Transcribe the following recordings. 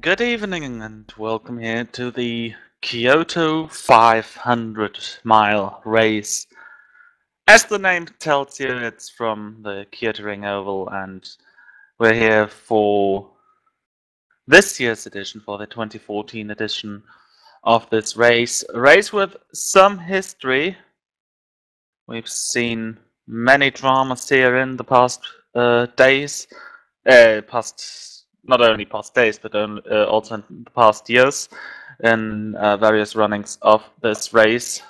Good evening and welcome here to the Kyoto 500-mile race. As the name tells you, it's from the Kyoto Ring Oval, and we're here for this year's edition, for the 2014 edition of this race. A race with some history. We've seen many dramas here in the past days, not only past days, but also in the past years, in various runnings of this race.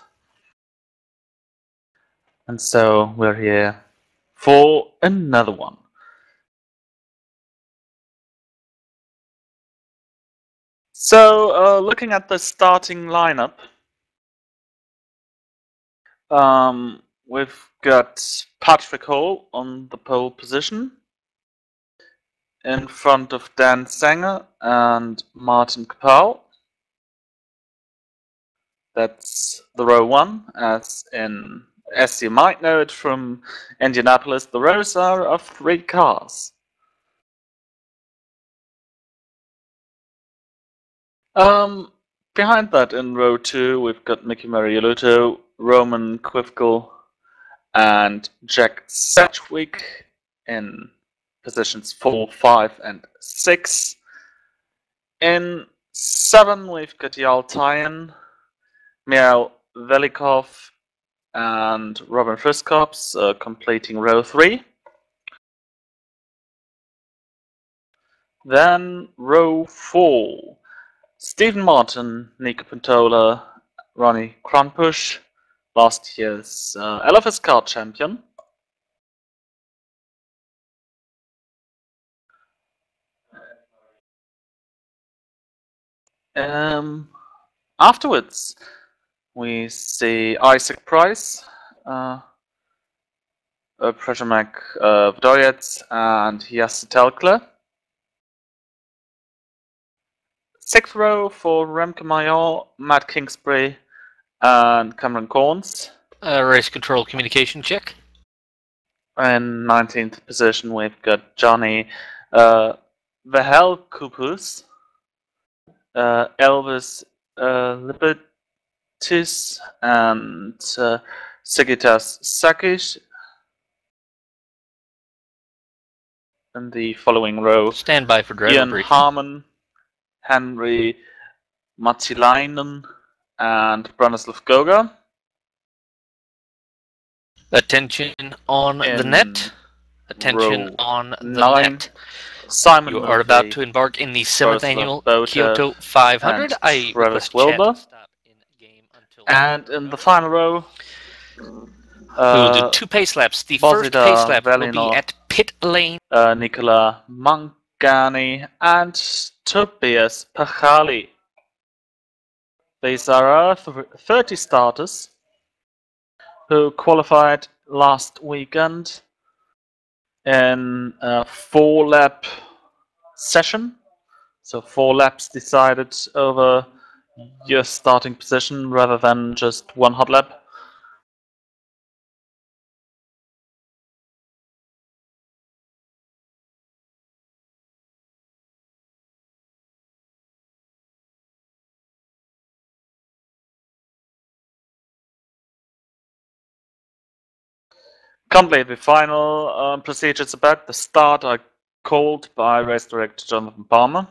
And so we're here for another one. So looking at the starting lineup, we've got Patrick Hall on the pole position, in front of Dan Sanger and Martin Kapal. That's the row one, as you might know it from Indianapolis, the rows are of 3 cars. Behind that in row 2, we've got Mickey Marioluto, Roman Quivkel, and Jack Sedgwick in positions 4, 5, and 6. In 7, we've got Yal Tyen, Miao Velikov, and Robin Friskops completing row 3. Then row 4, Stephen Martin, Nico Pintola, Ronnie Kronpusch, last year's LFS card champion. Afterwards, we see Isaac Price, Przemek Wdojec, and Jasse Telkle. 6th row for Remke Mayor, Matt Kingsbury, and Cameron Corns. Race control communication check. In 19th position, we've got Johnny Vehelkupus, Elvis Libertis, and Sigitas Sakic. In the following row, stand by for driver Ian briefing. Harmon, Henry Matilainen, and Branislav Goga. Attention on the net. Attention on the 9, net. Simon You are about to embark in the 7th annual Kyoto 500. I Travis request chat Wilbur. to stop in game until And in the final row, we will do 2 pace laps. The first pace lap will be at pit lane. Nicola Mangani and Tobias Pachali. These are our 30 starters who qualified last weekend in a 4-lap session. So 4 laps decided over your starting position rather than just 1 hot lap. Completely final procedures about the start are called by race director Jonathan Palmer.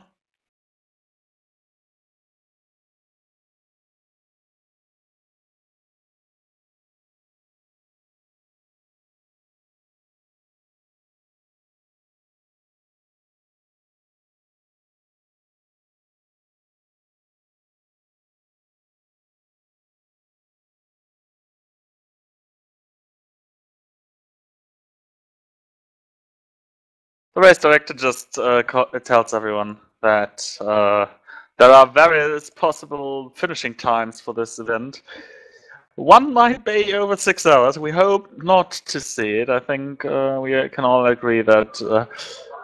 The race director just tells everyone that there are various possible finishing times for this event. One might be over 6 hours. We hope not to see it. I think we can all agree that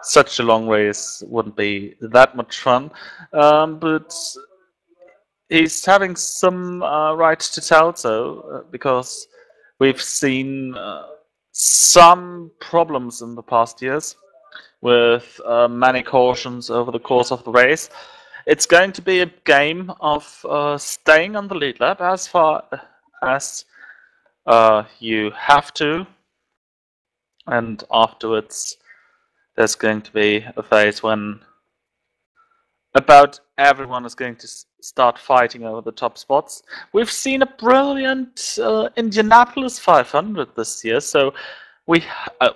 such a long race wouldn't be that much fun. But he's having some right to tell so, because we've seen some problems in the past years with many cautions over the course of the race. it's going to be a game of staying on the lead lap as far as you have to, and afterwards there's going to be a phase when about everyone is going to start fighting over the top spots. We've seen a brilliant Indianapolis 500 this year, so we,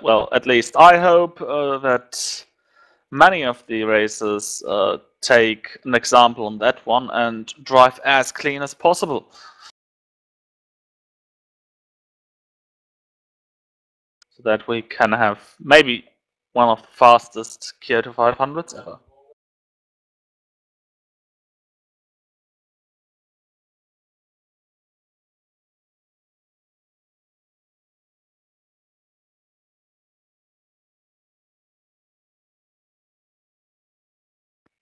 well, at least I hope that many of the racers take an example on that one and drive as clean as possible. So that we can have maybe one of the fastest Kyoto 500s ever.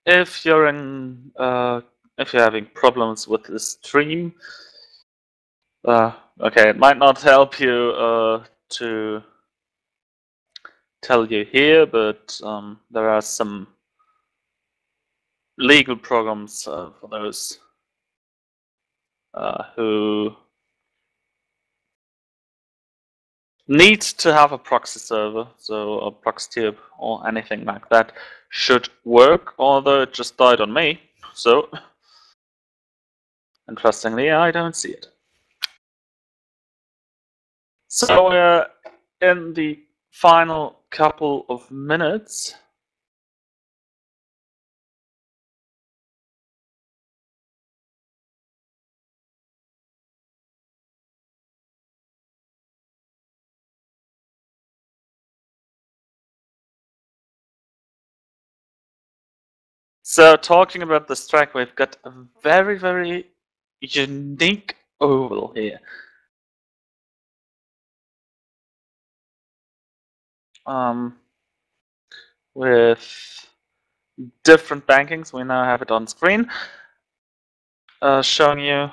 If you're if you're having problems with the stream, okay, it might not help you to tell you here, but there are some legal programs for those who need to have a proxy server, so a proxy tube or anything like that should work, although it just died on me, so interestingly I don't see it. So we're in the final couple of minutes. So talking about this track, we've got a very, very unique oval here. With different bankings, we now have it on screen, showing you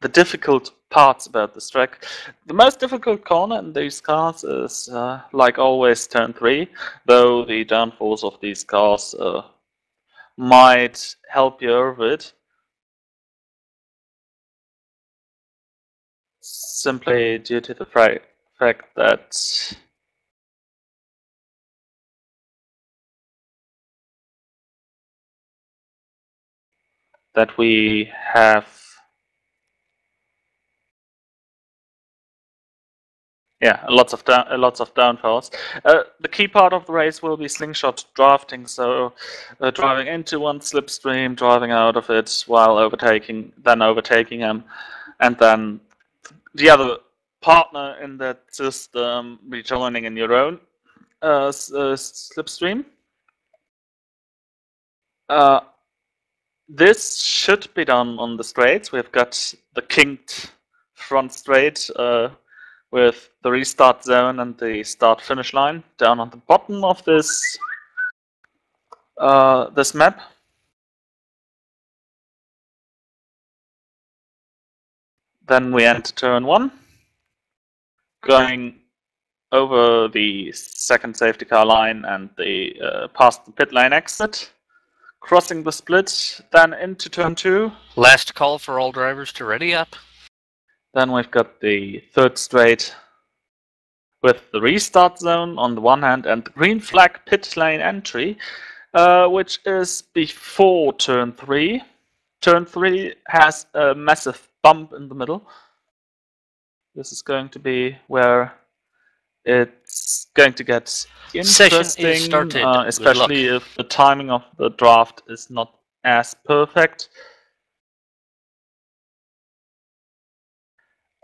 the difficult parts about this track. The most difficult corner in these cars is, like always, turn 3, though the downforce of these cars might help you over it. Simply due to the fact that we have lots of downfalls. The key part of the race will be slingshot drafting, so driving into one slipstream, driving out of it while overtaking him, and then the other partner in that system rejoining in your own slipstream. This should be done on the straights. We've got the kinked front straight with the restart zone and the start-finish line down on the bottom of this this map. Then we enter turn 1, going over the second safety car line and the past the pit lane exit, crossing the split, then into turn 2. Last call for all drivers to ready up. Then we've got the third straight with the restart zone on the one hand and the green flag pit lane entry, which is before turn 3. Turn 3 has a massive bump in the middle. This is going to be where it's going to get interesting, especially if the timing of the draft is not as perfect.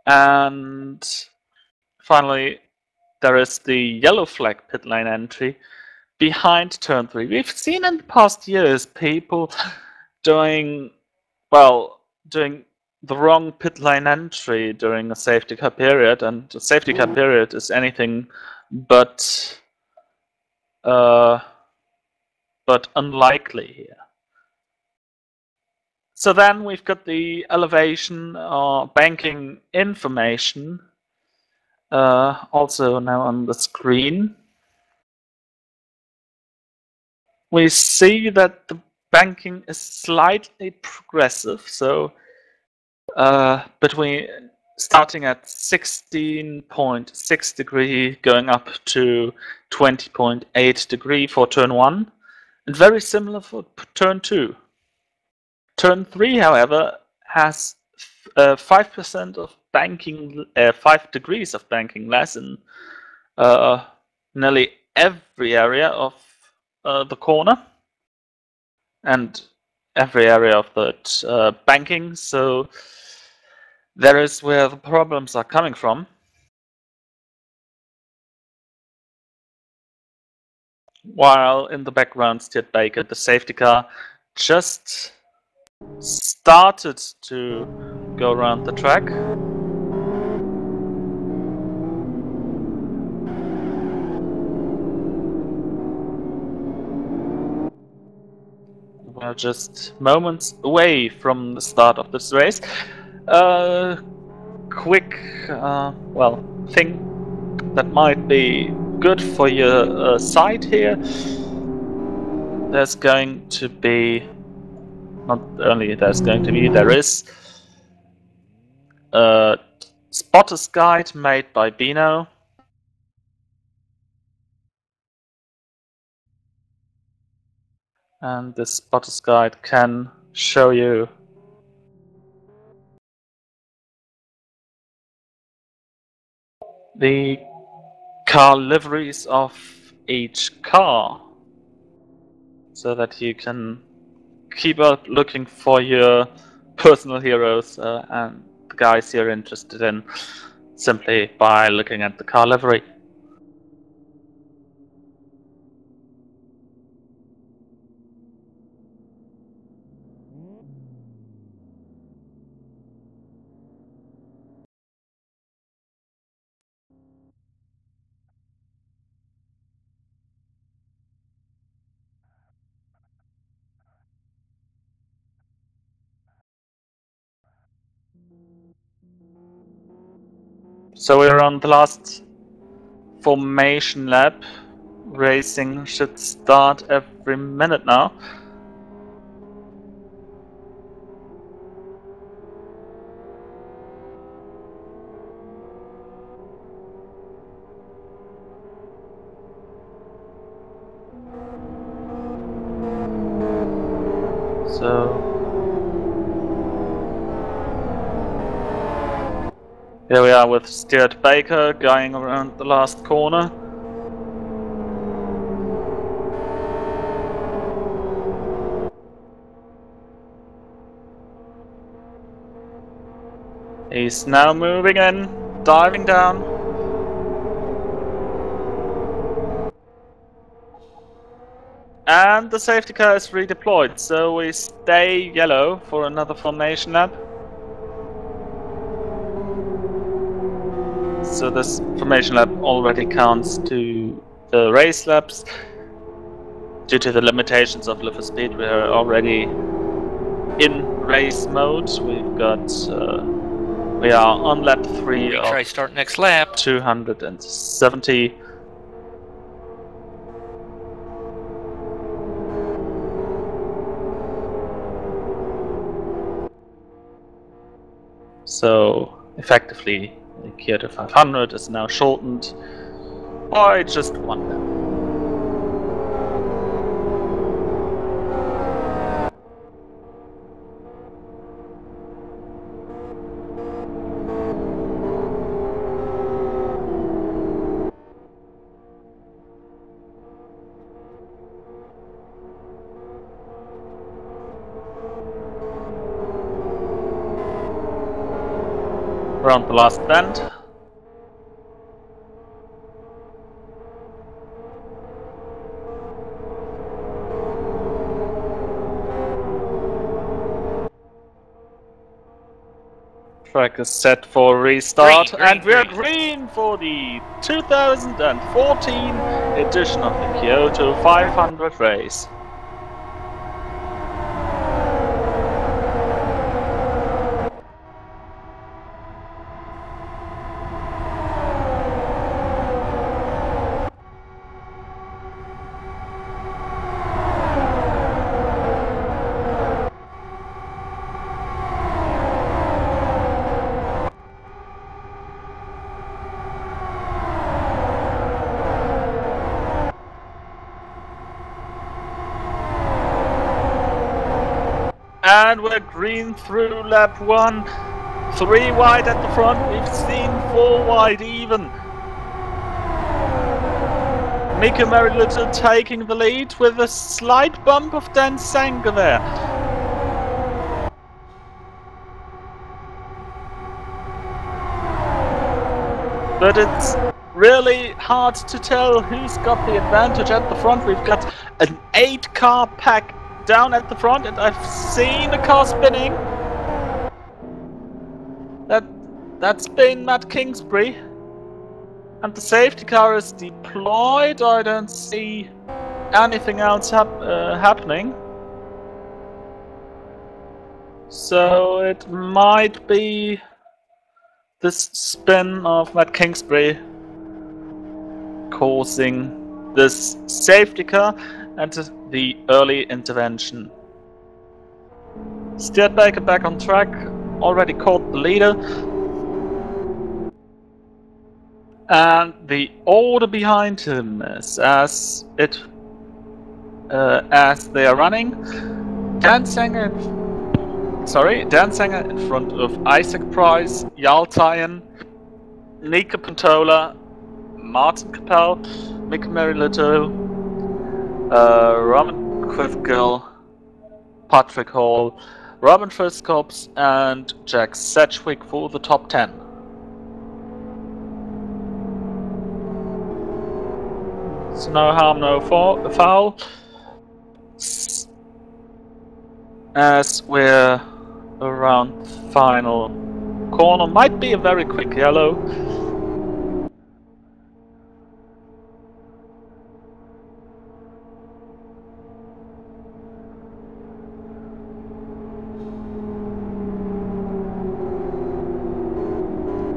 And finally, there is the yellow flag pit lane entry behind turn 3. We've seen in the past years people doing the wrong pit lane entry during a safety car period, and a safety car period is anything but unlikely here. So then we've got the elevation banking information also now on the screen. We see that the banking is slightly progressive, so between starting at 16.6 degree, going up to 20.8 degree for turn 1, and very similar for turn 2. Turn 3, however, has 5% of banking, 5 degrees of banking less in nearly every area of the corner and every area of the banking. So there is where the problems are coming from. While in the background, Stuart Baker, the safety car, just started to go around the track. We're just moments away from the start of this race. Quick, thing that might be good for your side here. There's going to be, not only there's going to be, there is a spotter's guide made by Bino. And this spotter's guide can show you the car liveries of each car, so that you can keep out looking for your personal heroes and the guys you're interested in simply by looking at the car livery. So we're on the last formation lap. Racing should start every minute now. So here we are with Stuart Baker going around the last corner. He's now moving in, diving down. And the safety car is redeployed, so we stay yellow for another formation lap. So this formation lap already counts to the race laps. Due to the limitations of liver speed, we are already in race mode. We've got, we are on lap 3 of try start next lap. 270. So effectively, the Kyoto 500 is now shortened by just 1 lap. Around the last bend. Track is set for restart, and we're green for the 2014 edition of the Kyoto 500 race. And we're green through lap 1. 3 wide at the front. We've seen 4 wide even. Mika Marilita taking the lead with a slight bump of Dan Sanger there. But it's really hard to tell who's got the advantage at the front. We've got an 8-car pack down at the front, and I've seen a car spinning. That's been Matt Kingsbury. And the safety car is deployed. I don't see anything else happening. So it might be this spin of Matt Kingsbury causing this safety car and the early intervention. Stuart Baker back on track, already caught the leader. And the order behind him is as they are running. Dan Sanger in front of Isaac Price, Yaltayan, Nika Pantola, Martin Capel, Mick Marilito, Roman Quithgill, Patrick Hall, Robin Fiscops, and Jack Sedgwick for the top 10. So no harm, no foul. As we're around final corner, might be a very quick yellow.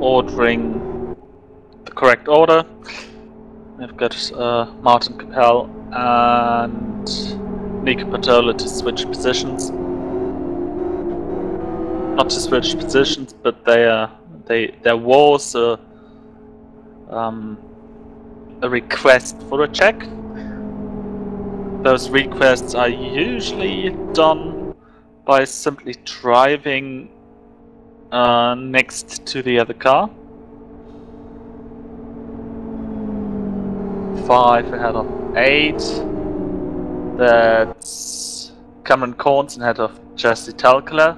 Ordering the correct order. We've got Martin Capel and Nika Patola to switch positions. Not to switch positions, but there was a request for a check. Those requests are usually done by simply driving next to the other car. 5 ahead of 8. That's Cameron Corns ahead of Jesse Talkler.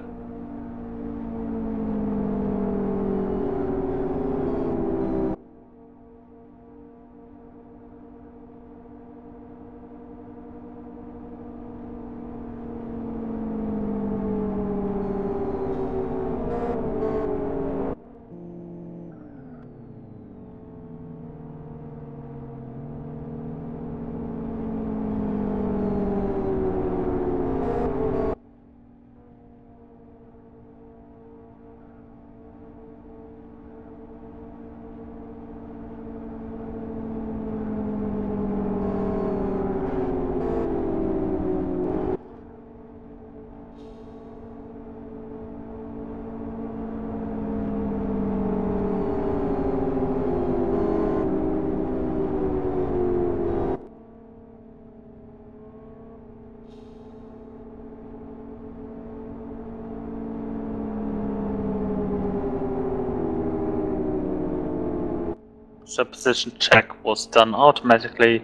So position check was done automatically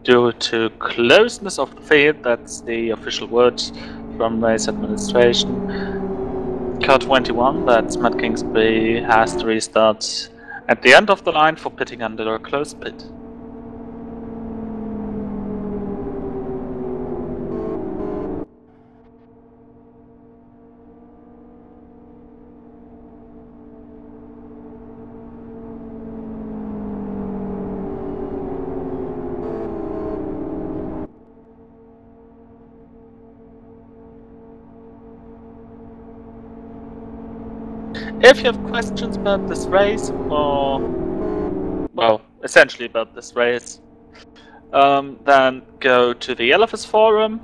due to closeness of the field. That's the official word from race administration. Car 21, that's Matt Kingsbury, has to restart at the end of the line for pitting under a closed pit. If you have questions about this race, or, well, essentially about this race, then go to the LFS forum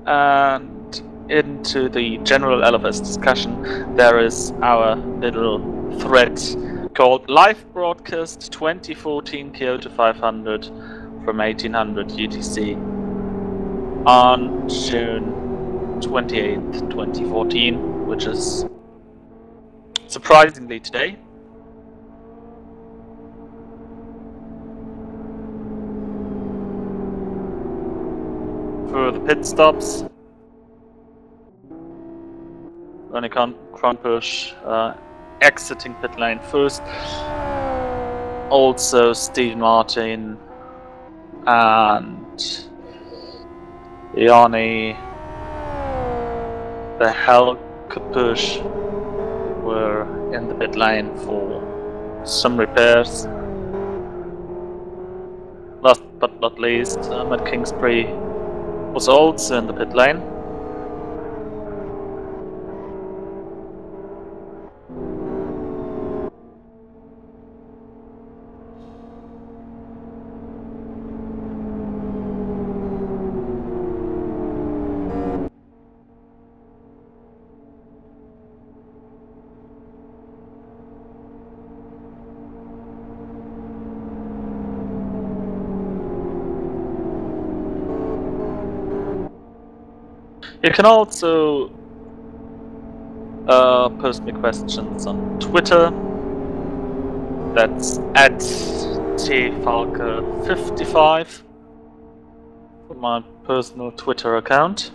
and into the general LFS discussion. There is our little thread called Live Broadcast 2014 Kyoto 500 from 1800 UTC on June 28th, 2014, which is surprisingly today. For the pit stops, Ronnie Kronbusch exiting pit lane first. Also Stephen Martin and Yanni the Helkepush were in the pit lane for some repairs. Last but not least, Matt Kingsbury was also in the pit lane. You can also post me questions on Twitter. That's at tfalke55 for my personal Twitter account.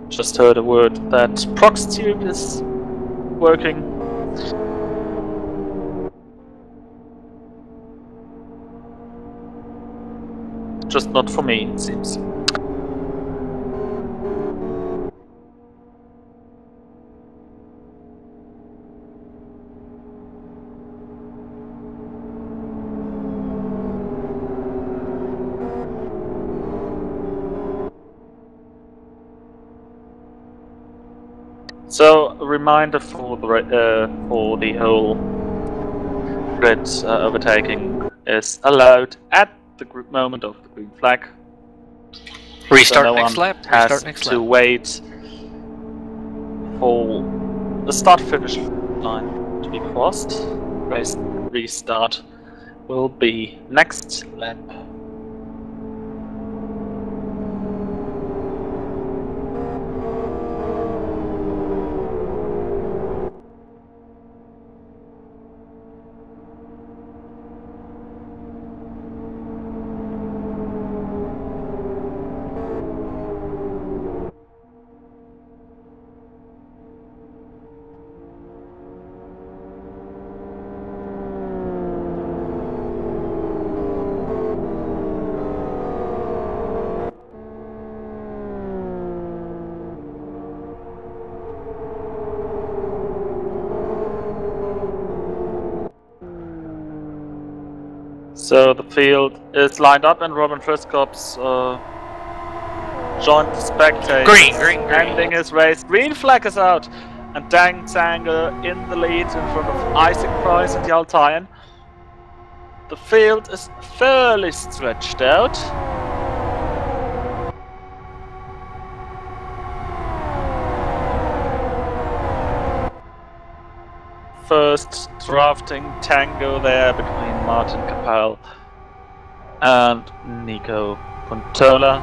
Just heard a word that ProxTube is working. Just not for me, it seems. So, a reminder for the whole grid overtaking is allowed at the group moment of the green flag. Restart so no next one lap. Has Restart next to lap. wait for the start-finish line to be crossed. Race restart will be next lap. So the field is lined up and Robin Friscops joined the spectators. Green. Ending his race. Green flag is out. And Dang Sanger in the lead in front of Isaac Price and Yaltayan. The field is fairly stretched out. First drafting tango there between Martin Capel and Nico Puntola.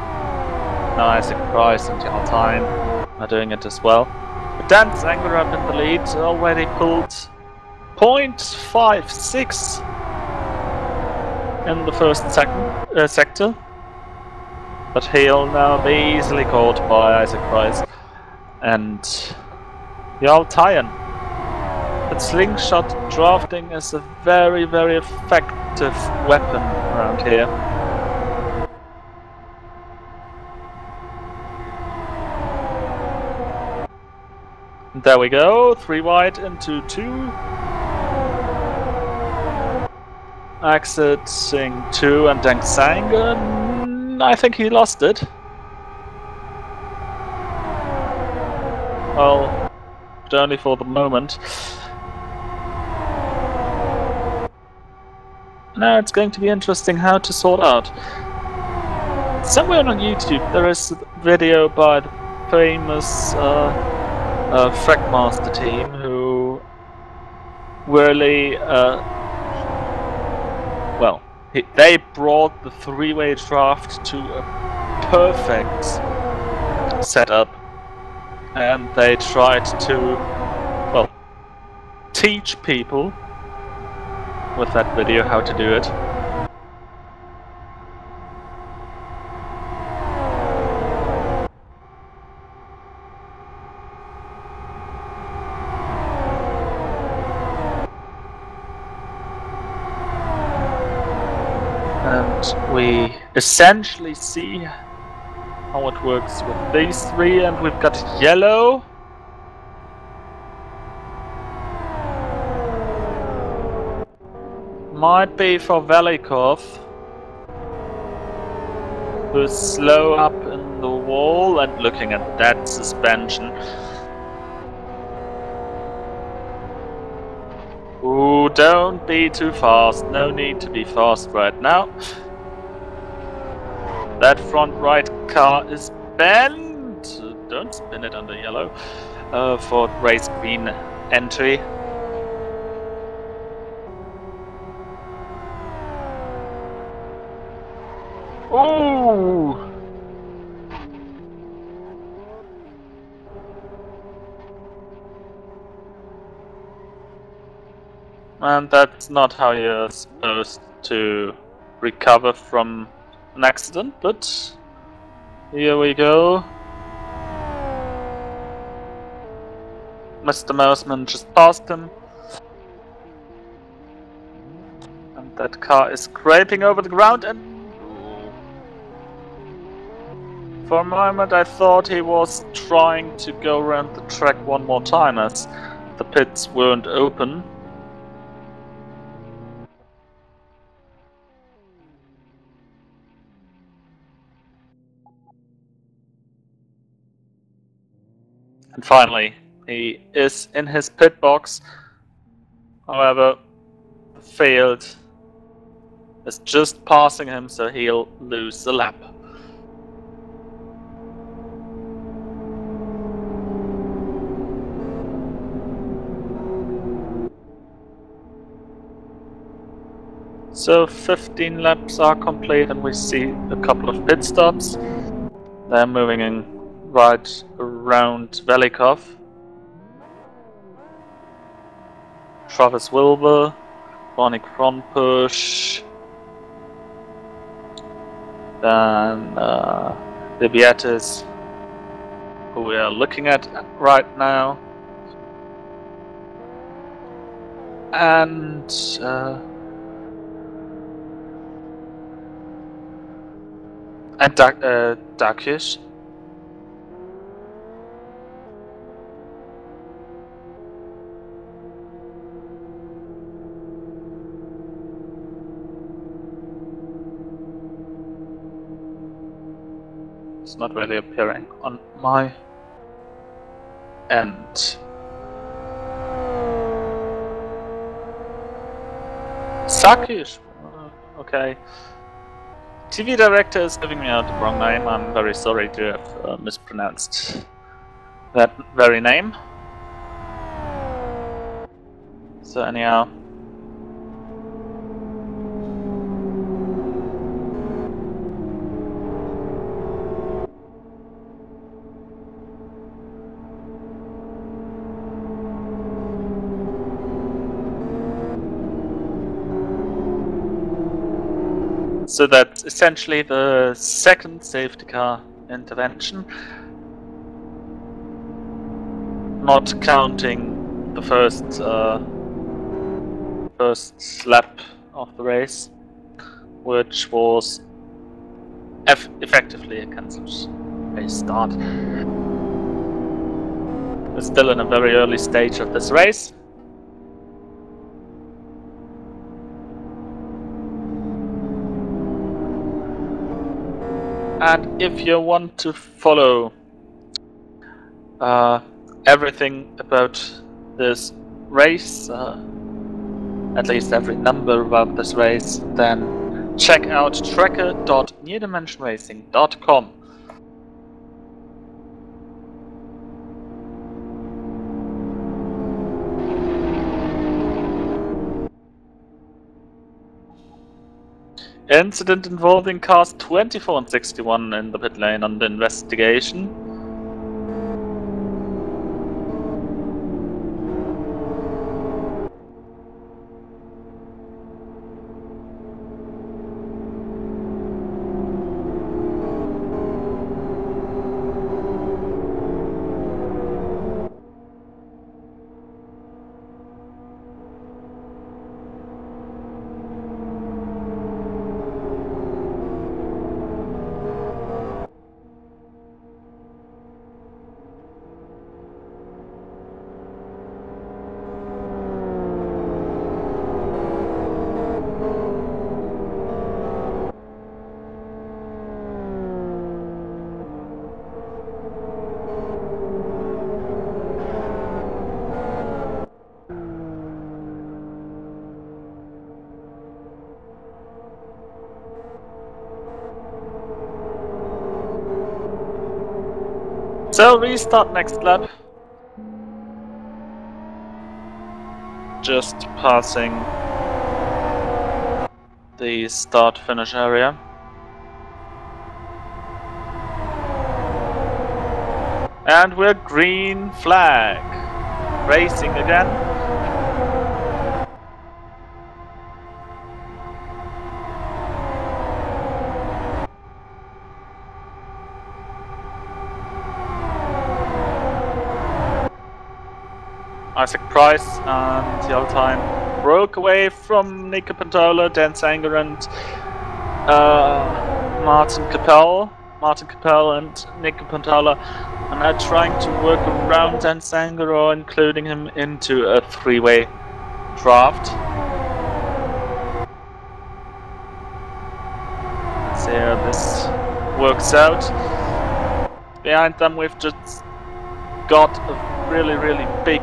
Now Isaac Price and Yaltayan are doing it as well. But Dan Sanger up in the lead, already pulled 0.56 in the first sector. But he'll now be easily caught by Isaac Price and Yaltayan. But slingshot drafting is a very, very effective weapon around here. And there we go, 3 wide into 2. Exiting 2 and Deng Sanger. I think he lost it. Well, but only for the moment. Now it's going to be interesting how to sort out. Somewhere on YouTube there is a video by the famous Fragmaster team who really, well, they brought the three-way draft to a perfect setup, and they tried to, well, teach people with that video how to do it. And we essentially see how it works with these three, and we've got yellow. Might be for Velikov, who's slow up in the wall, and looking at that suspension. Ooh, don't be too fast. No need to be fast right now. That front right car is bent. Don't spin it under yellow for race green entry. Ooh! And that's not how you're supposed to recover from an accident, but here we go. Mr. Mouseman just passed him. And that car is scraping over the ground, and for a moment I thought he was trying to go around the track one more time as the pits weren't open. And finally, he is in his pit box. However, the field is just passing him, so he'll lose the lap. So 15 laps are complete, and we see a couple of pit stops. They're moving in right around Velikov. Travis Wilbur, Barney Kronpush, then Libietis, who we are looking at right now, and Dakish. It's not really appearing on my end. Sakish! Okay. TV director is giving me out the wrong name. I'm very sorry to have mispronounced that very name. So anyhow. So that's essentially the second safety car intervention, not counting the first lap of the race, which was effectively a cancelled race start. We're still in a very early stage of this race. And if you want to follow everything about this race, at least every number about this race, then check out tracker.neardimensionracing.com. Incident involving cars 24 and 61 in the pit lane under investigation. So restart next lap. Just passing the start-finish area. And we're green flag. Racing again. Isaac Price and Yeltime broke away from Nico Pantola, Dan Sanger and Martin Capel. Martin Capel and Nico Pantola are now trying to work around Dan Sanger or including him into a three-way draft. Let's see how this works out. Behind them we've just got a really big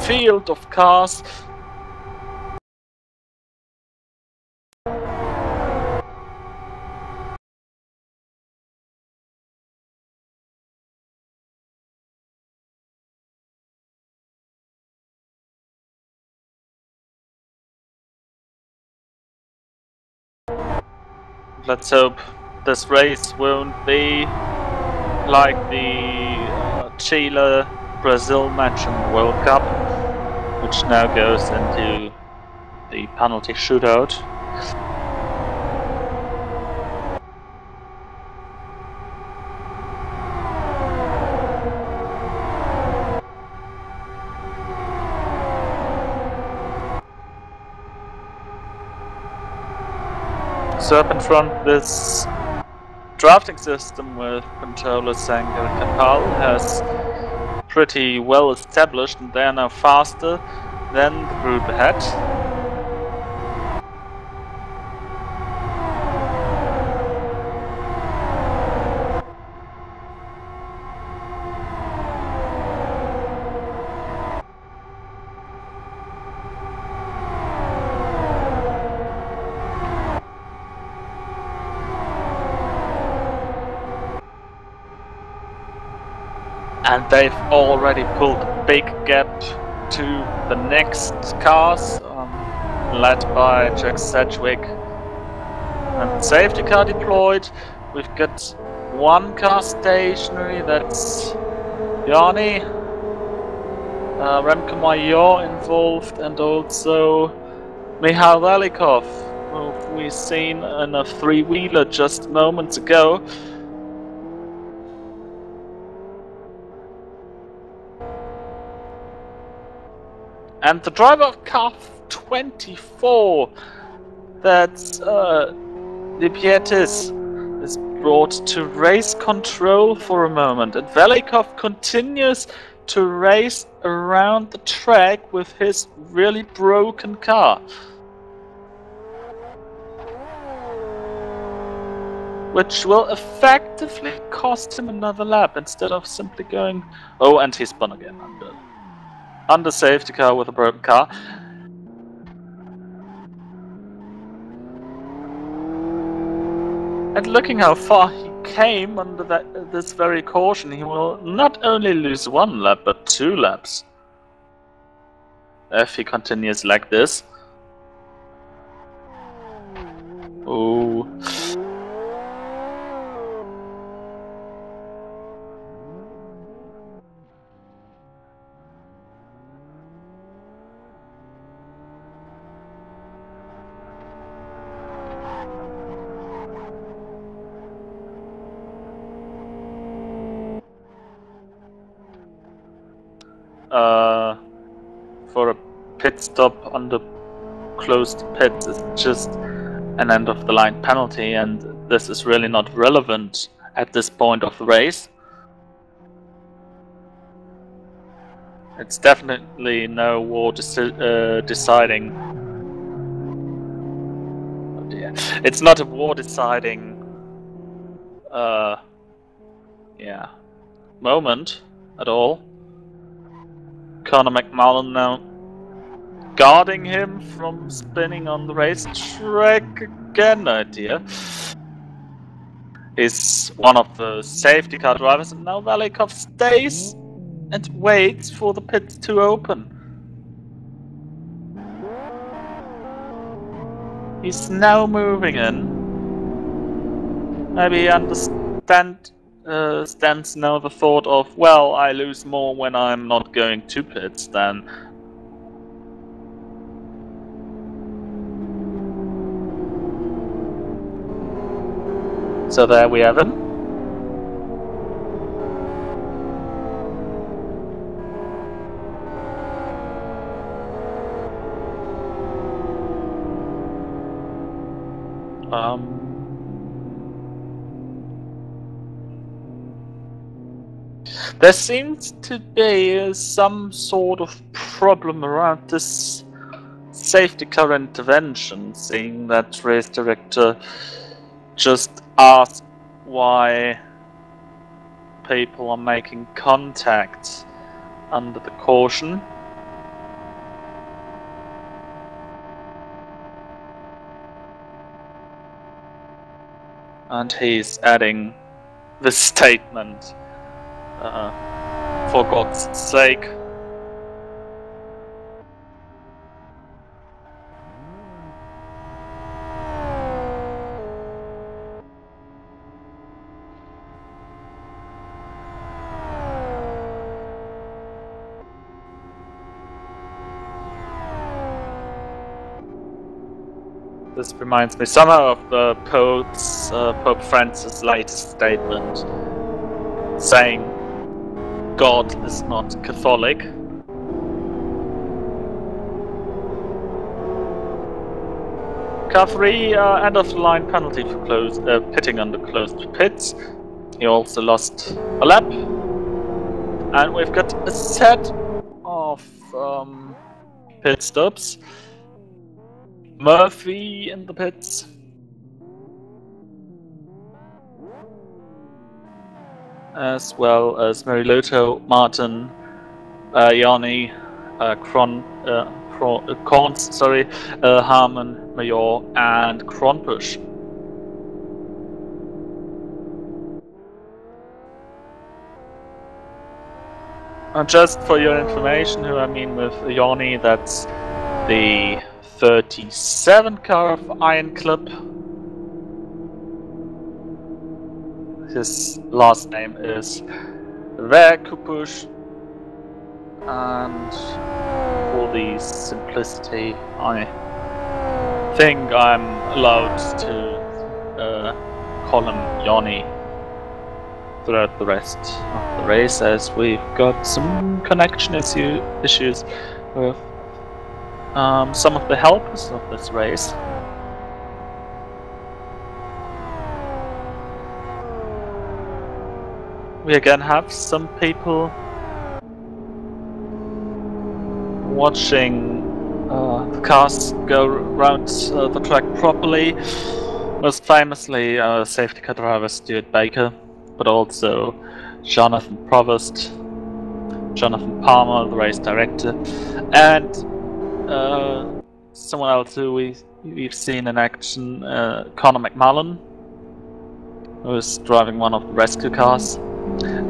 field of cars. Let's hope this race won't be like the Chile-Brazil match in the World Cup, which now goes into the penalty shootout. So up in front, this drafting system with Pantola, Sanger and Capel has pretty well established, and they are now faster than the group ahead. And they've already pulled a big gap to the next cars, led by Jack Sedgwick. And safety car deployed. We've got one car stationary, that's Yanni. Remco Major involved, and also Michal Velikov, who we've seen in a three-wheeler just moments ago. And the driver of car 24, that's De Pietis, is brought to race control for a moment. And Velikov continues to race around the track with his really broken car. Which will effectively cost him another lap instead of simply going... Oh, and he spun again under safety car with a broken car. And looking how far he came under this very caution, he will not only lose one lap, but 2 laps. If he continues like this. Oh. for a pit stop under closed pits is just an end-of-the-line penalty, and this is really not relevant at this point of the race. It's definitely no war deciding. Oh dear. It's not a war deciding moment at all. Conor McMullen now guarding him from spinning on the racetrack again. Oh dear. He's one of the safety car drivers, and now Velikov stays and waits for the pits to open. He's now moving in. Maybe he stands now the thought of, well, I lose more when I'm not going to pits than. So there we have him. There seems to be some sort of problem around this safety car intervention, seeing that race director just asked why people are making contact under the caution. And he's adding this statement, for God's sake. This reminds me somehow of the Pope Francis' latest statement, saying God is not Catholic. Car 3, end of the line penalty for pitting under closed pits. He also lost a lap. And we've got a set of pit stops. Murphy in the pits. As well as Mariloto, Martin, Yanni, Korns, Harmon, Major, and Kronbusch. And just for your information, who I mean with Yanni, that's the 37 car of Iron Club. His last name is Verkupush, and for the simplicity, I think I'm allowed to call him Yanni throughout the rest of the race, as we've got some connection issues with some of the helpers of this race. We again have some people watching the cars go around the track properly. Most famously, safety car driver Stuart Baker, but also Jonathan Provost, Jonathan Palmer, the race director, and someone else who we've seen in action, Conor McMullen, who is driving one of the rescue cars.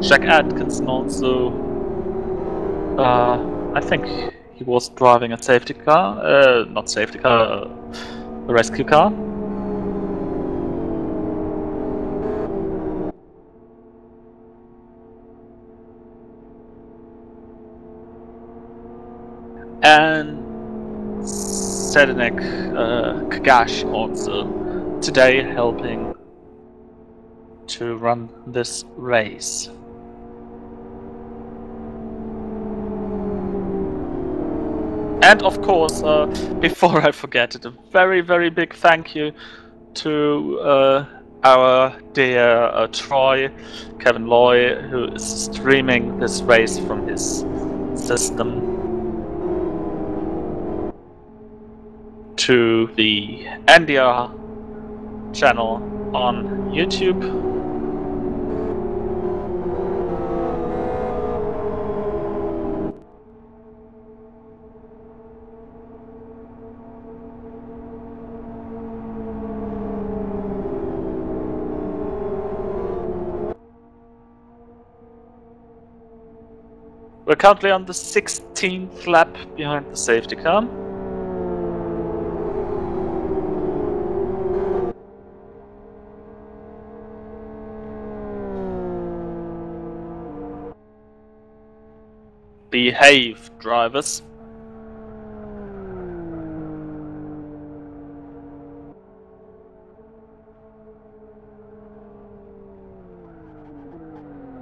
Jack Atkinson also, I think he was driving a safety car, not safety car, a rescue car. And Sedenek Kagash also today helping to run this race. And of course, before I forget it, a very, very big thank you to our dear Troy, Kevin Leu, who is streaming this race from his system to the NDR channel on YouTube. We're currently on the 16th lap behind the safety car. Behave, drivers.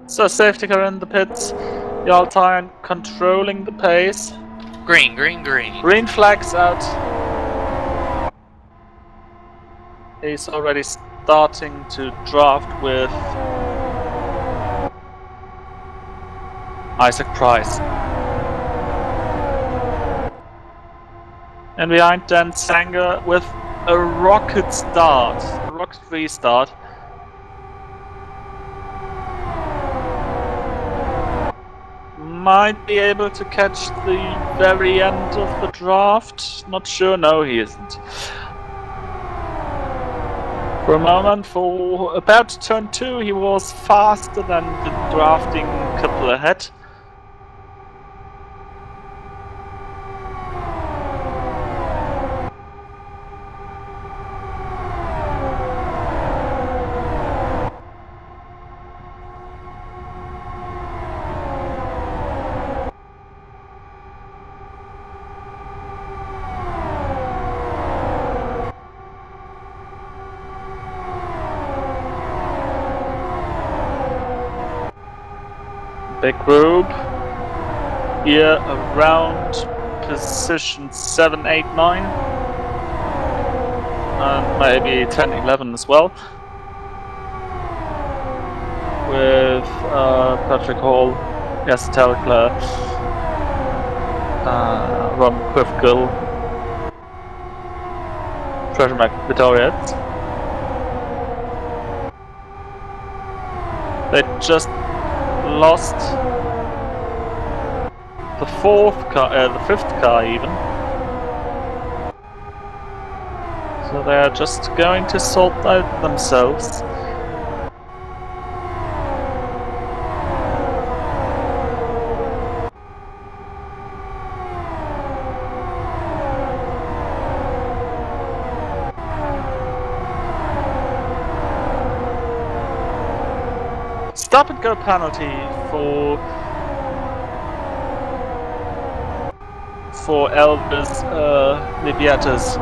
So safety car in the pits. Yaltine controlling the pace. Green, green, green. Green flags out. He's already starting to draft with Isaac Price. And behind then Sanger with a rocket start, a rocket restart. Might be able to catch the very end of the draft. Not sure, no he isn't. For a moment, for about turn 2, he was faster than the drafting couple ahead. Big group here around position 7, 8, 9 and maybe 10, 11 as well, with Patrick Hall, Jas Telkler, Ron Quiffgill, Treasure McVitorians. They just lost the the fifth car even. So they are just going to sort out themselves. Stop and go penalty for Elvis Libietas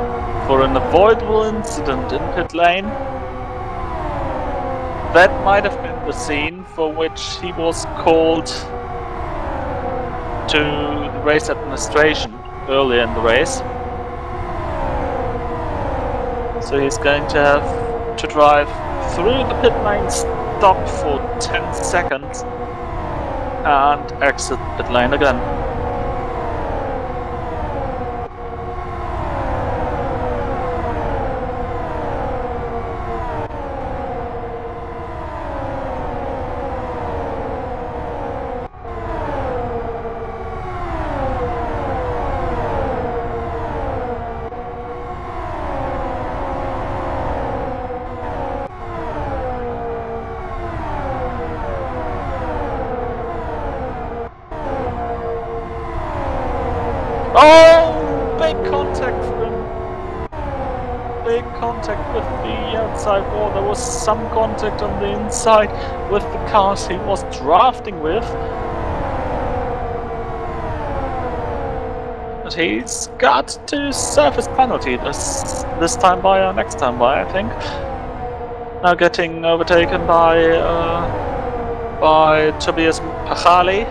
for an avoidable incident in pit lane. That might have been the scene for which he was called to the race administration earlier in the race. So he's going to have to drive through the pit lane, stop for 10 seconds and exit pit lane again. Oh! Big contact for him. Big contact with the outside wall. There was some contact on the inside with the cars he was drafting with. But he's got to serve his penalty this time by or next time by, I think. Now getting overtaken by Tobias Pachali.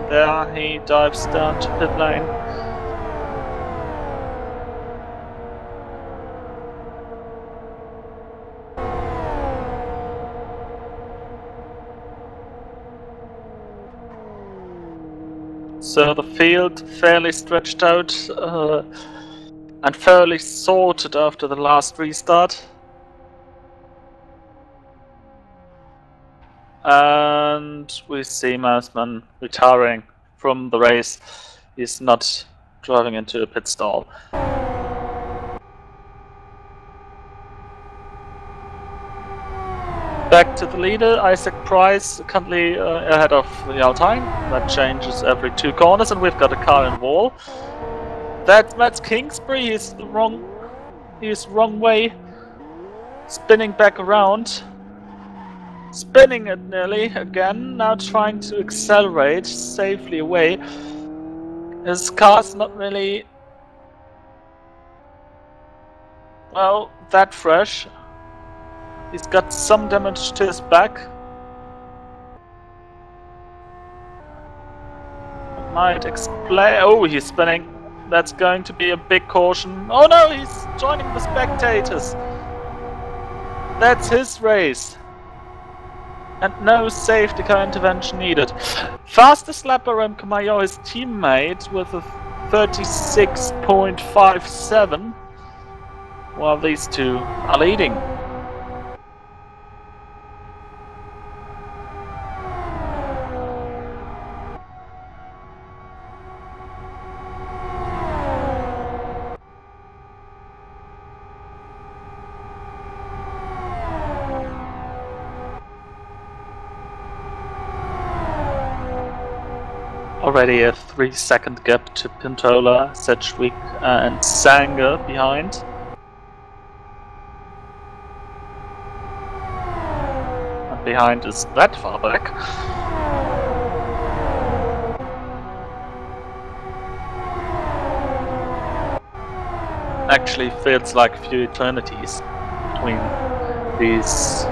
There he dives down to pit lane. So the field fairly stretched out and fairly sorted after the last restart. And we see Mouseman retiring from the race. He's not driving into a pit stall. Back to the leader, Isaac Price, currently ahead of Yaltine. That changes every 2 corners, and we've got a car in wall. That's Kingsbury. He's wrong way, spinning back around, spinning it nearly again. Now trying to accelerate safely away. His car's not really well that fresh. He's got some damage to his back. Might explain. Oh, he's spinning. That's going to be a big caution. Oh no, he's joining the spectators. That's his race. And no safety car intervention needed. Fastest lap around Kamayo, his teammate, with a 36.57, while these two are leading. Already a 3-second gap to Pintola, Sedgwick and Sanger behind. And behind is that far back. Actually feels like a few eternities between these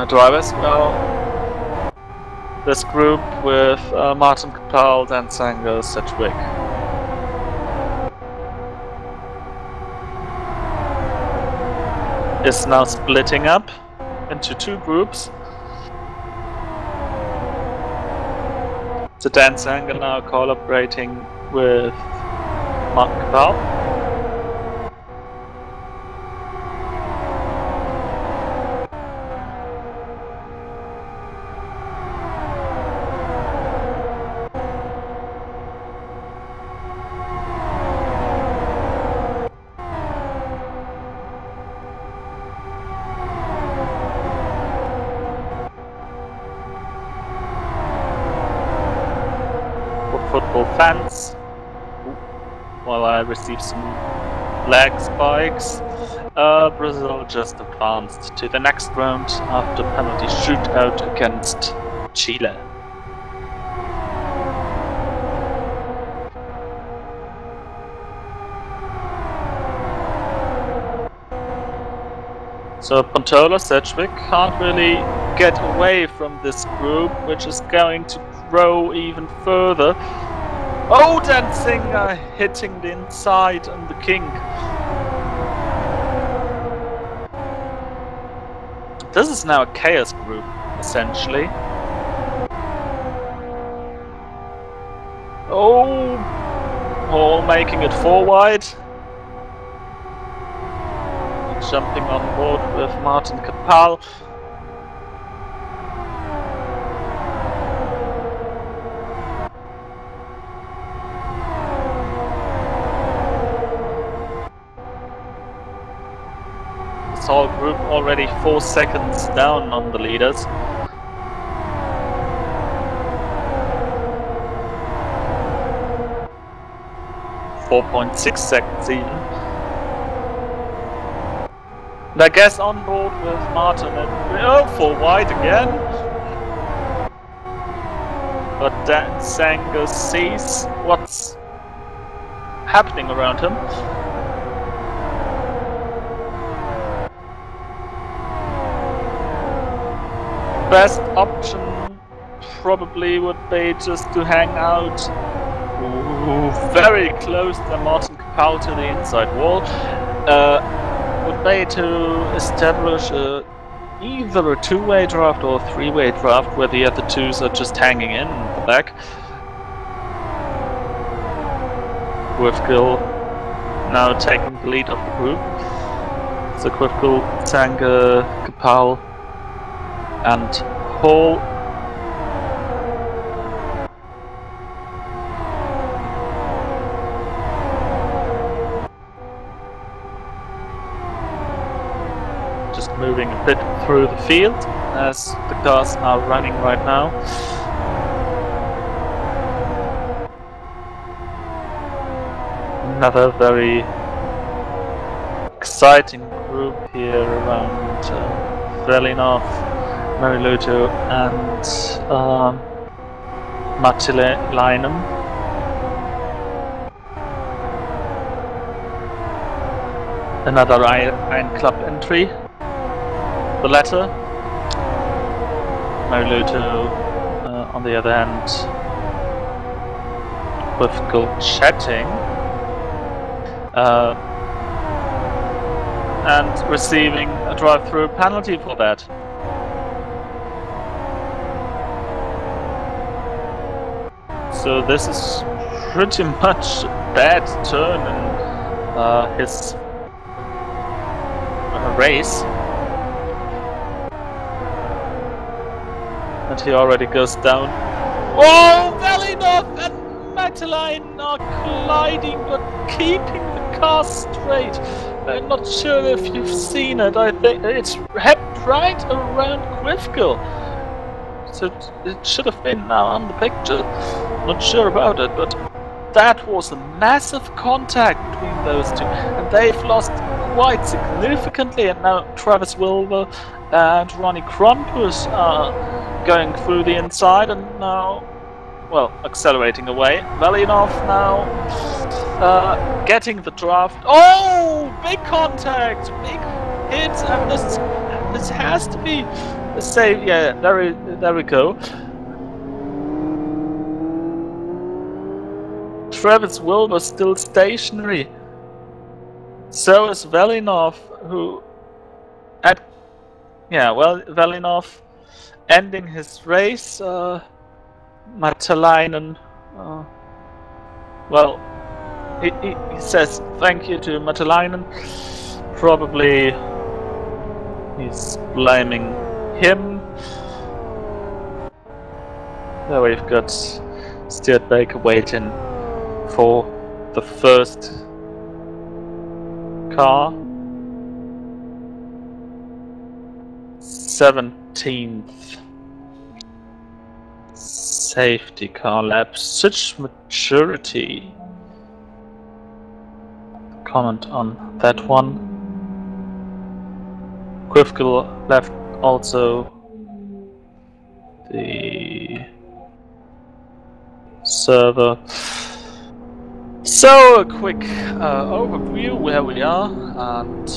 drivers. Well, this group with Martin Kapal, Dan Sanger, Sedgwick. Is now splitting up into 2 groups. So Dan Sanger now collaborating with Martin Kapal. Football fans, while I receive some leg spikes. Brazil just advanced to the next round after penalty shootout against Chile. So Pontola, Sedgwick can't really get away from this group, which is going to grow even further. Oh, dancing, hitting the inside on the king. This is now a chaos group, essentially. Oh, Hall making it 4 wide. Jumping on board with Martin Kapal. This whole group already 4 seconds down on the leaders. .6 seconds even. And I guess on board with Martin and 4 wide again. But Dan Sanger sees what's happening around him. Best option probably would be just to hang out very close to Martin Kapau to the inside wall. Would be to establish either a two-way draft or a three-way draft where the other twos are just hanging in the back. With Gil now taking the lead of the group. So Quifgil, Sanger, Kapau and Hall. Just moving a bit through the field as the cars are running right now. Another very exciting group here around Velinov, Mariluto and Matilainen. Another Iron Club entry, the latter. Mariluto on the other hand with Gold chatting. And receiving a drive-through penalty for that. So this is pretty much a bad turn in his race. And he already goes down. Oh, Velinov and Matilainen are colliding but keeping the car straight. I'm not sure if you've seen it. I think it's happened right around Quifgil. So it should have been now on the picture. Not sure about it, but that was a massive contact between those two. And they've lost quite significantly. And now Travis Wilbur and Ronnie Krampus are going through the inside and now, well, accelerating away. Velinov now getting the draft. Oh, big contact, big hit, and this has to be a save. Yeah, there we go. Travis Wilbur still stationary. So is Velinov, who Velinov ending his race. Matilainen, well, he says thank you to Matilainen. Probably he's blaming him. There we've got Stuart Baker waiting for the first car. 17th safety car lap. Such maturity. Comment on that one. Quifgil left also the server. So a quick overview where we are and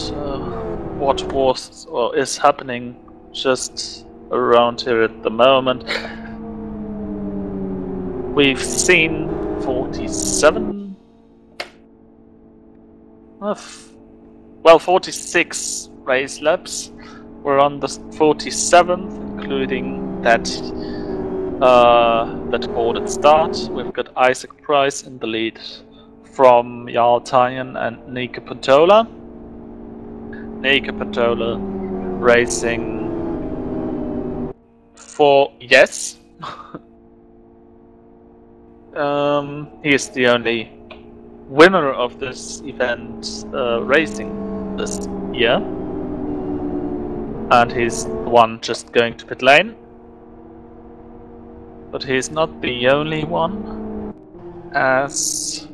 what was or is happening just around here at the moment. We've seen 47 46 race laps. We're on the 47th, including that boarded start. We've got Isaac Price in the lead from Jarl Tyen and Nika Patola. Nika Patola racing for Yes. He is the only winner of this event racing this year, and he's the one just going to pit lane. But he's not the only one, as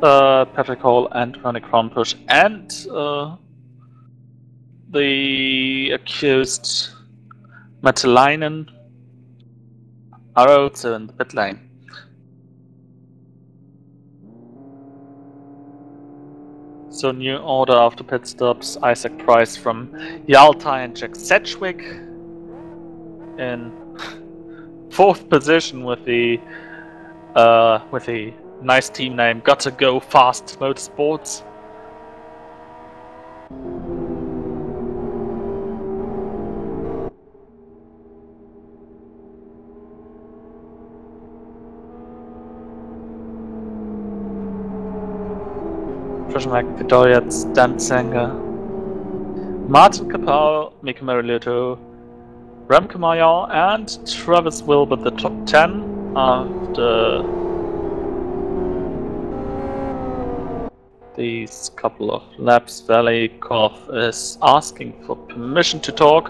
Patrick Hall and Ronnie Kronpusch and the accused Matilainen are also in the pit lane. So new order after pit stops: Isaac Price from Yalta and Jack Sedgwick in 4th position with the nice team name Gotta Go Fast Motorsports. Victoria Stanzanger, Martin Capel, Mika Marilotto, Remco Maillard and Travis Wilbur the top 10 after these couple of laps. Velikov is asking for permission to talk.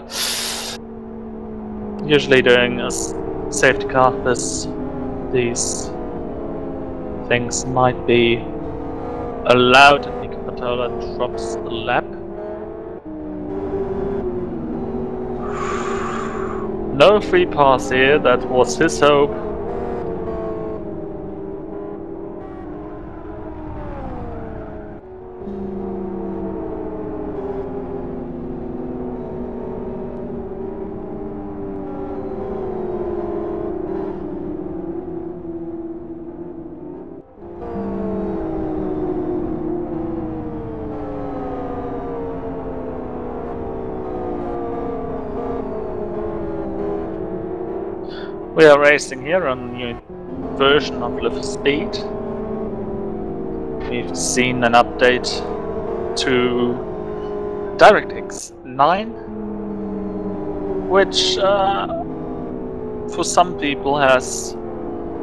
Usually during a safety car, these things might be allowed, and Mika Patola drops the lap. No free pass here, that was his hope. We are racing here on a new version of Live Speed. We've seen an update to DirectX 9, which for some people has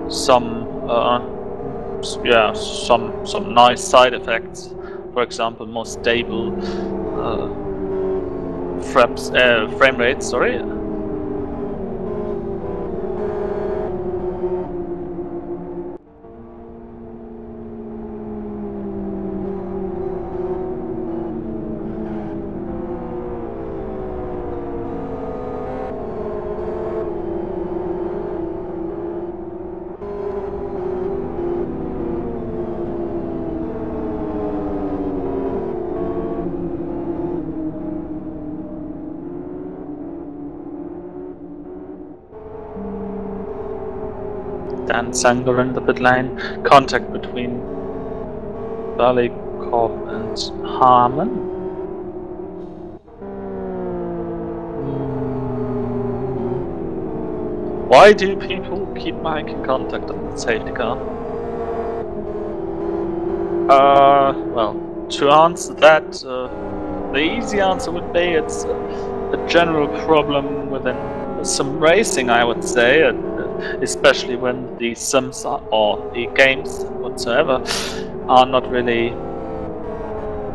some nice side effects. For example, more stable frame rates. Sorry. Dan Sanger in the pit lane. Contact between Velikov and Harmon. Why do people keep making contact on the safety car? Well, to answer that, the easy answer would be it's a general problem within sim racing, I would say, especially when the sims or the games whatsoever are not really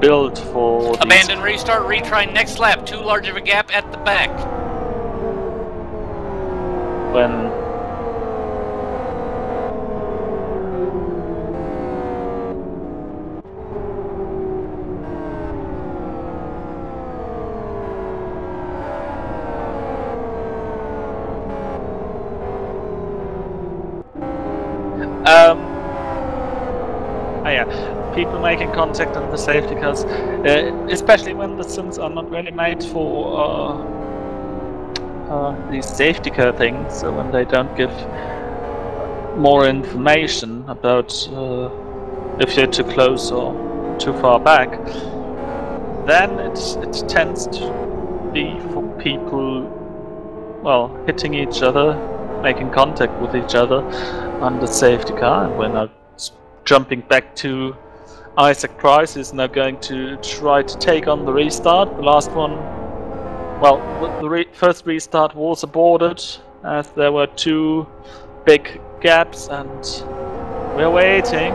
built for abandon, restart, retry, next lap. Too large of a gap at the back. When people making contact on the safety cars, especially when the sims are not really made for these safety car things, so when they don't give more information about if you're too close or too far back, then it tends to be for people, well, hitting each other, making contact with each other on the safety car. And we're now jumping back to Isaac Price, who's now going to try to take on the restart. The last one, well, the first restart was aborted as there were two big gaps, and we're waiting.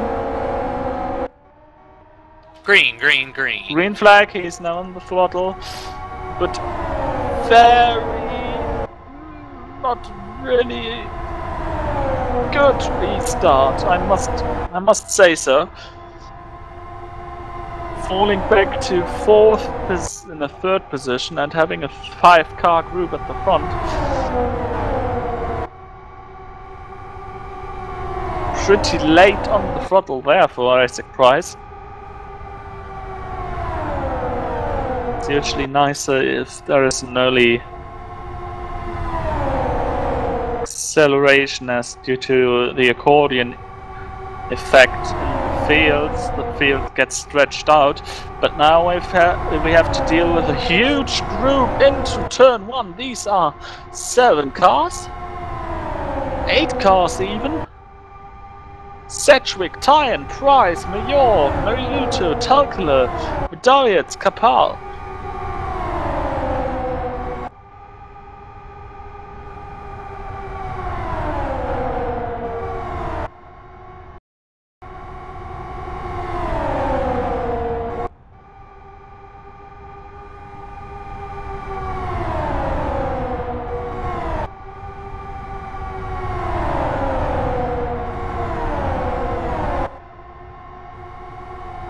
Green, green, green. Green flag, he's now on the throttle, but very not really good restart, I must say so. Falling back to in the third position and having a 5-car group at the front. Pretty late on the throttle there for Isaac Price. It's usually nicer if there is an early acceleration as due to the accordion effect in the fields. The field gets stretched out, but now we have to deal with a huge group into turn 1. These are 7 cars, 8 cars even. Sedgwick, Tyan, Price, Major, Mariluto, Talkler, Medallions, Kapal.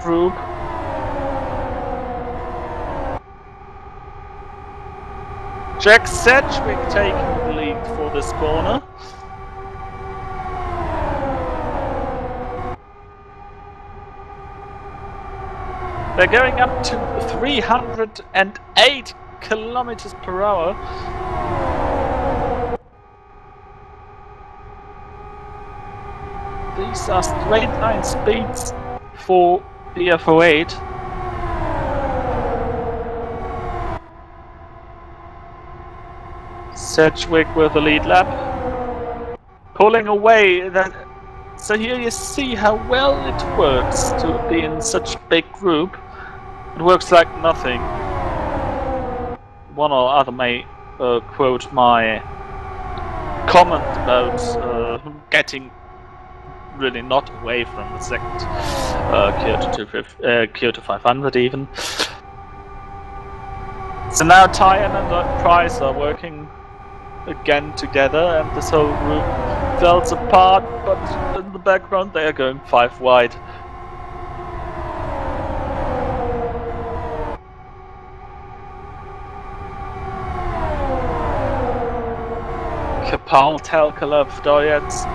Group. Jack Sedgwick taking the lead for this corner. They're going up to 308 kilometers per hour. These are straight line speeds for the F08. Sedgwick with the lead lap, pulling away. So here you see how well it works to be in such a big group. It works like nothing. One or other may quote my comment about getting really not away from the second Kyoto 500 even. So now Tyan and Price are working again together, and this whole group falls apart, but in the background they are going 5 wide. Kapal, Telkalov, Doyets,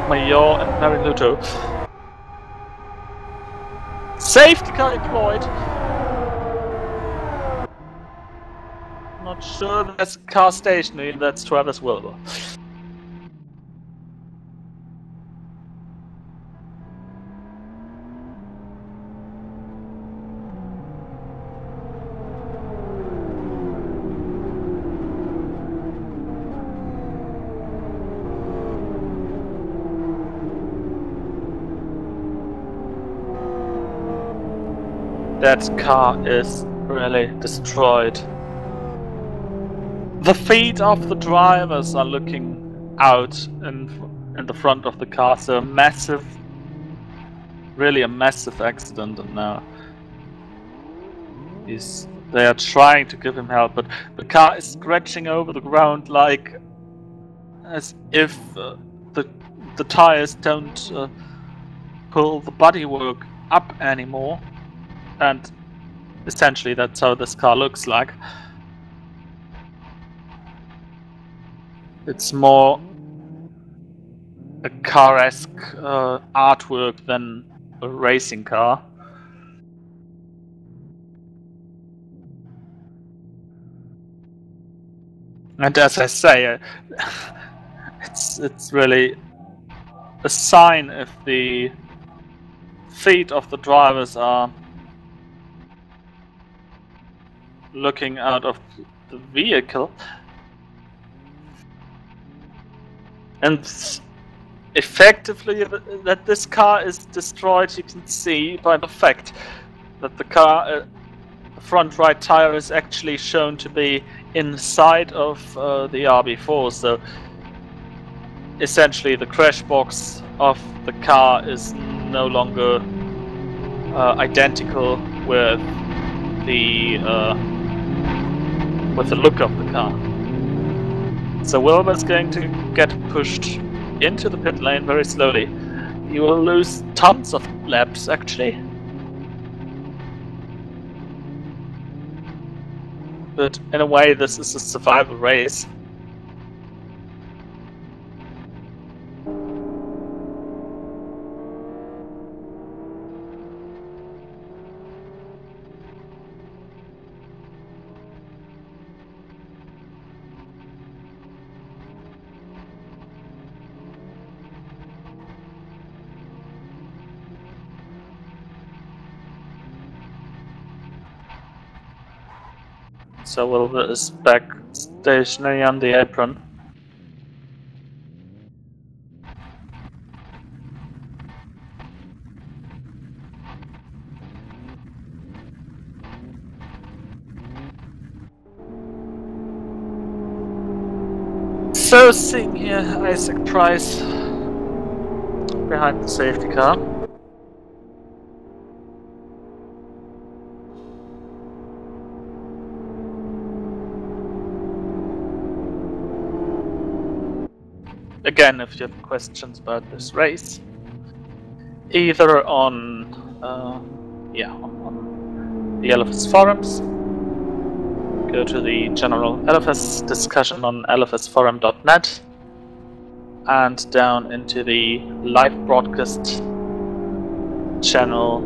Major and Mariluto. Safety car deployed. Not sure there's a car stationary, that's Travis Wilbur. That car is really destroyed. The feet of the drivers are looking out in the front of the car, so really a massive accident, and now they are trying to give him help, but the car is scratching over the ground like as if the tires don't pull the bodywork up anymore, and essentially that's how this car looks like. It's more a car-esque artwork than a racing car. And as I say, it's really a sign if the feet of the drivers are looking out of the vehicle. And effectively, that this car is destroyed, you can see by the fact that the car, the front right tire is actually shown to be inside of the RB4. So essentially, the crash box of the car is no longer identical with the look of the car. So Wilbur's going to get pushed into the pit lane very slowly. He will lose tons of laps, actually. But in a way, this is a survival race. So Wilbur is back stationary on the apron. So seeing here Isaac Price behind the safety car. Again, if you have questions about this race, either on the LFS forums, go to the general LFS discussion on lfsforum.net, and down into the live broadcast channel,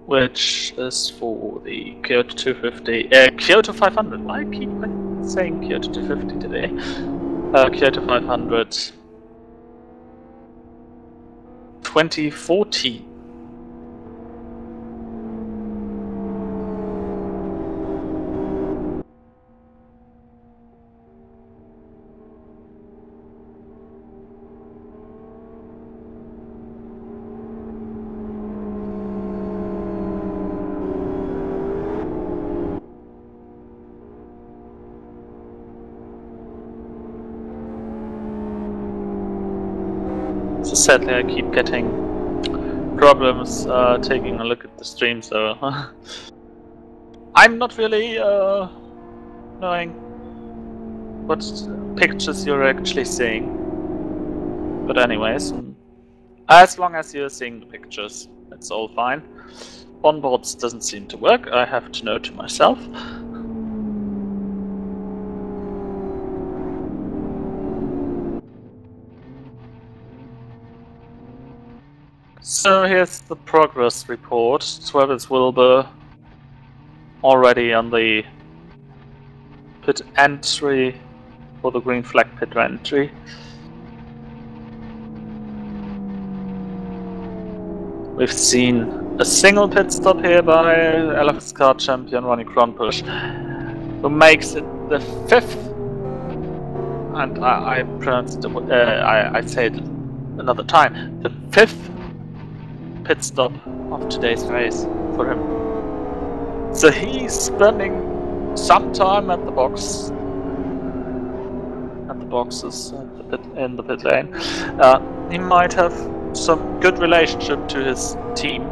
which is for the Kyoto 250, Kyoto 500. Why keep saying Kyoto 250 today? Kyoto 500 2014. So sadly I keep getting problems taking a look at the stream, so I'm not really knowing what pictures you're actually seeing. But anyways, as long as you're seeing the pictures, it's all fine. Onboards doesn't seem to work, I have to note to myself. So here's the progress report. Travis Wilbur already on the pit entry for the green flag pit entry. We've seen a single pit stop here by LFS car champion Ronnie Kronpush, who makes it the 5th, and I pronounced it, I say it another time, the 5th pit stop of today's race for him. So he's spending some time at the boxes in the pit lane. He might have some good relationship to his team.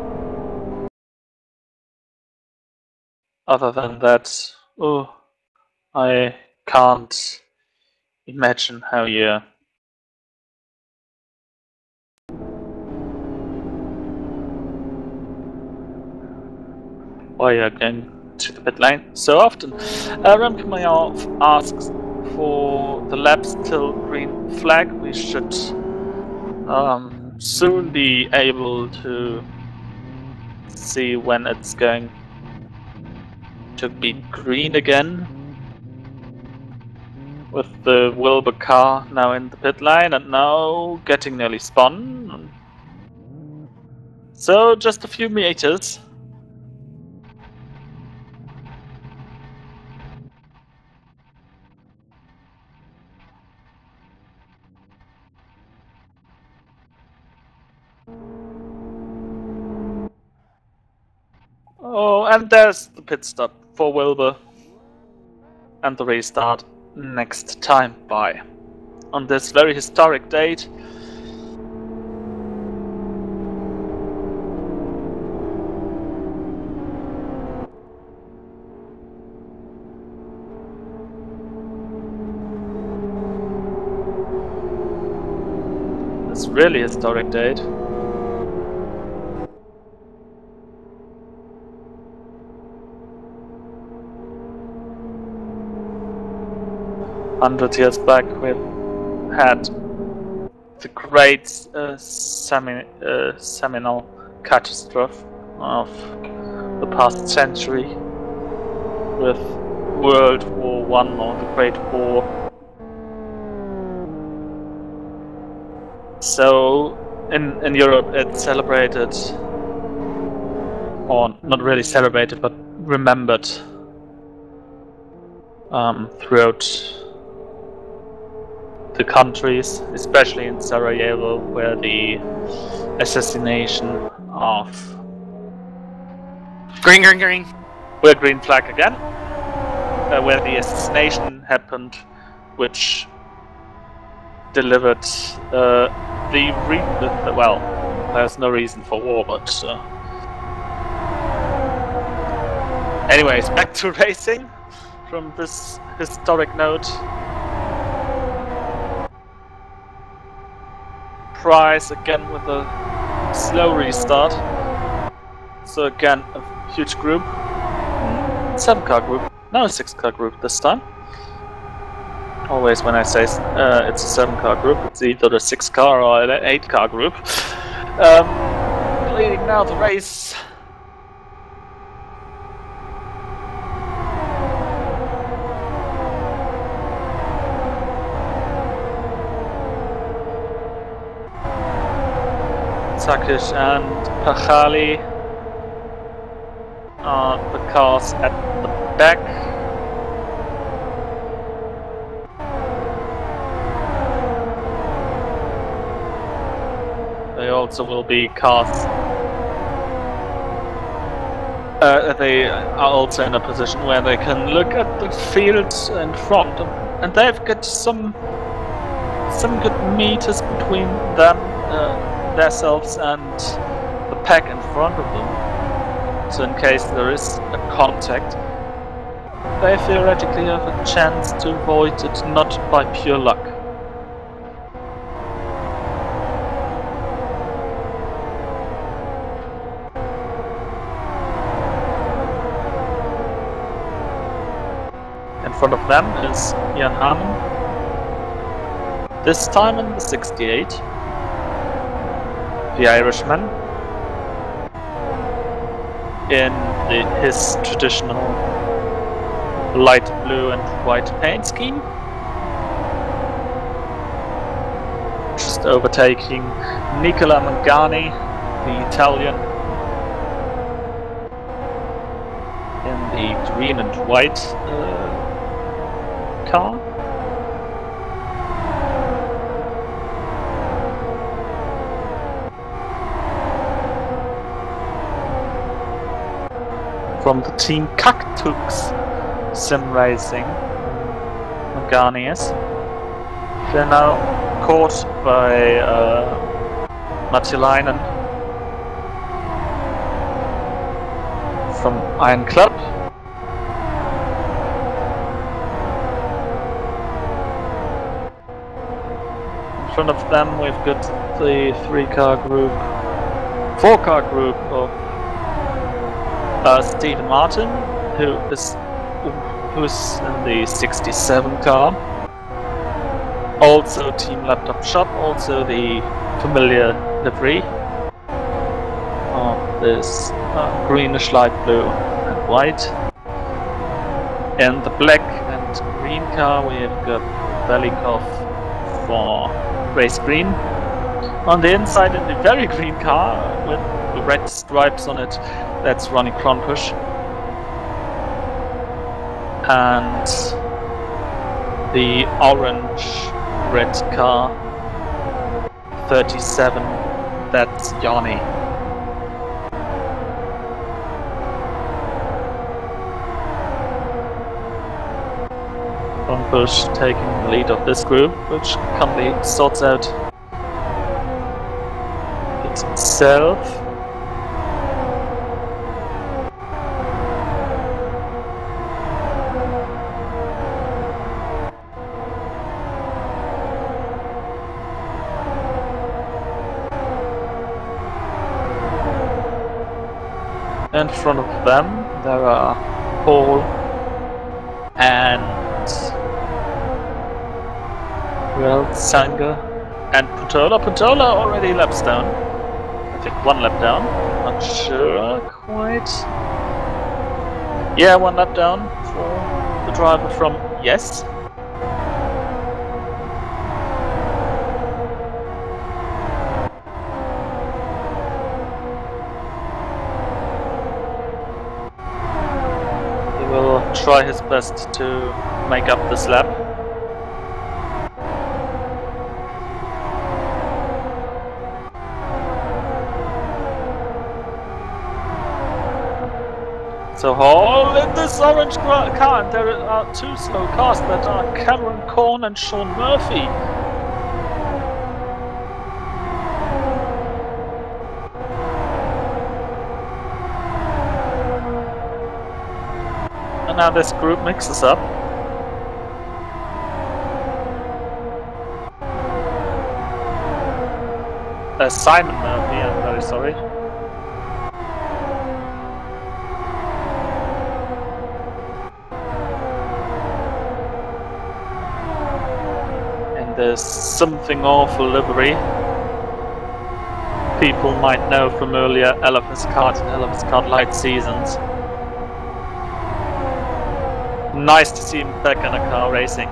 Other than that, I can't imagine how you why you're going to the pit lane so often. Remke Mayov asks for the laps till green flag. We should soon be able to see when it's going to be green again, with the Wilbur car now in the pit lane and now getting nearly spun. So just a few meters. Oh, and there's the pit stop for Wilbur. And the restart next time. Bye. On this very historic date. This really historic date. Hundred years back, we had the great seminal catastrophe of the past century with World War I, or the Great War. So in Europe it's celebrated or not really celebrated, but remembered throughout the countries, especially in Sarajevo, where the assassination of green. Where green flag again, where the assassination happened, which delivered well, there's no reason for war, but anyways, back to racing from this historic note. Price again with a slow restart. So again, a huge group. 7-car group. No, 6-car group this time. Always when I say it's a 7-car group, it's either the 6-car or an 8-car group. Leading now the race. Sakic and Pachali are the cars at the back. They also will be cars. They are also in a position where they can look at the field in front, and they've got some good meters between them. Themselves and the pack in front of them, so in case there is a contact, they theoretically have a chance to avoid it, not by pure luck. In front of them is Jan Hamann, this time in the 68. The Irishman in his traditional light blue and white paint scheme, just overtaking Nicola Mangani, the Italian, in the green and white car. From the team Cactus Sim Racing, Mangani is. They're now caught by Matilainen from Iron Club. In front of them we've got the 4-car group of Stephen Martin, who's in the 67 car. Also Team Laptop Shop, also the familiar livery of this greenish light blue and white. In the black and green car we have got Velikov for race green. On the inside, in the very green car with the red stripes on it, that's Ronnie Kronkush. And the orange-red car, 37, that's Yanni. Kronkush taking the lead of this group, which currently sorts out itself. In front of them there are Paul and Sanger and Putola. Putola already laps down. I think 1 lap down. Not sure quite. Yeah, 1 lap down for the driver from Yes. try his best to make up this lap. So all in this orange car, and there are two slow cars that are Cameron Korn and Sean Murphy. And now this group mixes up. Simon Murphy, I'm very sorry. There's something awful livery. People might know from earlier Elephant's Kart and Elephant's Kart Light seasons. Nice to see him back in a car racing.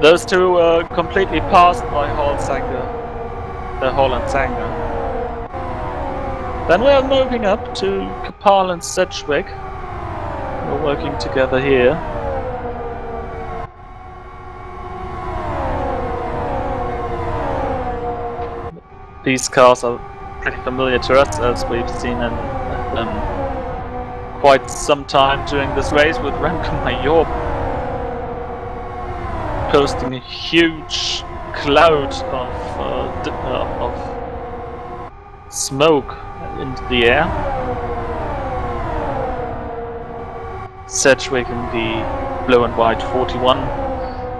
Those two were completely passed by Hall and Sanger. Then we are moving up to Kapal and Sedgwick. We're working together here. These cars are pretty familiar to us, as we've seen in quite some time during this race, with Remco Major posting a huge cloud of smoke into the air. Sedgwick in the blue and white 41,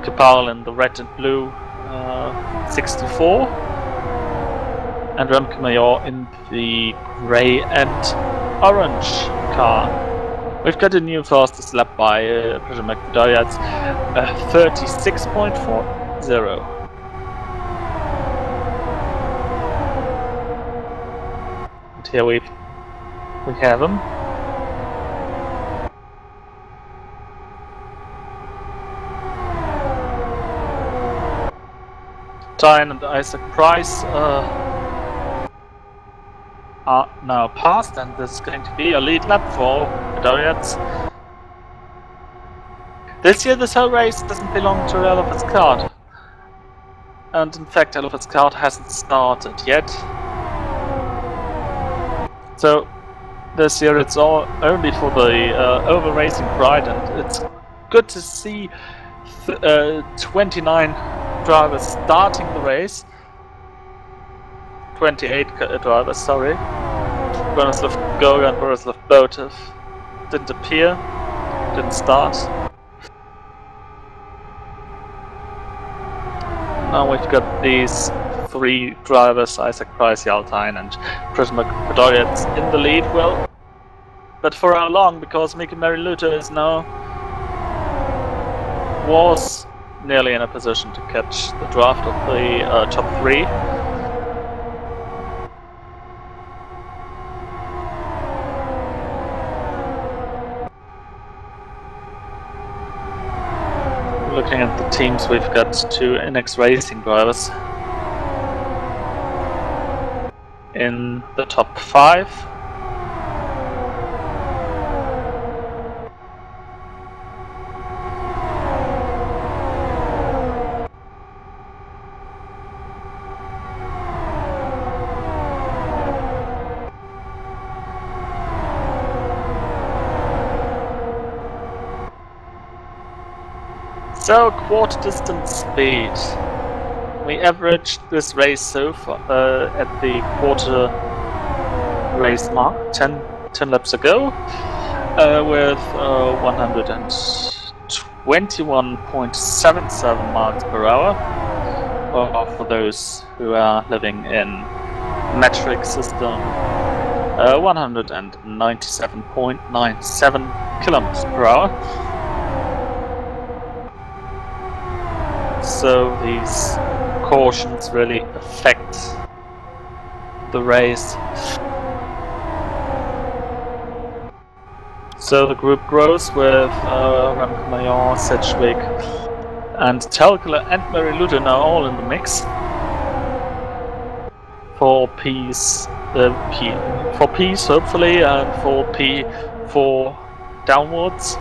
Kapal in the red and blue 64, and Remco Major in the grey and orange car. We've got a new fastest lap by Primož Roglič, 36.40. Here we have him. Tyne and Isaac Price are now passed, and this is going to be a lead lap for Roglič. This year, this whole race doesn't belong to Elephant's Kart, and in fact, Elephant's Kart hasn't started yet. So this year it's all only for the oval racing pride, and it's good to see 29 drivers starting the race. 28 drivers, sorry. Bronislav Goga and Borislav Botev didn't appear, didn't start. Now we've got these three drivers, Isaac Price, Tyne and Primož Roglič in the lead. Well, but for how long? Because Miki-Meri Luther is now was nearly in a position to catch the draft of the top three. Looking at the teams, we've got two NX Racing drivers in the top 5. So, quarter distance speed. We averaged this race so far at the quarter race mark 10 laps ago with 121.77 miles per hour for those who are living in metric system, 197.97 kilometers per hour. So these cautions really affect the race. So the group grows with Remco Major, Sedgwick and Telkele and Meri Luther now all in the mix. for peace, for peace hopefully, and for for downwards.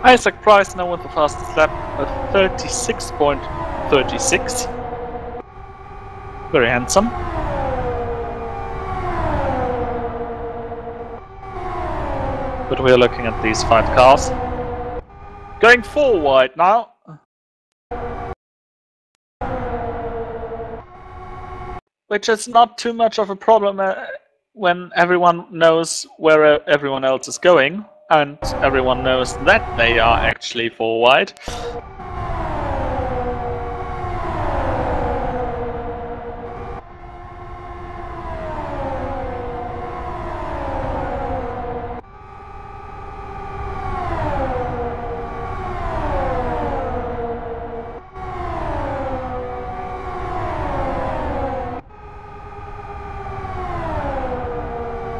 Isaac Price now with the fastest lap of 36.36. Very handsome. But we are looking at these 5 cars. Going 4 wide now. Which is not too much of a problem when everyone knows where everyone else is going. And everyone knows that they are actually 4 wide.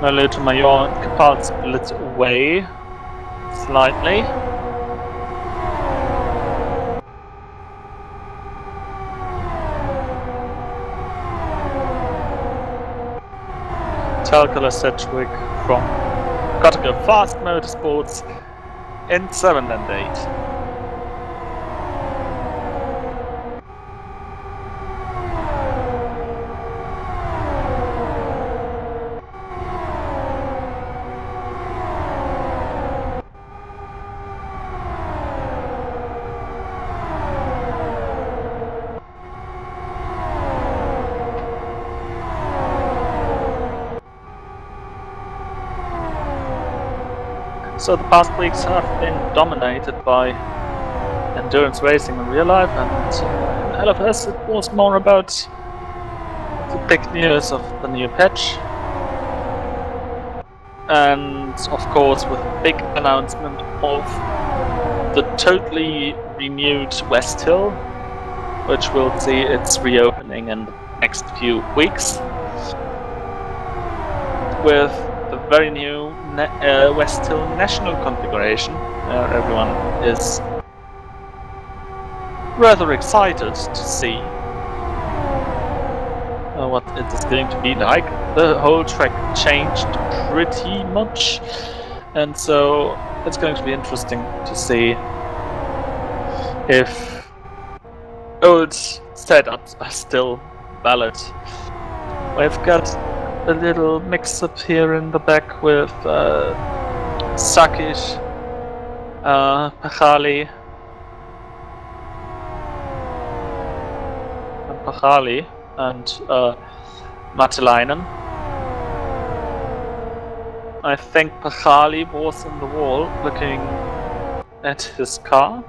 Leu to Major and Capart split away slightly. Telkala Sedgwick from Gotta Go Fast Motorsports in 7 and 8. So the past weeks have been dominated by endurance racing in real life, and in LFS it was more about the big news of the new patch. And of course with the big announcement of the totally renewed West Hill, which will see its reopening in the next few weeks. With the very new West Hill National configuration, where everyone is rather excited to see what it is going to be like. The whole track changed pretty much, and so it's going to be interesting to see if old setups are still valid. We've got a little mix-up here in the back with Sakic, Pachali and Matelainen. I think Pachali was in the wall looking at his car.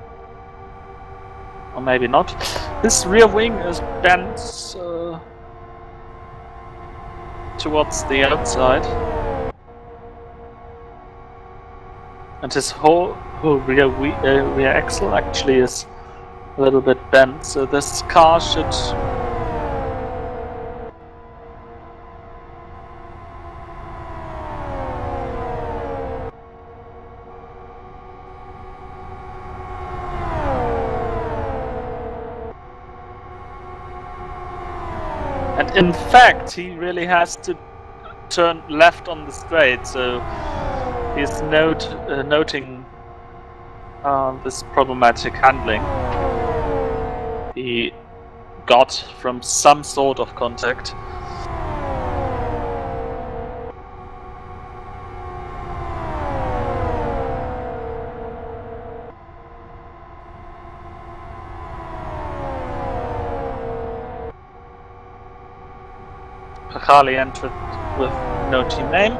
Or maybe not. His rear wing is bent towards the outside, and his whole rear axle actually is a little bit bent, so this car should and in fact he really has to turn left on the straight, so he's noting this problematic handling he got from some sort of contact. Pachali entered with no team name.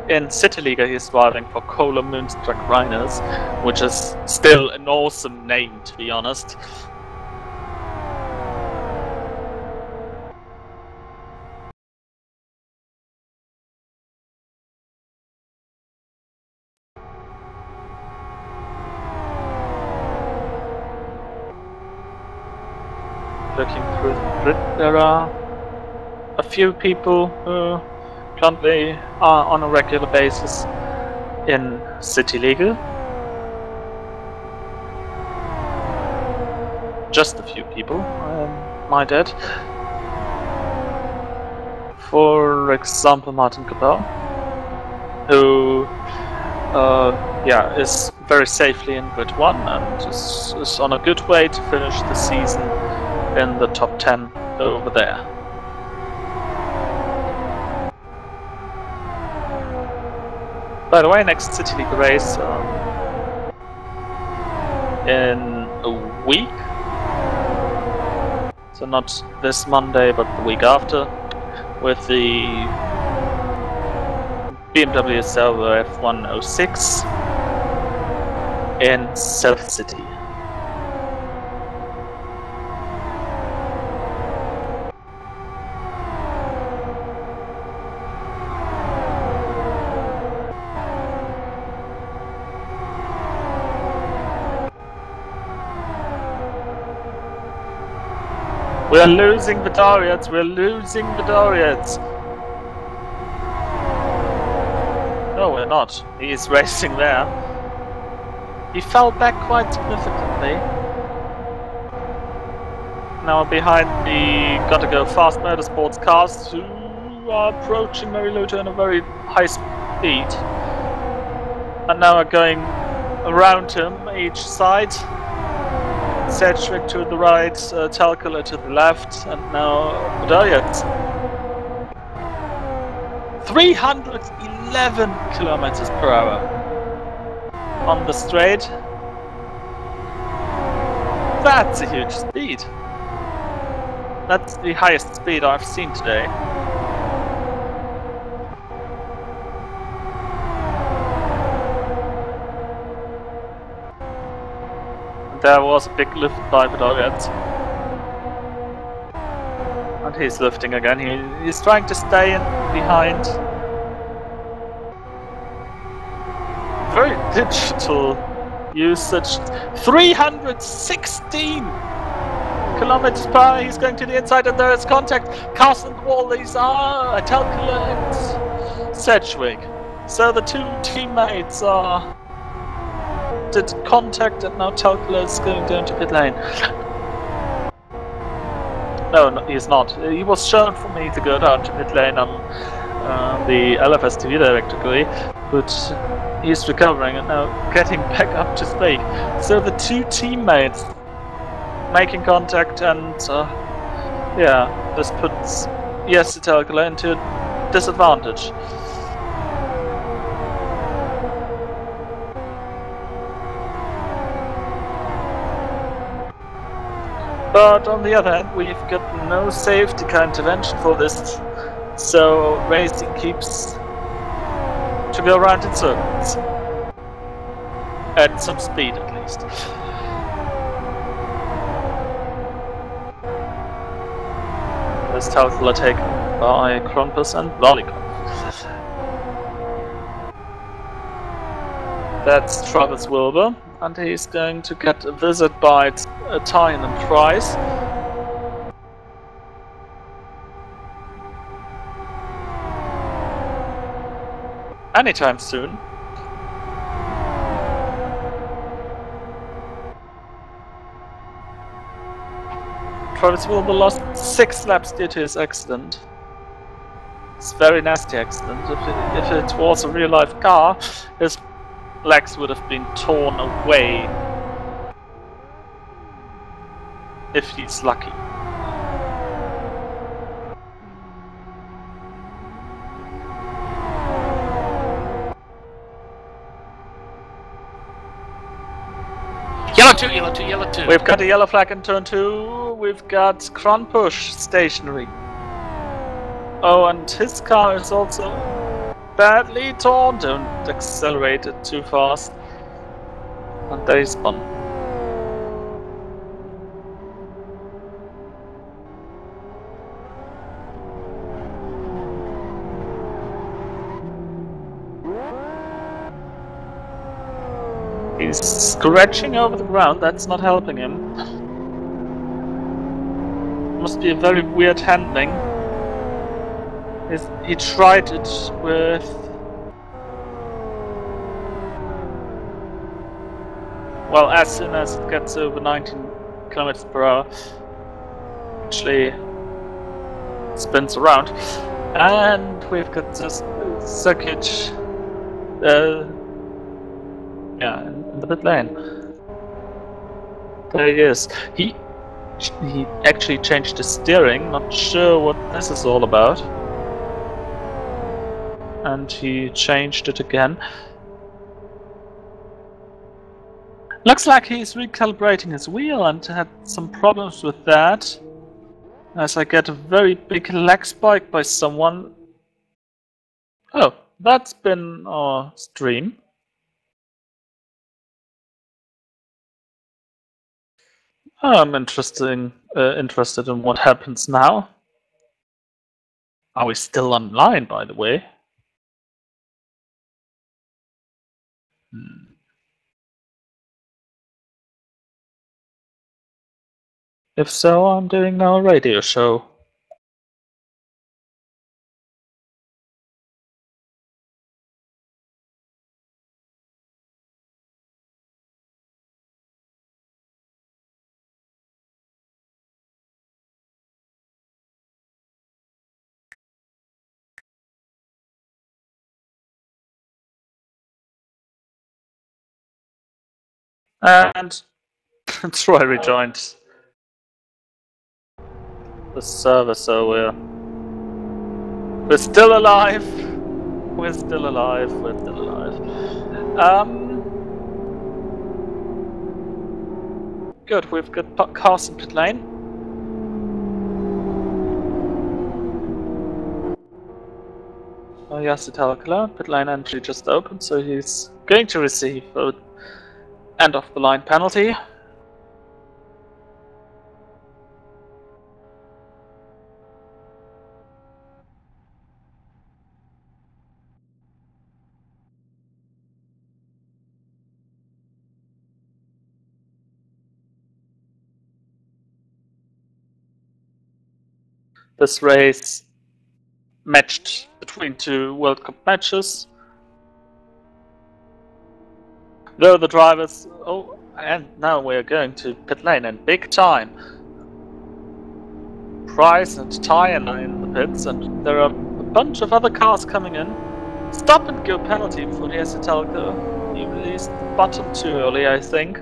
In City Liga he's driving for Kohler Moonstruck Rhinos, which is still an awesome name, to be honest. Looking through the grid, there are a few people who currently on a regular basis in City Legal. Just a few people, I might add. For example, Martin Cabell, who is very safely in grid 1 and is on a good way to finish the season in the top 10 over there. By the way, next City League race in a week, so not this Monday but the week after, with the BMW Sauber F106 in South City. We're losing the Dorians, we're losing the Dorians! No, we're not. He's racing there. He fell back quite significantly. Now behind the Gotta Go Fast Motorsports cars, who are approaching Mariluta in a very high speed. And now are going around him, each side. Sedgwick to the right, Talcula to the left, and now Budayat. 311 kilometers per hour on the straight. That's a huge speed. That's the highest speed I've seen today. There was a big lift by Budayat. And he's lifting again. He's trying to stay in behind. Very digital usage. 316 kilometers per hour. He's going to the inside, and there is contact. Cars on the wall. These are Talcula and Sedgwick. So the two teammates did contact, and now Talcula is going down to pit lane. No, he's not. He was shown for me to go down to pit lane on the LFS TV directly, but he's recovering and now getting back up to speed. So the two teammates making contact, and yeah, this puts Talcula into a disadvantage. But on the other hand, we've got no safety car intervention for this, so racing keeps to go around in circles. At some speed, at least. There's Talcula taken by Krompus and Lolicon. That's Travis Wilbur, and he's going to get a visit by Tyne and Price. Anytime soon. Travis Wilbur lost 6 laps due to his accident. It's a very nasty accident. If it was a real life car, his legs would have been torn away. If he's lucky. Yellow 2, yellow 2, yellow 2. We've got a yellow flag in turn 2. We've got Kronpush stationary. Oh, and his car is also badly torn. Don't accelerate it too fast. And there is one. He's scratching over the ground, that's not helping him. Must be a very weird handling. He tried it with... Well, as soon as it gets over 19 kilometers per hour, actually spins around, and we've got this circuit, yeah, in the pit lane. There he is. He actually changed the steering. Not sure what this is all about. And he changed it again. Looks like he's recalibrating his wheel and had some problems with that. As I get a very big leg spike by someone. Oh, that's been our stream. I'm interested in what happens now. Are we still online, by the way? If so, I'm doing now a radio show. And Troy rejoined the server, so we're still alive. We're still alive. We're still alive. Good. We've got cars in pit lane. Oh yes, the Talakala. Pit lane entry just opened, so he's going to receive an end of the line penalty. This race matched between two World Cup matches. Though the drivers... Oh, and now we're going to pit lane in big time. Price and Tyan are in the pits, and there are a bunch of other cars coming in. Stop and go penalty for the Talco. He released the button too early, I think.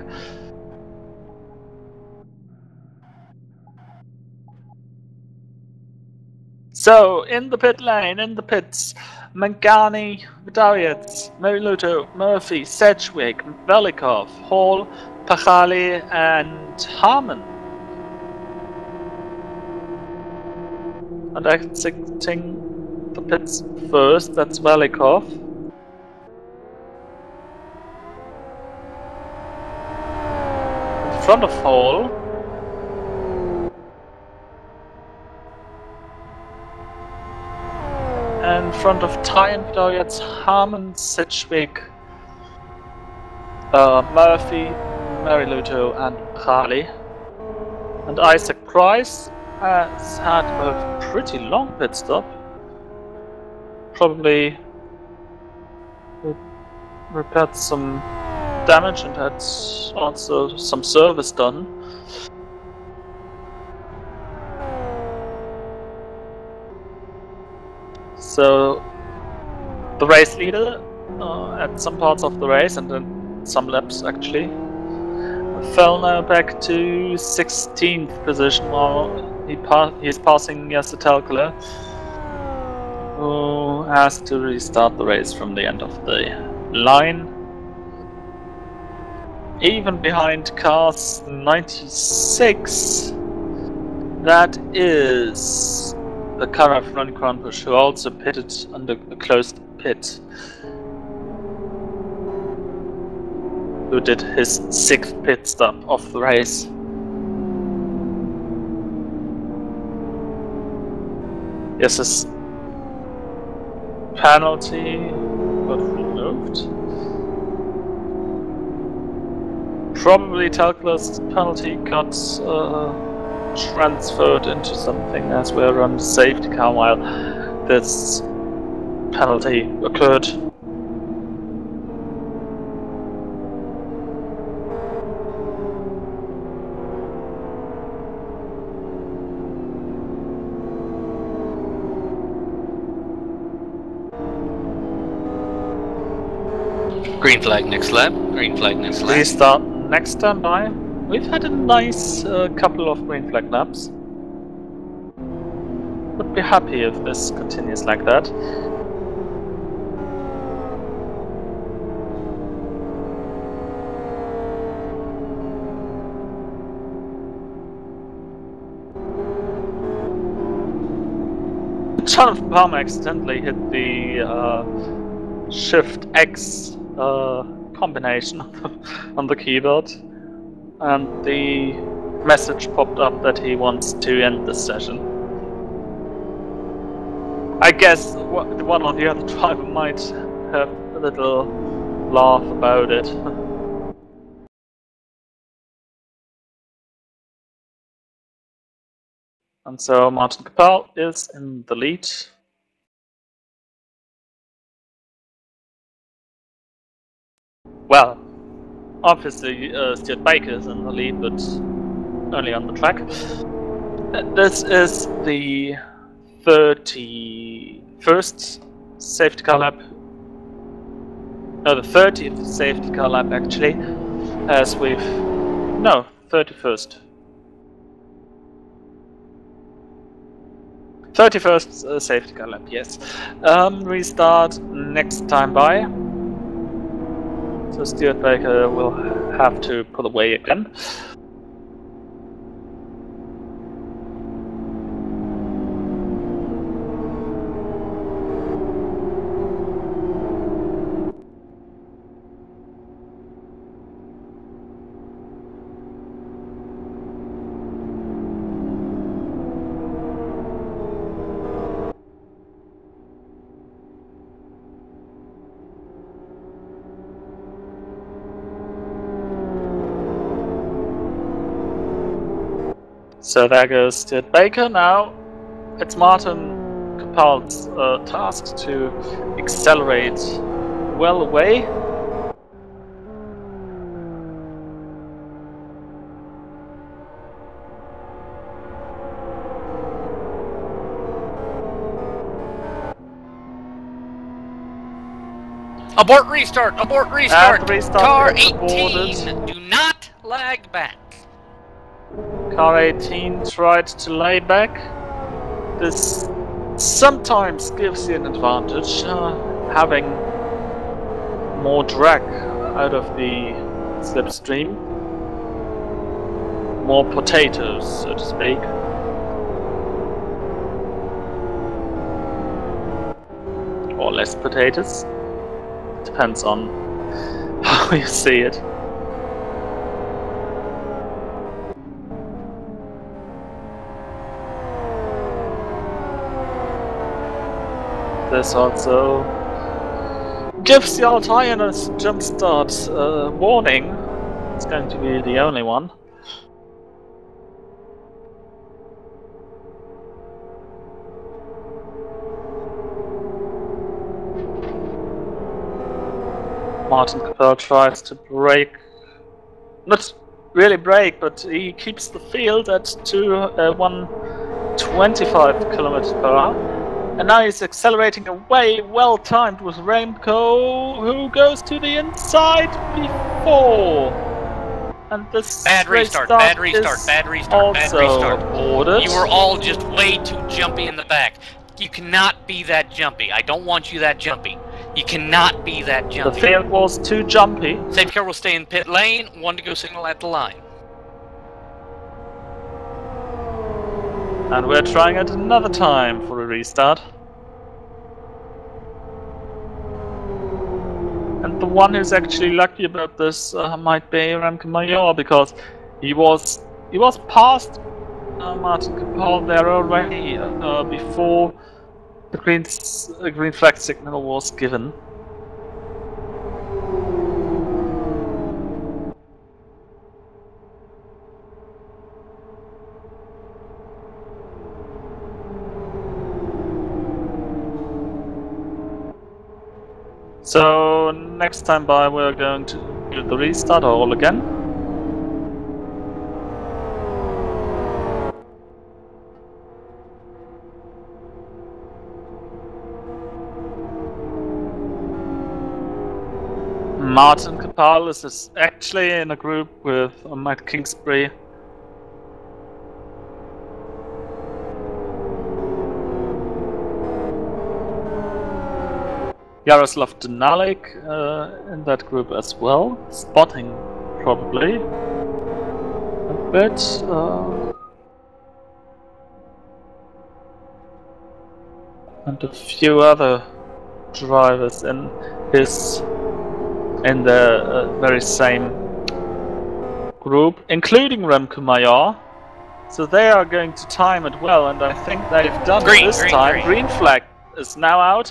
So, in the pit lane, in the pits, Mangani, Vidaliec, Mariluto, Murphy, Sedgwick, Velikov, Hall, Pachali, and Harmon. And exiting the pits first, that's Velikov. In front of Hall. In front of Tyan, Vidaliec, Harmon, Sedgwick, Murphy, Mariluto, and Pachali. And Isaac Price has had a pretty long pit stop. Probably repaired some damage and had also some service done. So the race leader at some parts of the race and then some laps actually fell now back to 16th position while he's passing Jesse Talkler, who has to restart the race from the end of the line. Even behind cars 96, that is the car of Ron Kronbusch, who also pitted under a closed pit, who did his 6th pit stop of the race. Yes, his penalty got removed. Probably Talkler's penalty got transferred into something as we're on the safety car while this penalty occurred. Green flag next lap. Green flag next lap. Restart next turn by. We've had a nice couple of green flag laps. Would be happy if this continues like that. Jonathan Palmer accidentally hit the Shift X combination on the keyboard, and the message popped up that he wants to end the session. I guess one or the other driver might have a little laugh about it. And so Martin Capel is in the lead. Well, obviously Stuart Baker is in the lead, but only on the track. This is the 31st safety car lap. No, the 30th safety car lap actually, as we've... No, 31st. 31st safety car lap, yes. Restart next time by. So Stuart Baker will have to pull away again. So there goes Stuart Baker. Now it's Martin Capel's task to accelerate well away. Abort restart! Abort restart! And restart Car is 18! aborted. Do not lag back! Car 18 tried to lay back. This sometimes gives you an advantage, having more drag out of the slipstream. More potatoes, so to speak. Or less potatoes. Depends on how you see it. This also gives the Altair a jump start warning. It's going to be the only one. Martin Capel tries to brake. Not really brake, but he keeps the field at 125 km/h. And now he's accelerating away, well timed with Remco, who goes to the inside before. And this bad restart, bad restart, bad restart, bad restart. Ordered. You were all just way too jumpy in the back. You cannot be that jumpy. I don't want you that jumpy. You cannot be that jumpy. The field was too jumpy. Safety car will stay in pit lane, one to go signal at the line. And we're trying it another time for a restart. And the one who's actually lucky about this might be Remco Major, because he was past Martin Capel there already before the green flag signal was given. So next time by we're going to do the restart all again. Martin Kapalis is actually in a group with Matt Kingsbury. Yaroslav Denalik in that group as well. Spotting probably a bit. And a few other drivers in the very same group, including Remco Major. So they are going to time it well, and I think they've done it this time. Green flag is now out.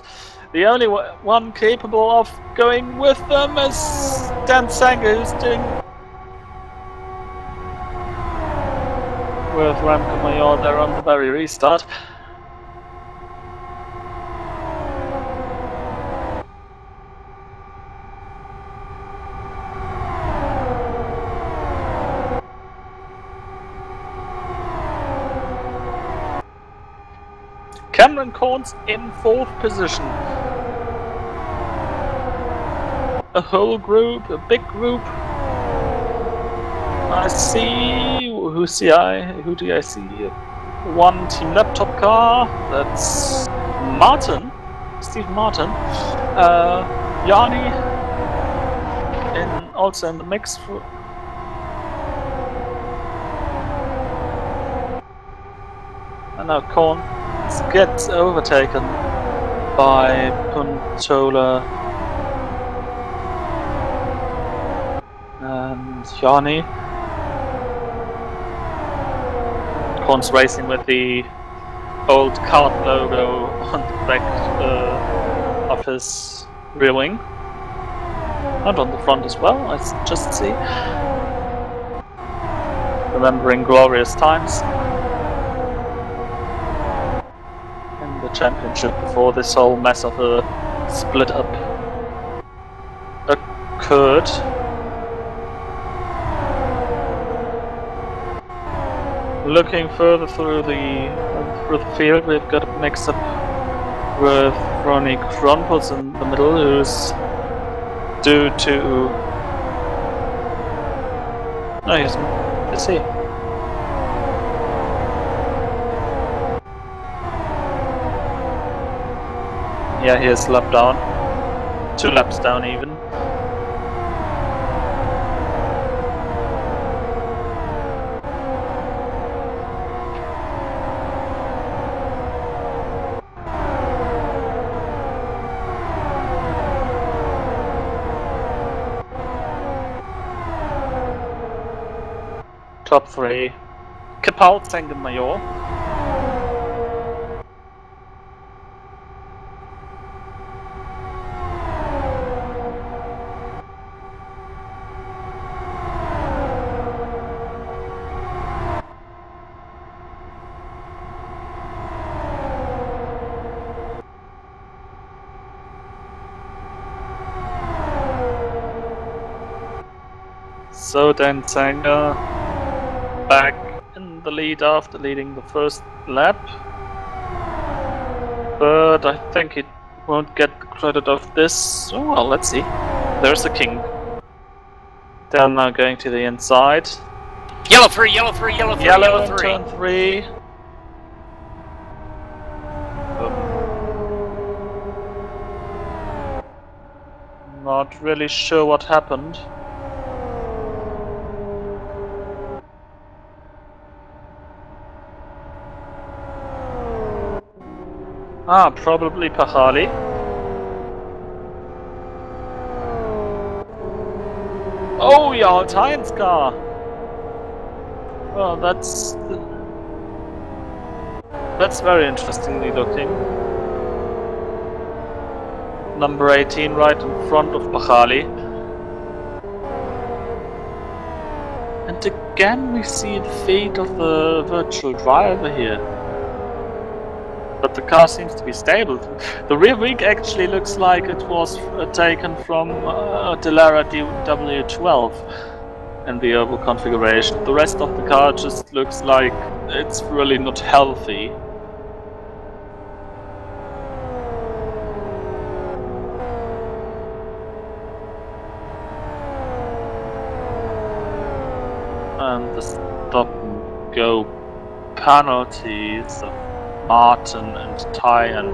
The only one capable of going with them is Dan Sanger, who's doing with Remco Major there on the very restart. Cameron Corns in 4th position. A whole group, a big group. I see. Who do I see? One team laptop car. That's Martin, Steve Martin. Yanni, also in the mix. And now Korn gets overtaken by Puntola and Yanni. Korn's racing with the old kart logo on the back of his rear wing. And on the front as well, I just see. Remembering glorious times in the championship before this whole mess of a split up occurred. Looking further through the field, we've got a mix up with Ronnie Kronpos in the middle, who's due to... No, he isn't. Is he? Yeah, he is lap down. 2 laps down even. Top 3. Kapaut Sengenmajor. So Dan Sanger back in the lead after leading the first lap, but I think he won't get the credit of this. Oh, well, let's see. There's the king. They're now going to the inside. Yellow 3, yellow 3, yellow 3, yellow 3. Turn 3. Not really sure what happened. Ah, probably Pachali. Oh, Jarl Tynes car. Well, that's very interestingly looking. Number 18 right in front of Pachali. And again we see the fate of the virtual driver here. but the car seems to be stable. The rear wing actually looks like it was taken from Delara W12 in the oval configuration. The rest of the car just looks like it's really not healthy. And the stop and go penalties of Martin and Tyan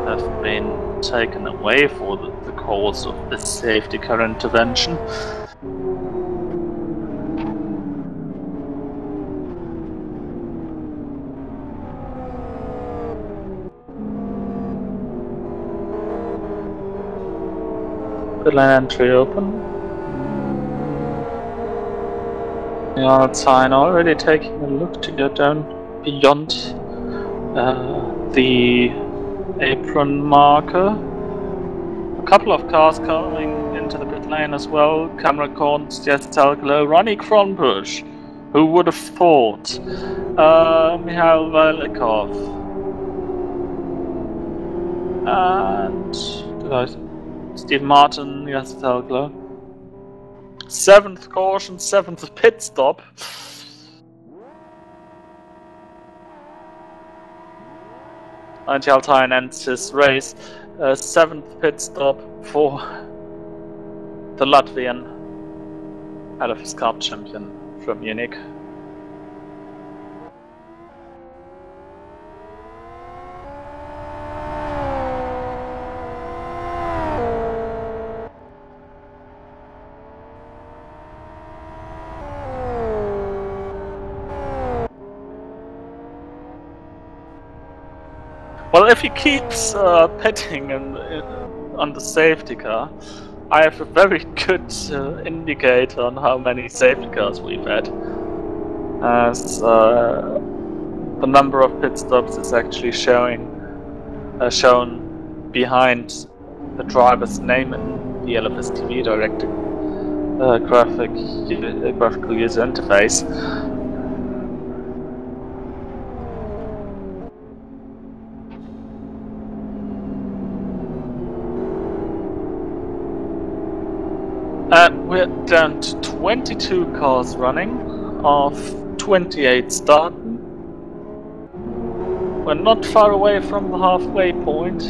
have been taken away for the cause of this safety car intervention. Pit lane entry open. Yeah, Tyan already taking a look to go down beyond the apron marker. A couple of cars coming into the pit lane as well. Cameron Corns, Jess Talglo, Ronnie Kronbusch. Who would have thought? Mihail Velikov. And Steve Martin, Jess Talglo. 7th caution, 7th pit stop. Until Tyan ends his race. 7th pit stop for the Latvian LFS Cup champion from Munich. Well, if he keeps pitting on the safety car, I have a very good indicator on how many safety cars we've had. As the number of pit stops is actually shown behind the driver's name in the LFS TV directed graphical user interface. We're down to 22 cars running, of 28 starting. We're not far away from the halfway point.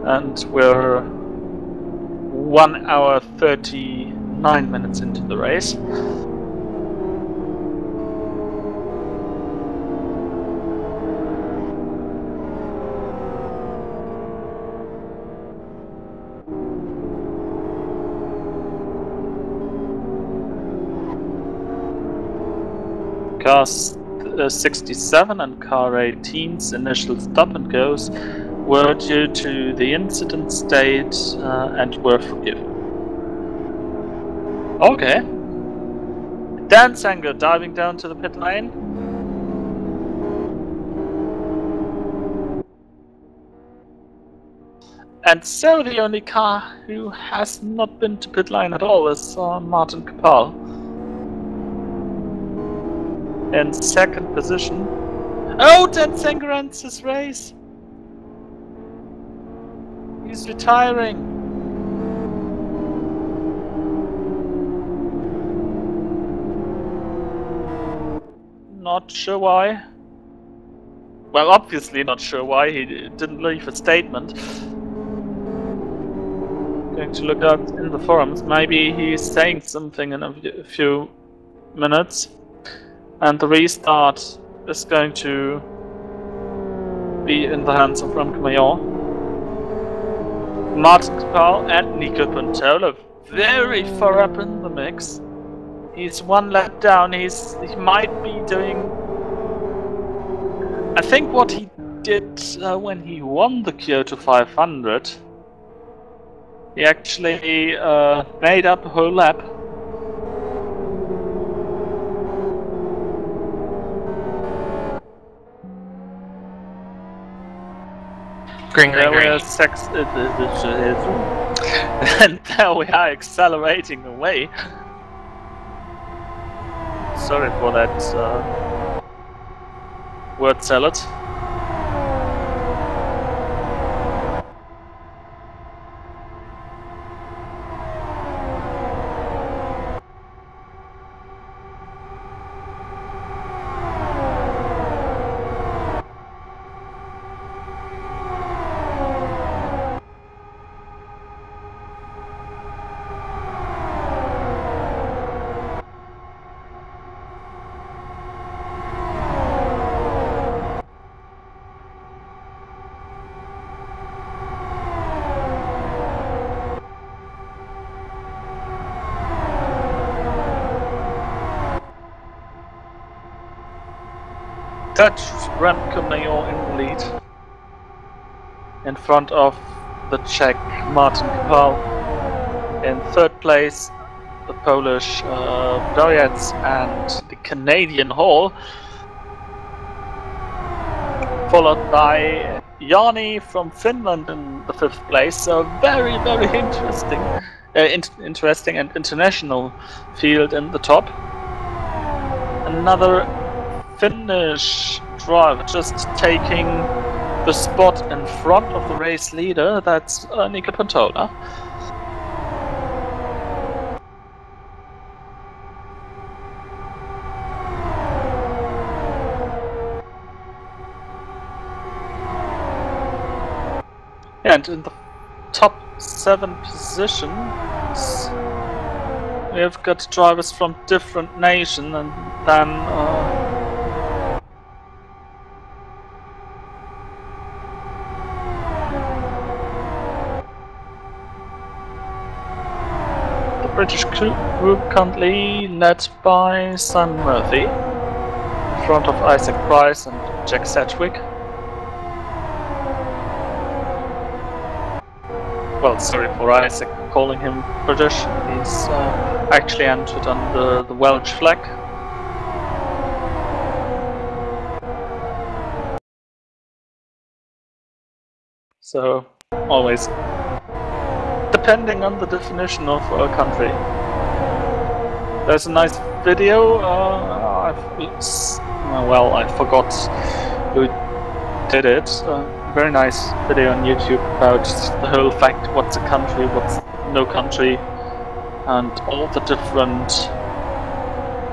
And we're 1 hour 39 minutes into the race. Car 67 and car 18's initial stop and goes were due to the incident state and were forgiven. Okay. Dan Sanger diving down to the pit lane. And so the only car who has not been to pit lane at all is Martin Kapal. In 2nd position. Oh, Dan Sanger ends his race! He's retiring. Not sure why. Well, obviously not sure why. He didn't leave a statement. Going to look out in the forums. Maybe he's saying something in a few minutes. And the restart is going to be in the hands of Remco Mayor. Martin Kapal and Nico Pontola very far up in the mix. He's 1 lap down. He might be doing. I think what he did when he won the Kyoto 500, he actually made up a whole lap. Green, green, There we green. are and there we are accelerating away. Sorry for that word salad. Dutch Remco Mayor in the lead, in front of the Czech Martin Kapal. In third place, the Polish Doriats and the Canadian Hall, followed by Jani from Finland in the fifth place. So very, very interesting and international field in the top. Another Finnish driver just taking the spot in front of the race leader, that's Nika Pantola. And in the top 7 positions, we have got drivers from different nations, and then the British group currently led by Simon Murphy, in front of Isaac Price and Jack Sedgwick. Well, sorry for Isaac calling him British. He's actually entered under the Welsh flag. So, always depending on the definition of a country. There's a nice video. Well, I forgot who did it. Very nice video on YouTube about the whole fact what's a country, what's no country, and all the different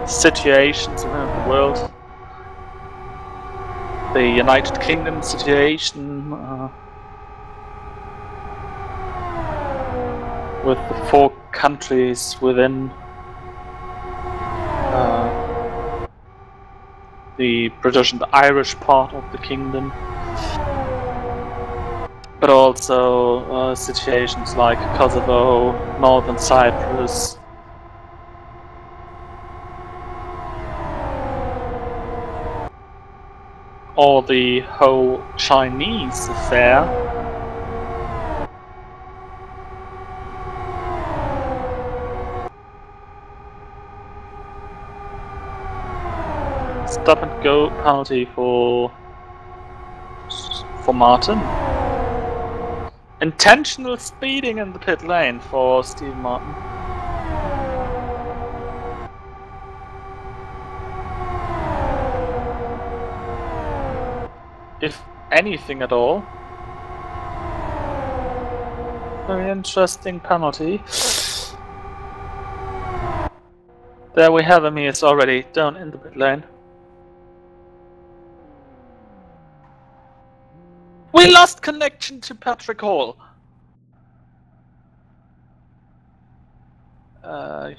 situations around the world. The United Kingdom situation with the 4 countries within the British and the Irish part of the kingdom. But also situations like Kosovo, Northern Cyprus, or the whole Chinese affair. Stop and go penalty for Martin. Intentional speeding in the pit lane for Steve Martin. If anything at all. Very interesting penalty. There we have him, he is already down in the pit lane. We lost connection to Patrick Hall.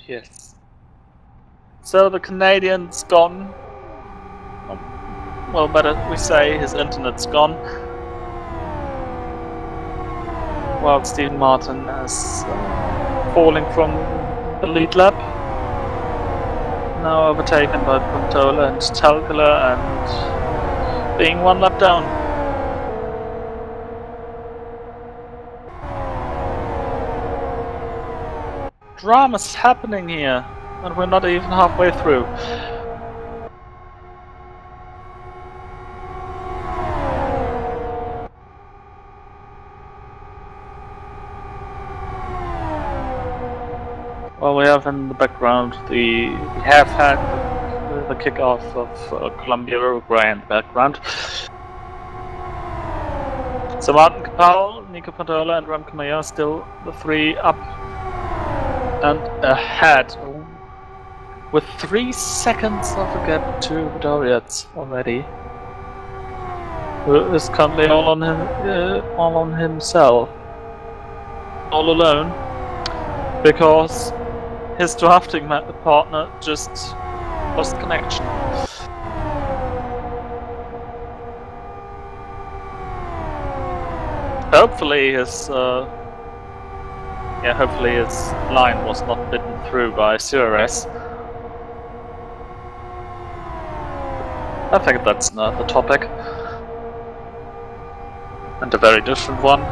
Yes. So the Canadian's gone. Well, better we say his internet's gone. While Steve Martin is falling from the lead lap. Now overtaken by Pantola and Talkala and being 1 lap down. Drama's happening here, and we're not even halfway through. Well, we have in the background we have had the kickoff of Columbia Uruguay in the background. So Martin Capel, Nico Pantola, and Remco Mayer still the three up and ahead. Ooh. With 3 seconds of a gap to Doriath already. Who is currently all on himself. All alone. Because his drafting partner just lost connection. Hopefully his line was not bitten through by CRS. I think that's not the topic. And a very different one.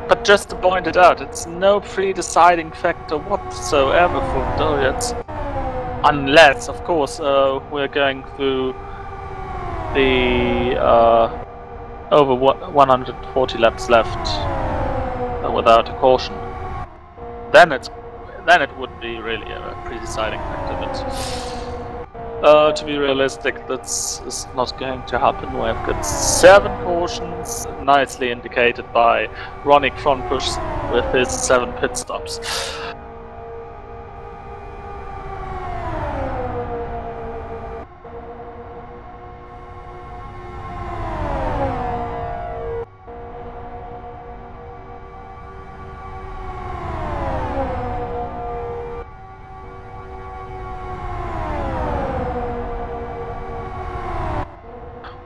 But just to point it out, it's no pre-deciding factor whatsoever for Doriath. Unless, of course, we're going through the over 140 laps left without a caution. Then it would be really a pre-deciding factor. But to be realistic, that's not going to happen. We have got 7 cautions, nicely indicated by Ronnie Kronpusch with his 7 pit stops.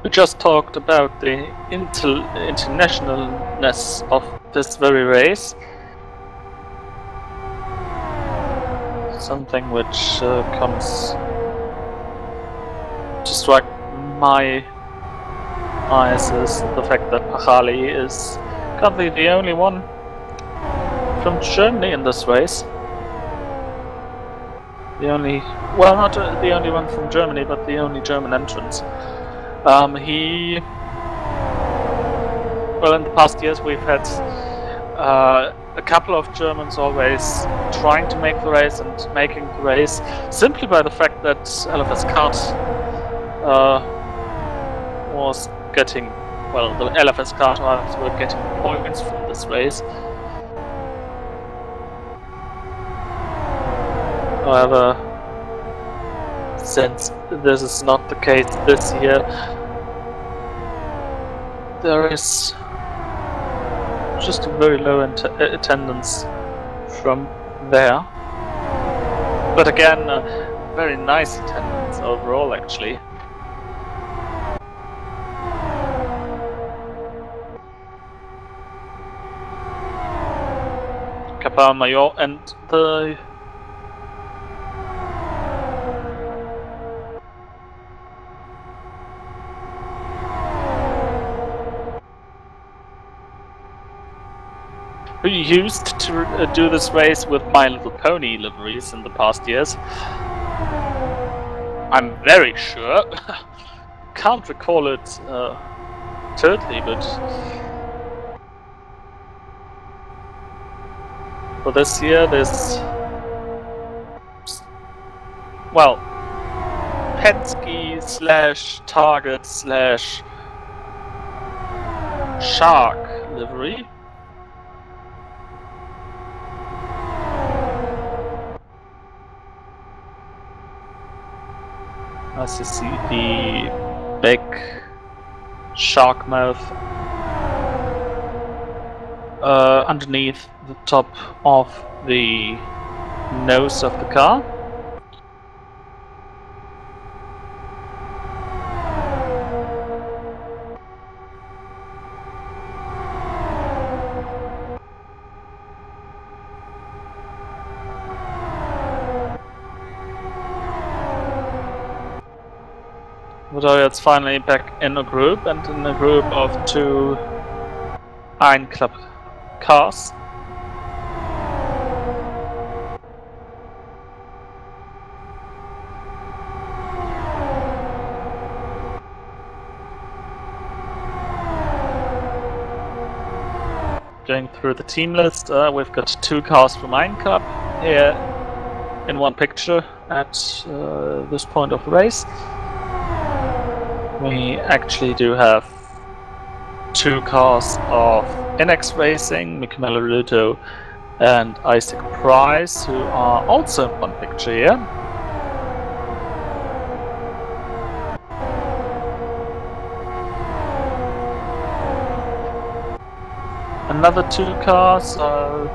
We just talked about the internationalness of this very race. Something which comes to strike my eyes is the fact that Pachali is currently the only one from Germany in this race. Well, not the only one from Germany, but the only German entrance. Well, in the past years we've had a couple of Germans always trying to make the race and making the race simply by the fact that LFS Kart was getting, well, the LFS Kart drivers were getting points from this race. However, since this is not the case this year, there is just a very low attendance from there. But again, very nice attendance overall, actually. Capel Mayor and the who used to do this race with My Little Pony liveries in the past years. I'm very sure. Can't recall it totally, but for this year, there's, well, Penske / Target / Shark livery. As you see, the big shark mouth underneath the top of the nose of the car. So it's finally back in a group, and in a group of 2 Iron Club cars. going through the team list, we've got 2 cars from Main Cup here in one picture at this point of the race. We actually do have 2 cars of NX Racing, Michele Ruto and Isaac Price, who are also in one picture here. Another 2 cars are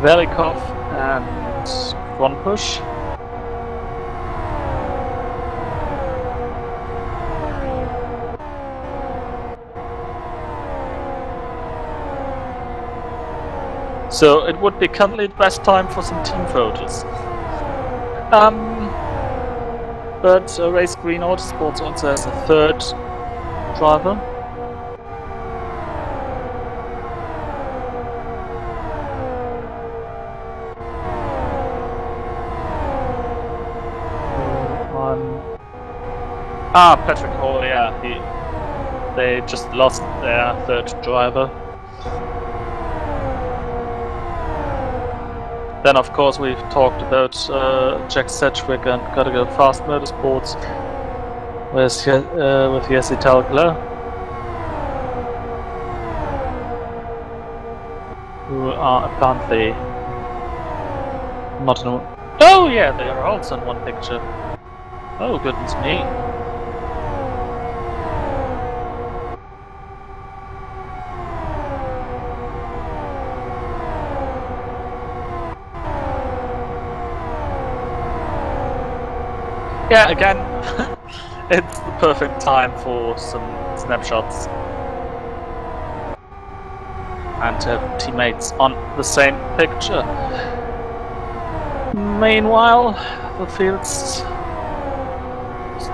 Velikov and Kronpush. So it would be currently the best time for some team photos. But Race Green Autosports also has a 3rd driver. Patrick Hall, yeah, they just lost their 3rd driver. Then of course we've talked about Jack Sedgwick and Gotta Go Fast Motorsports with Jesse Talgler, who are apparently not in... Oh yeah, they are also in one picture. Oh goodness me. Yeah, again, it's the perfect time for some snapshots and to have teammates on the same picture. Meanwhile, the field's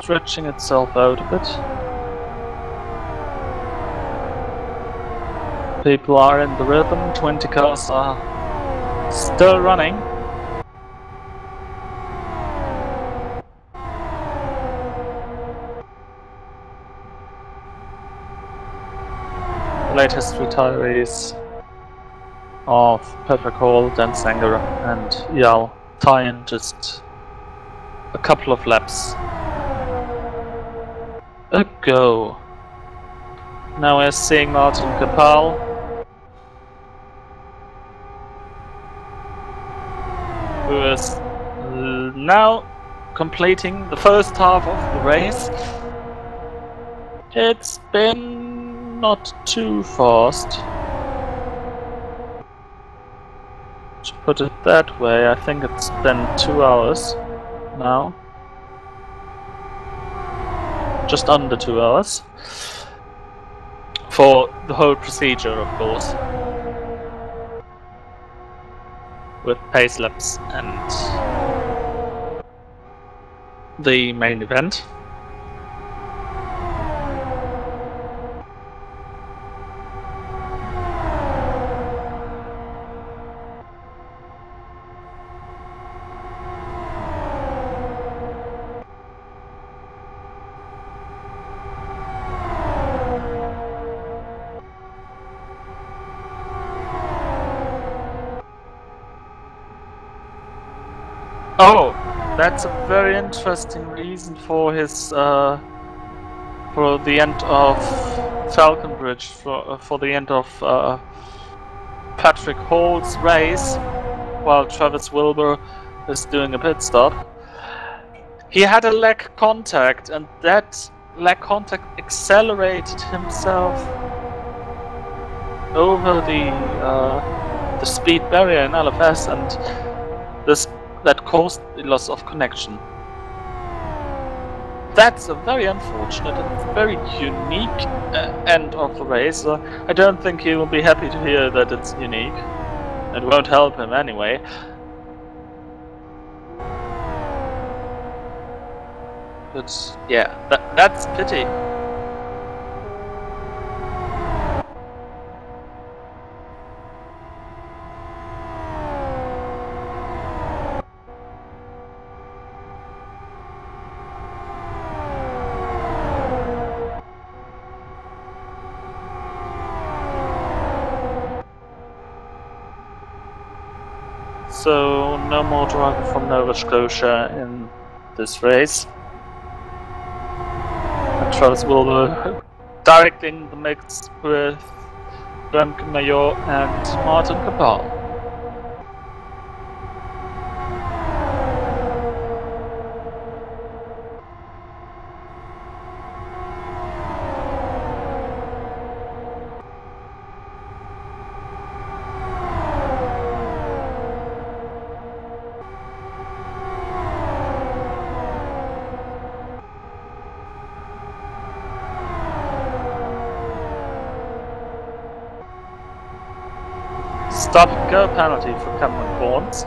stretching itself out a bit. People are in the rhythm, 20 cars are still running. Latest retirees of Patrick Hall, Dan Sanger and Yal tie in just a couple of laps ago. Now we're seeing Martin Kapal, who is now completing the first half of the race. It's been not too fast, to put it that way. I think it's been 2 hours now, just under 2 hours, for the whole procedure of course, with pace laps and the main event. Oh, that's a very interesting reason for his for the end of Falconbridge, for the end of Patrick Hall's race, while Travis Wilbur is doing a pit stop. He had a leg contact, and that leg contact accelerated himself over the speed barrier in LFS, and that caused the loss of connection. That's a very unfortunate and very unique end of the race. I don't think he will be happy to hear that it's unique. It won't help him anyway. But yeah, that's a pity. So no more driver from Nova Scotia in this race. And Charles will directly in the mix with Remke Mayor and Martin Cabal. Stop and go penalty for Cameron Corns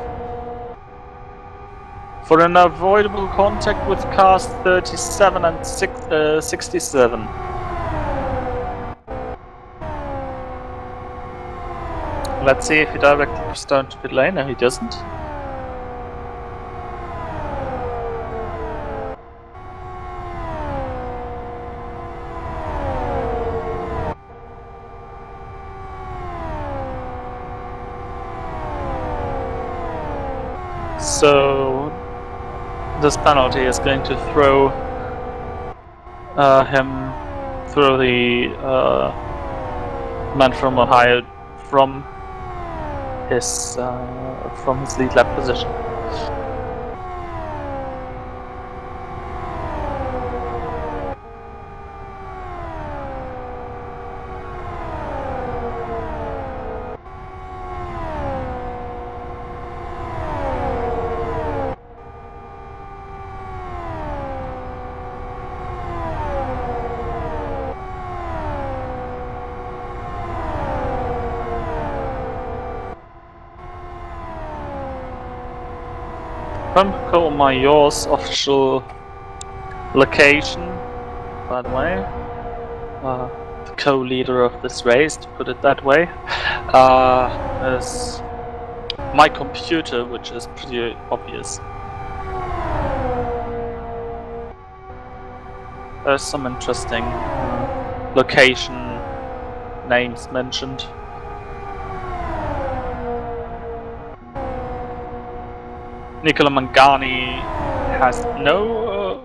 for an avoidable contact with cars 37 and 67. Let's see if he directly goes down to pit lane. No, he doesn't. So this penalty is going to throw him through the man from Ohio from his lead lap position. Remco Mayor's official location, by the way, the co-leader of this race, to put it that way, is my computer, which is pretty obvious. There's some interesting location names mentioned. Nicola Mangani has no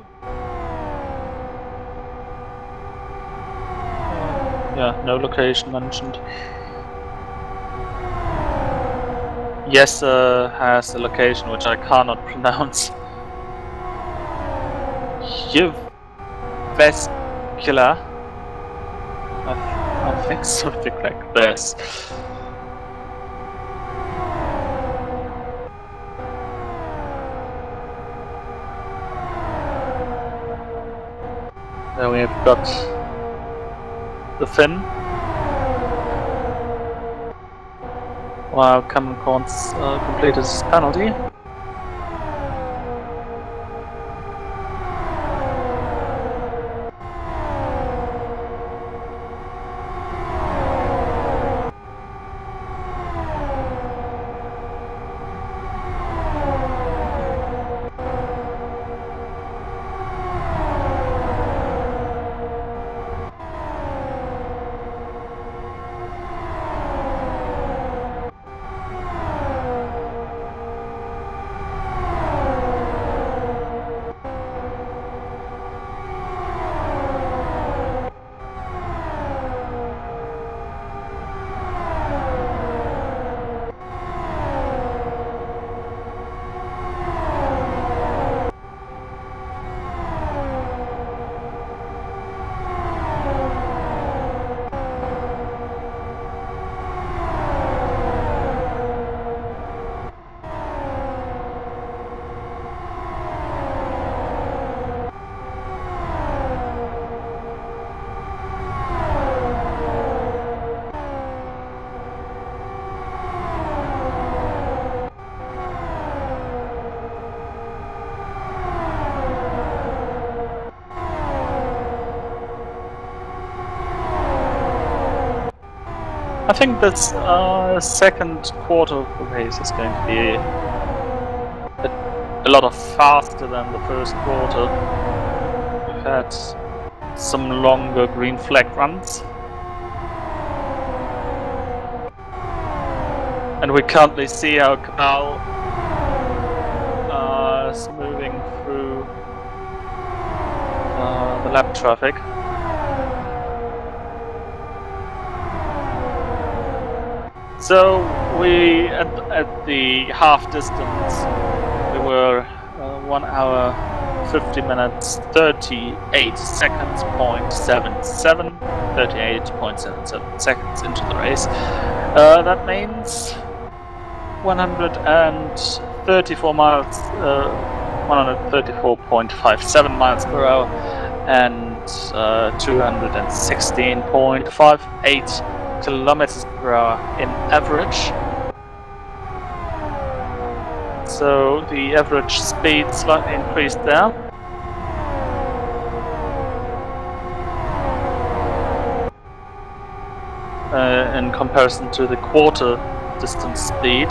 no location mentioned. Yes, has a location which I cannot pronounce. Jyväskylä, I think something like this. There we have got the Finn, while Cameron Corns completed his penalty. I think this second quarter of the race is going to be a lot faster than the first quarter. We've had some longer green flag runs, and we currently see how Cabal cars moving through the lap traffic. So we at the half distance we were 1 hour 50 minutes 38 seconds 0.77 38.77 seconds into the race. That means 134 miles 134.57 miles per hour and 216.58 kilometers per hour in average. So the average speed slightly increased there. In comparison to the quarter distance speed.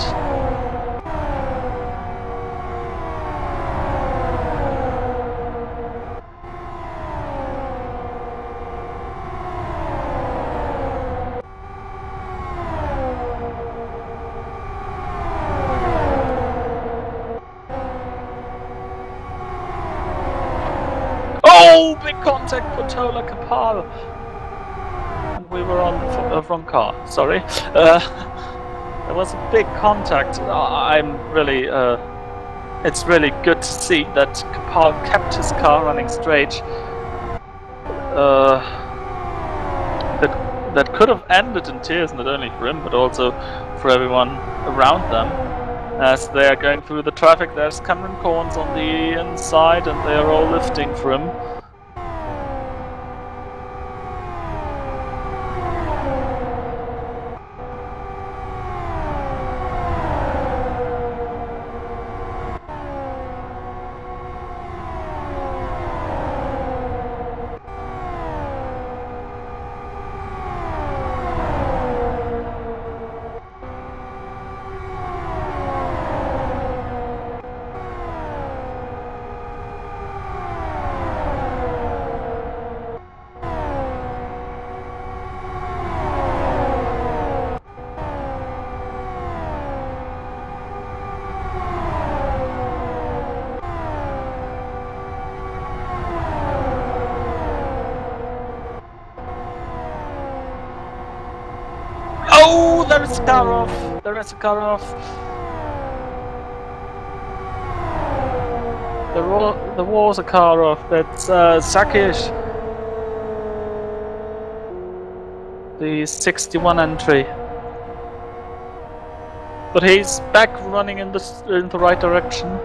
Oh, big contact for Tola Kapal. We were on the wrong car, sorry. There was a big contact. I'm really, it's really good to see that Kapal kept his car running straight. That could have ended in tears, not only for him, but also for everyone around them. As they are going through the traffic, there's Cameron Corns on the inside, and they are all lifting for him. Oh, there is a car off! There is a car off! There was a car off. That's Sakish. The 61 entry. But he's back running in the right direction.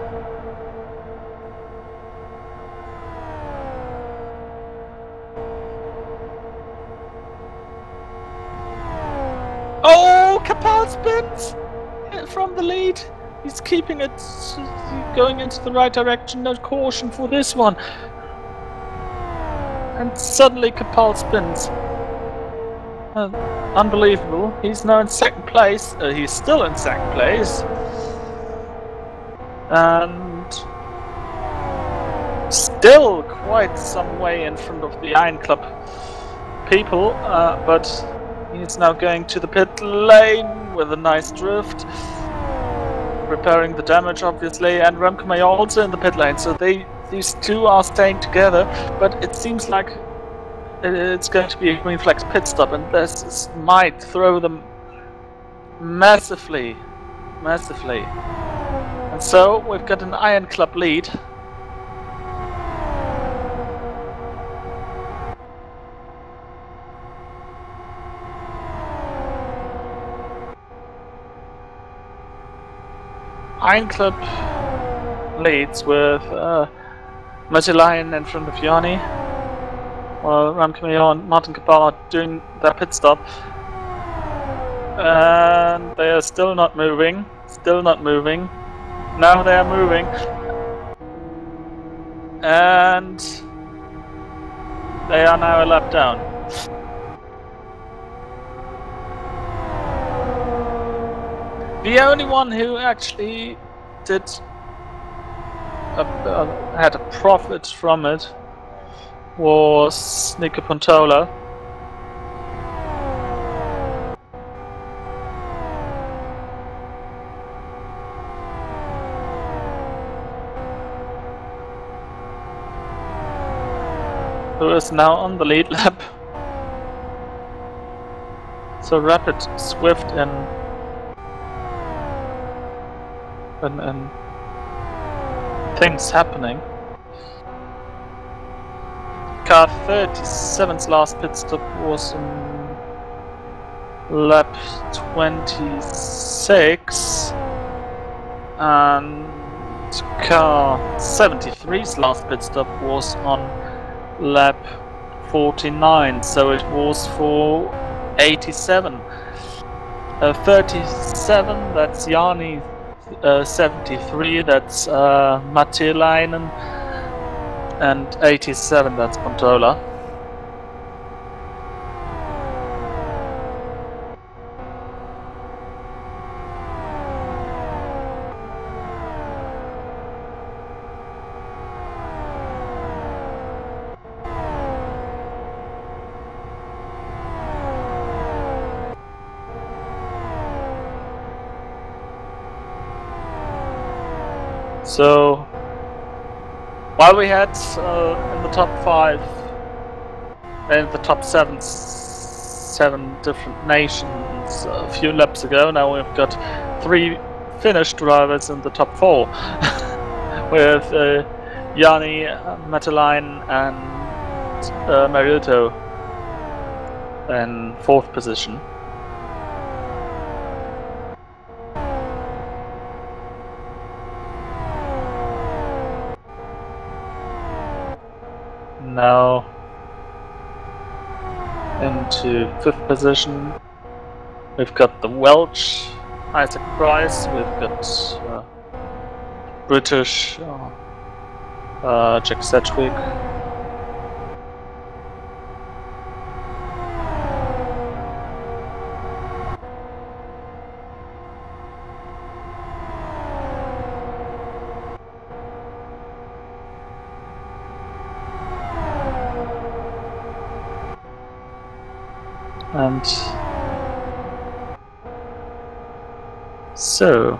Oh, Kapal spins from the lead. He's keeping it going into the right direction. No caution for this one. And suddenly Kapal spins. Unbelievable. He's now in second place. He's still in second place. And still quite some way in front of the Iron Club people. But he's now going to the pit lane with a nice drift. Repairing the damage, obviously. And Remco also in the pit lane. So these two are staying together. But it seems like it's going to be a green flags pit stop, and this might throw them massively. And so we've got an Iron Club lead. Iron Club leads with Magellan in front of Yanni. Well, Remco and Martin Kapal are doing their pit stop, and they are still not moving. Now they are moving, and they are now a lap down. The only one who actually had a profit from it was Nico Pontola. is now on the lead lap. So rapid, swift, and things happening. Car 37's last pit stop was in lap 26, and car 73's last pit stop was on lap 49, so it was for 87. 37, that's Jani. 73, that's Mattilainen, and 87, that's Pontola. So, while we had in the top 5 and the top 7 different nations a few laps ago, now we've got 3 Finnish drivers in the top 4 with Jani, Mattilainen, and Mariotto in 4th position. Now into 5th position, we've got the Welsh Isaac Price, we've got British Jack Sedgwick, and so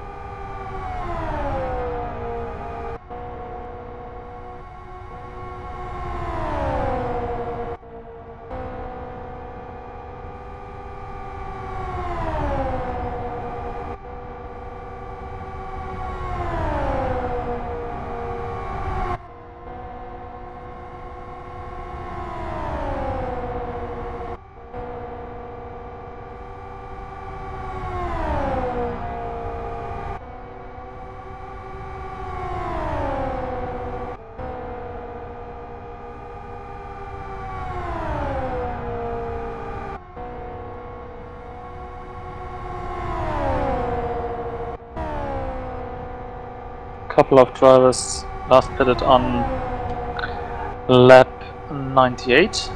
couple of drivers last pitted on lap 98.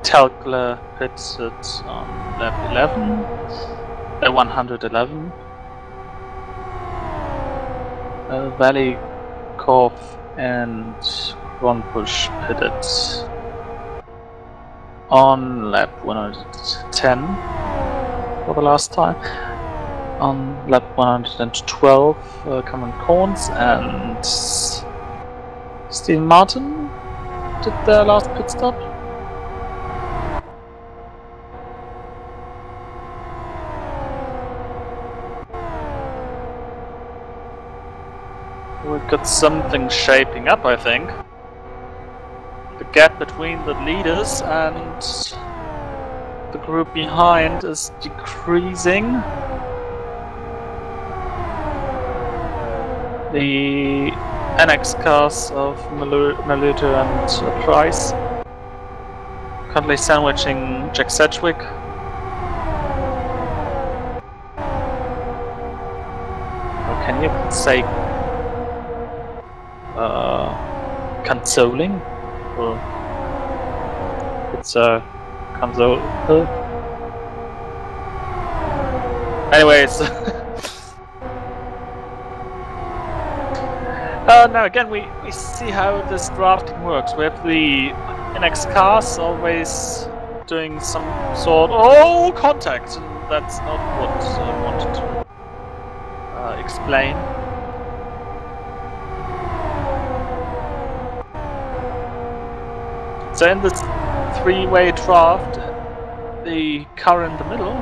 Telgler pitted on lap 111. Valikov and Ronbush pitted on lap 110 for the last time. On lap 112, Cameron Corns and Stephen Martin did their last pit stop. We've got something shaping up, I think. The gap between the leaders and the group behind is decreasing. The NX cars of Mariotto and Price currently sandwiching Jack Sedgwick. Or can you say consoling? Or it's console. Anyways, now again we see how this drafting works. We have the NX cars always doing some sort contact. And that's not what I wanted to explain. So in this three-way draft, the car in the middle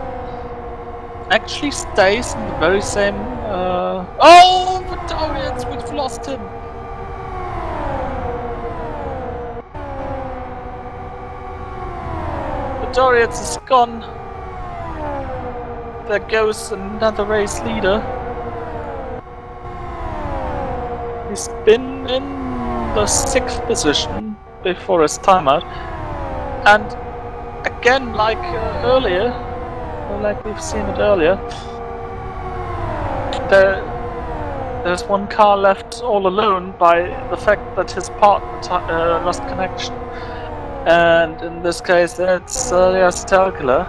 actually stays in the very same... Oh, Victorians, we've lost him! Victorians is gone. There goes another race leader. He's been in the 6th position before his timeout. And again, like earlier, or like we've seen it earlier, there's one car left all alone by the fact that his partner lost connection. And in this case, it's Stalkler,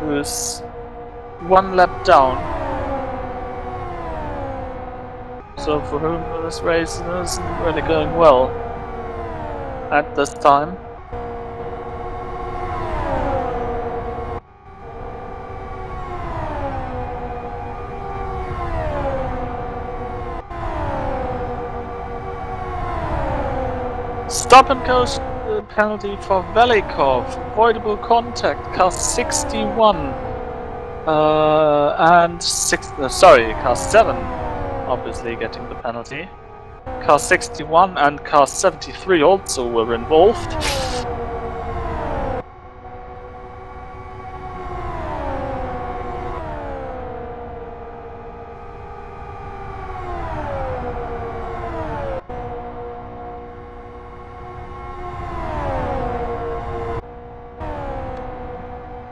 who's one lap down. So for whom this race isn't really going well at this time. Stop and go penalty for Velikov, avoidable contact, car 61 and car 7 obviously getting the penalty. Car 61 and car 73 also were involved.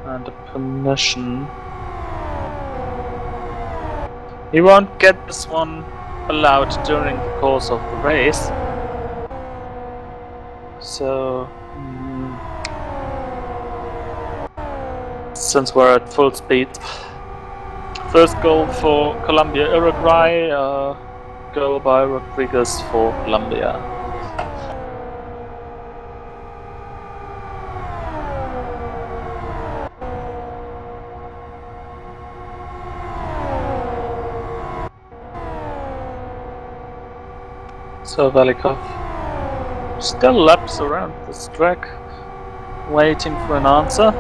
And a permission. He won't get this one allowed during the course of the race. So, since we're at full speed, first goal for Colombia, Uruguay, goal by Rodriguez for Colombia. So Velikov still laps around this track, waiting for an answer.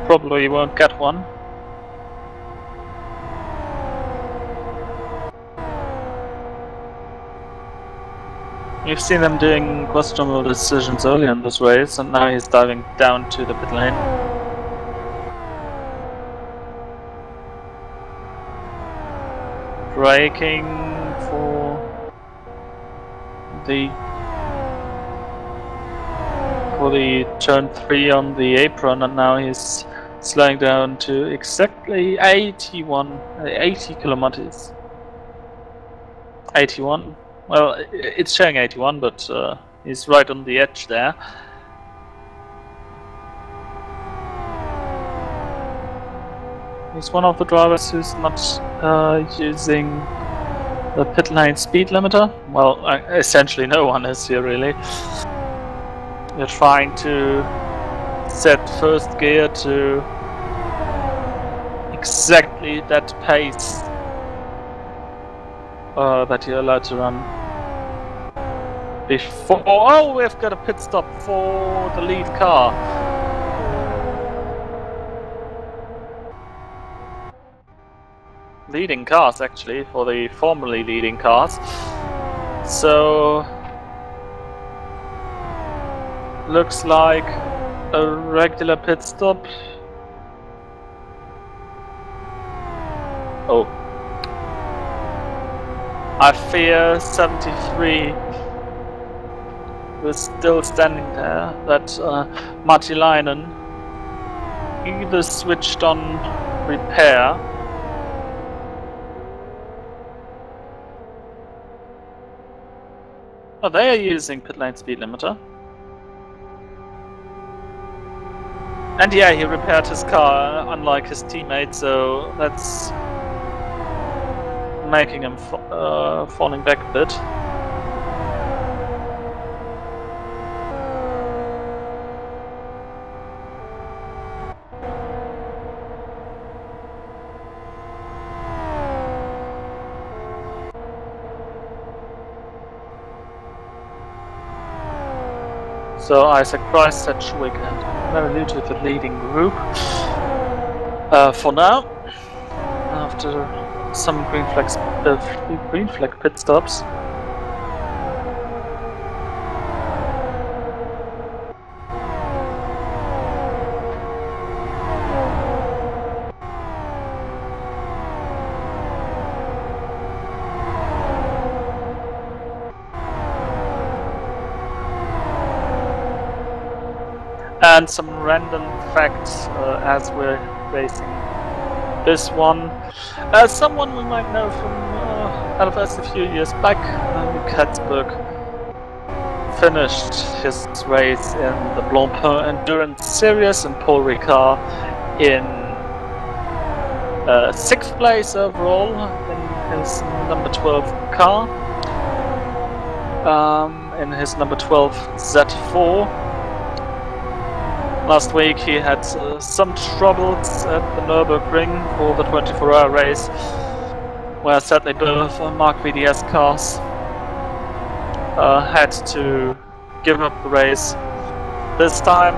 Probably won't get one. We've seen him doing questionable decisions earlier in this race, and now he's diving down to the pit lane. Braking for the turn 3 on the apron, and now he's slowing down to exactly 80 kilometers. 81. Well, it's showing 81, but he's right on the edge there. He's one of the drivers who's not using the pit lane speed limiter. Well, essentially no one is here really. You're trying to set first gear to exactly that pace that you're allowed to run before. Oh, we've got a pit stop for the lead car. Leading cars, actually, for the formerly leading cars. So looks like a regular pit stop. Oh, I fear 73 was still standing there. That Martilainen either switched on repair Oh, they are using pit lane speed limiter. And yeah, he repaired his car, unlike his teammate, so that's making him falling back a bit. So Isaac Price, Sedgwick and Mary Lou to the leading group. For now, after some green flag pit stops. And some random facts as we're racing this one. Someone we might know from LFS a few years back, Katzberg, finished his race in the Blancpain Endurance Series in Paul Ricard in 6th place overall in his number 12 car, in his number 12 Z4. Last week he had some troubles at the Nürburgring for the 24-hour race, where sadly both Mark VDS cars had to give up the race. This time,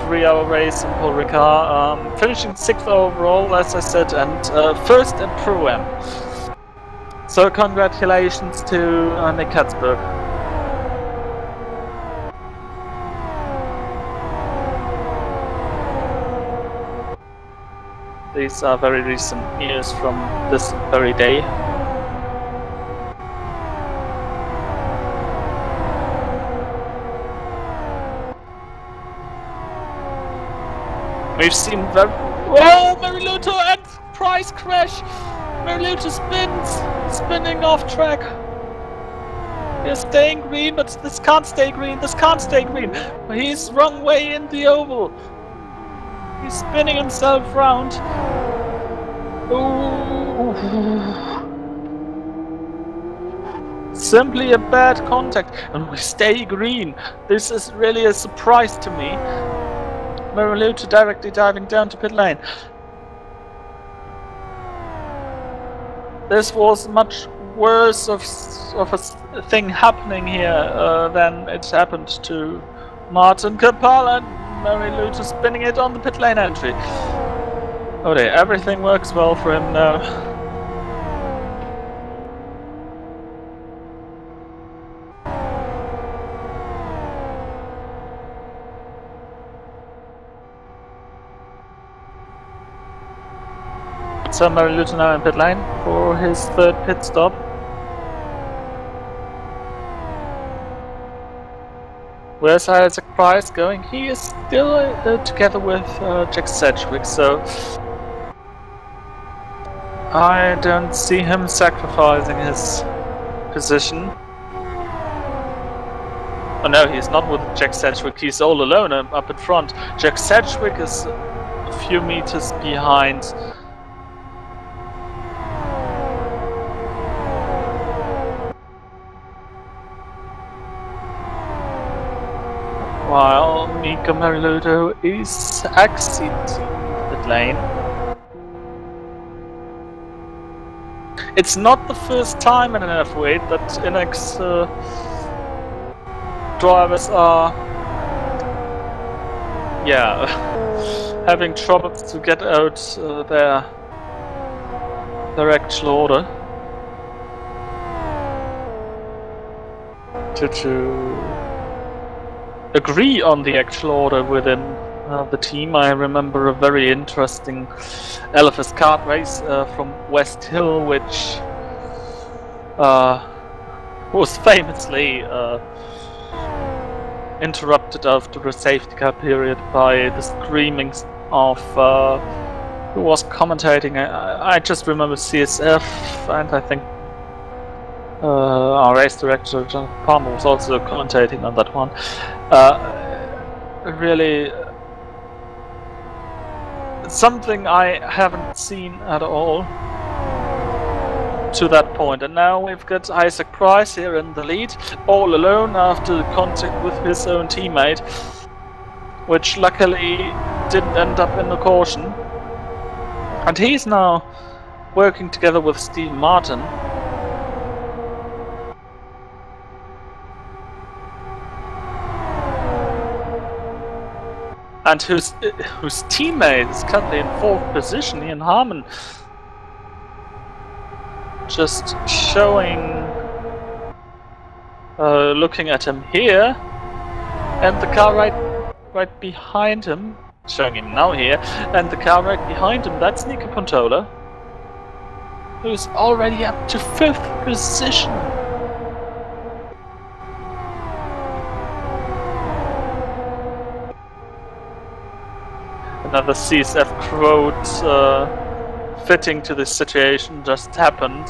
3-hour race in Paul Ricard, finishing 6th overall, as I said, and 1st in Pro-Am. So congratulations to Nick Katzberg. These are very recent news from this very day. We've seen very... Oh, Mariluto and Price crash! Mariluto spinning off track. He's staying green, but this can't stay green, this can't stay green. He's wrong way in the oval. He's spinning himself round. Ooh. Simply a bad contact, and we stay green. This is really a surprise to me. Mariluto directly diving down to pit lane. This was much worse of a thing happening here than it happened to Martin Kapal, and Mariluto spinning it on the pit lane entry. Oh dear, everything works well for him now. So Mariluto now in pit lane for his 3rd pit stop. Where's Isaac Price going? He is still together with Jack Sedgwick, so I don't see him sacrificing his position. Oh no, he's not with Jack Sedgwick, he's all alone up in front. Jack Sedgwick is a few meters behind. While Mika Mariluto is exiting the pit lane. It's not the first time in an F8 that Inex drivers are having troubles to get out their actual order. To agree on the actual order within the team. I remember a very interesting LFS kart race from West Hill, which was famously interrupted after a safety car period by the screaming of who was commentating. I just remember CSF, and I think our race director John Palmer was also commentating on that one. Really something I haven't seen at all to that point. And now we've got Isaac Price here in the lead, all alone after contact with his own teammate, which luckily didn't end up in the caution. And he's now working together with Steve Martin. and whose teammate is currently in 4th position, Ian Harmon, just showing, looking at him here, and the car right behind him, showing him now here, and the car right behind him, that's Nico Pontola, who's already up to 5th position. Another CSF quote fitting to this situation just happened.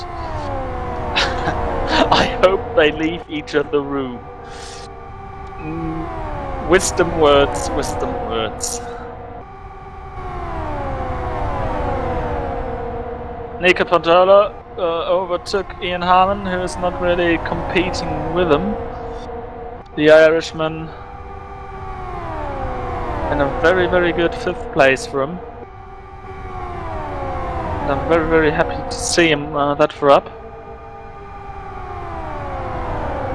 I hope they leave each other room. Wisdom words, wisdom words. Nico Pontola overtook Ian Harmon, who is not really competing with him. The Irishman in a very, very good 5th place for him. And I'm very, very happy to see him that far up.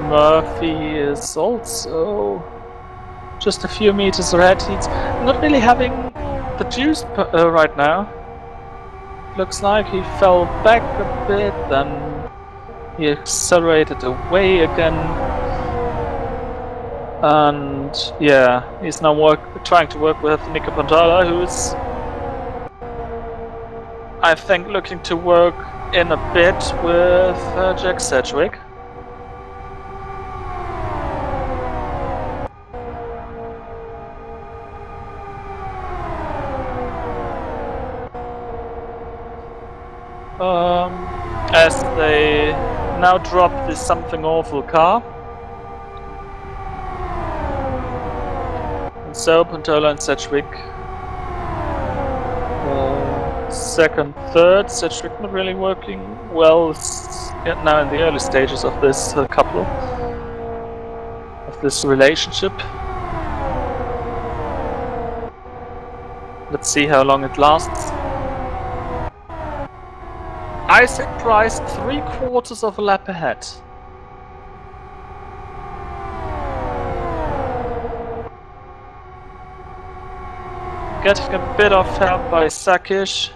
Murphy is also just a few meters ahead. He's not really having the juice right now. Looks like he fell back a bit, then he accelerated away again. And yeah, he's now trying to work with Nico Pontola, who's, I think, looking to work in a bit with Jack Sedgwick. As they now drop this something awful car. And so Pontola and Sedgwick 2nd, 3rd. Sedgwick not really working well yet now in the early stages of this couple, of this relationship. Let's see how long it lasts. Isaac Price 3/4 of a lap ahead. Getting a bit of help by Sakic.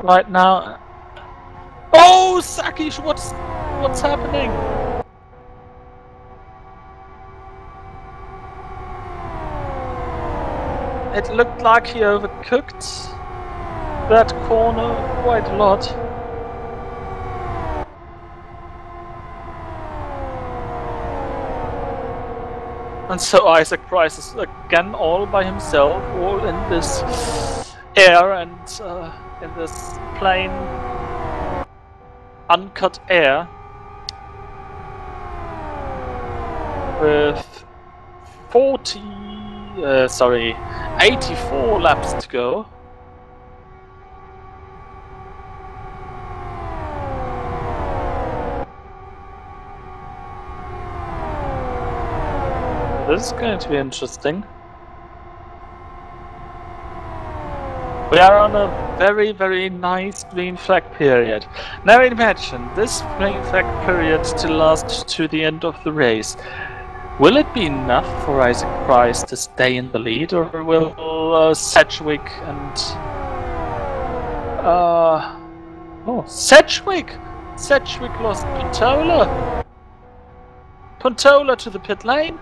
Right now. Oh, Sakic, what's happening? It looked like he overcooked that corner quite a lot. And so Isaac Price is again all by himself, all in this air and in this plain, uncut air, with 84 laps to go. This is going to be interesting. We are on a very, very nice green flag period. Now imagine this green flag period to last to the end of the race. Will it be enough for Isaac Price to stay in the lead, or will Sedgwick and Sedgwick lost Pontola. Pontola to the pit lane.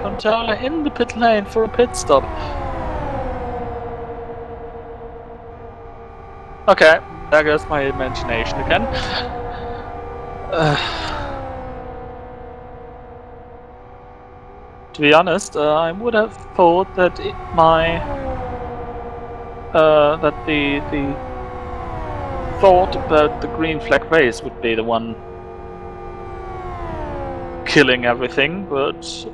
Pontola in the pit lane for a pit stop. Okay, there goes my imagination again. To be honest, I would have thought that the thought about the green flag race would be the one killing everything, but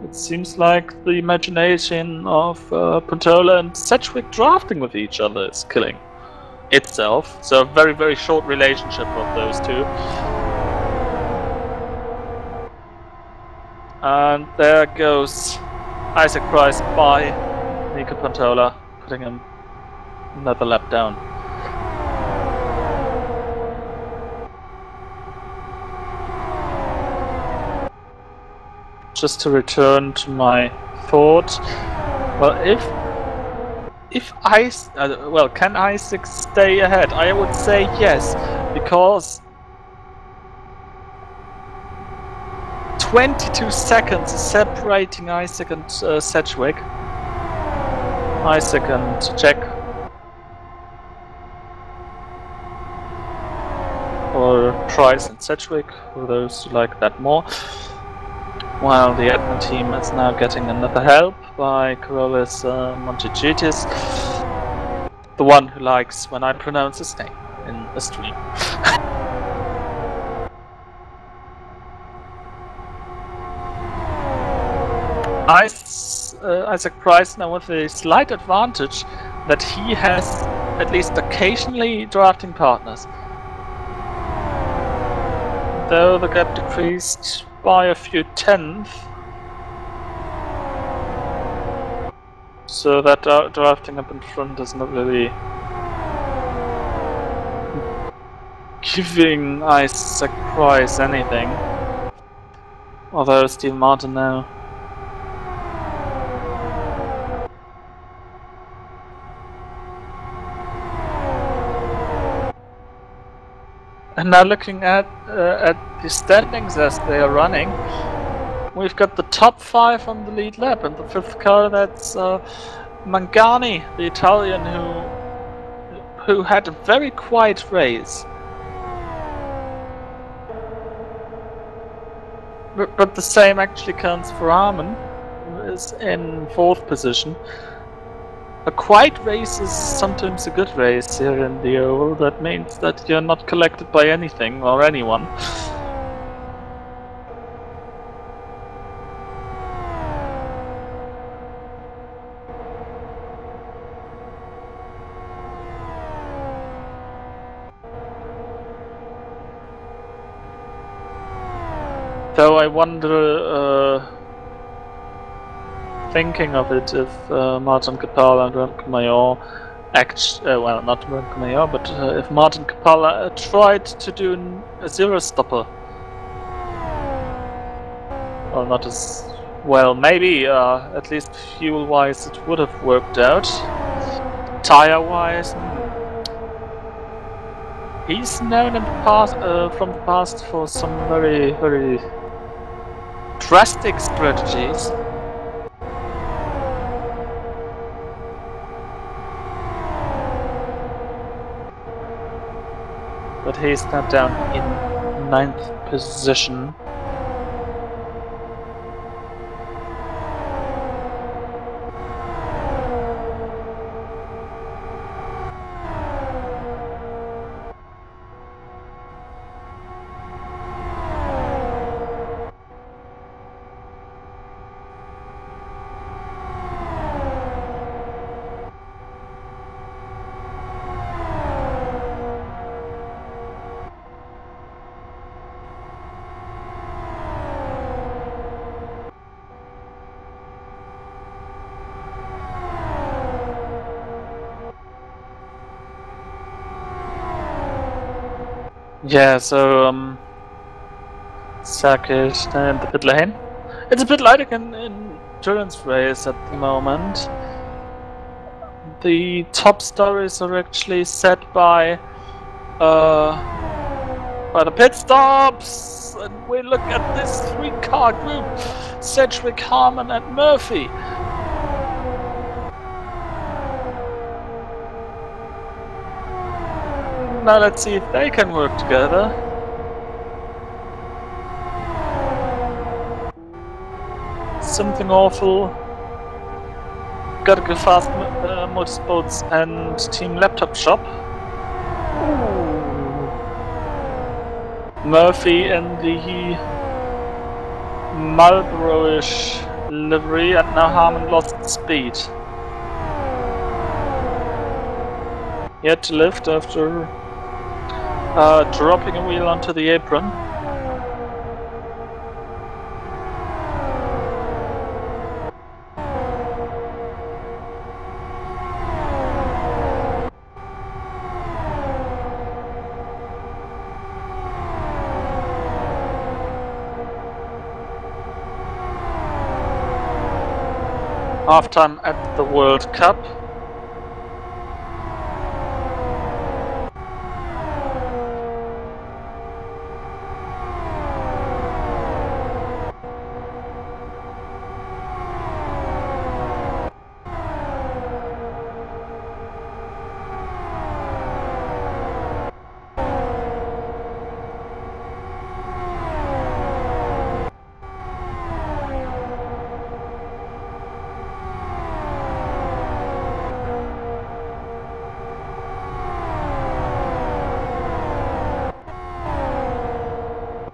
it seems like the imagination of Pontola and Sedgwick drafting with each other is killing itself. So a very, very short relationship of those two. And there goes Isaac Price by Nico Pontola, putting him another lap down. just to return to my thought. Well, if can Isaac stay ahead? I would say yes, because 22 seconds is separating Isaac and Sedgwick. Isaac and Jack. Or Price and Sedgwick, for those who like that more. While the admin team is now getting another help by Corollis Montigitis, the one who likes when I pronounce his name in a stream. Isaac Price now with a slight advantage that he has at least occasionally drafting partners. Though the gap decreased by a few tenths, so that drafting up in front is not really giving Isaac Price anything. Although Steve Martin now. And now looking at the standings as they are running, we've got the top 5 on the lead lap, and the 5th car, that's Mangani, the Italian who had a very quiet race. But the same actually counts for Armin, who is in 4th position. A quiet race is sometimes a good race here in the Oval. That means that you're not collected by anything or anyone. Though I wonder, thinking of it, if Martin Capella and Remco Mayor well, not Remco Mayor, but if Martin Capella tried to do a zero stopper. Well, not as well, maybe, at least fuel wise it would have worked out. Tire wise, he's known in the past, from the past for some very, very drastic strategies. But he's now down in 9th position. Yeah, so circuit and the pit lane. It's a bit like an endurance race at the moment. The top stories are actually set by the pit stops, and we look at this 3-car group: Sedgwick, Harmon, and Murphy. Now let's see if they can work together. Something awful. Gotta go fast, Motorsports and Team Laptop Shop. Ooh. Murphy in the Marlboro-ish livery, and now Harmon lost speed. He had to lift after dropping a wheel onto the apron. halftime at the World Cup.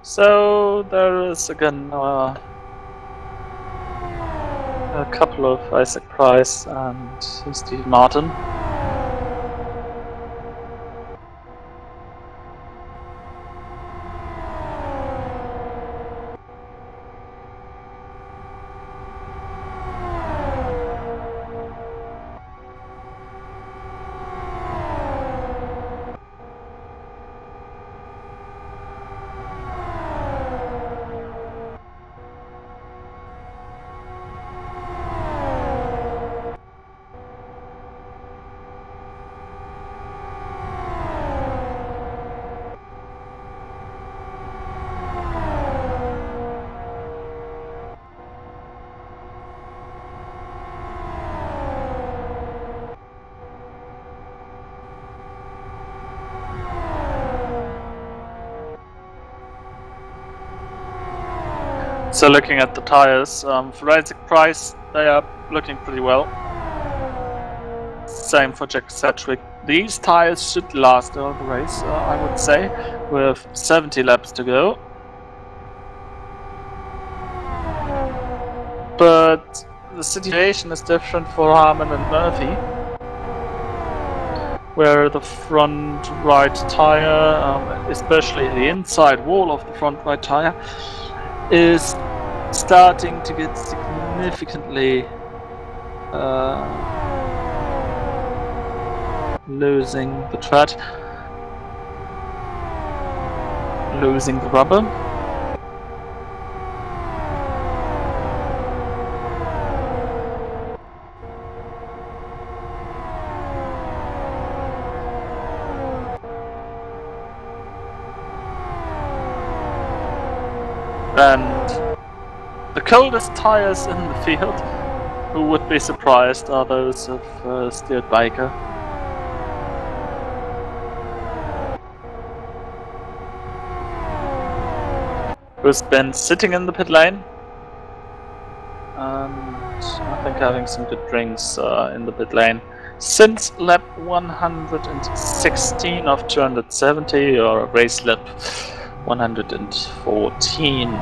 So there is again a couple of Isaac Price and Steve Martin. So looking at the tires, for Isaac Price, they are looking pretty well. Same for Jack Sedgwick. These tires should last all the race, I would say, with 70 laps to go. But the situation is different for Harman and Murphy, where the front right tire, especially the inside wall of the front right tire, is starting to get significantly losing the tread, losing the rubber. And the coldest tires in the field, who would be surprised, are those of Stuart Baker. Who's been sitting in the pit lane and I think having some good drinks in the pit lane since lap 116 of 270, or race lap 114.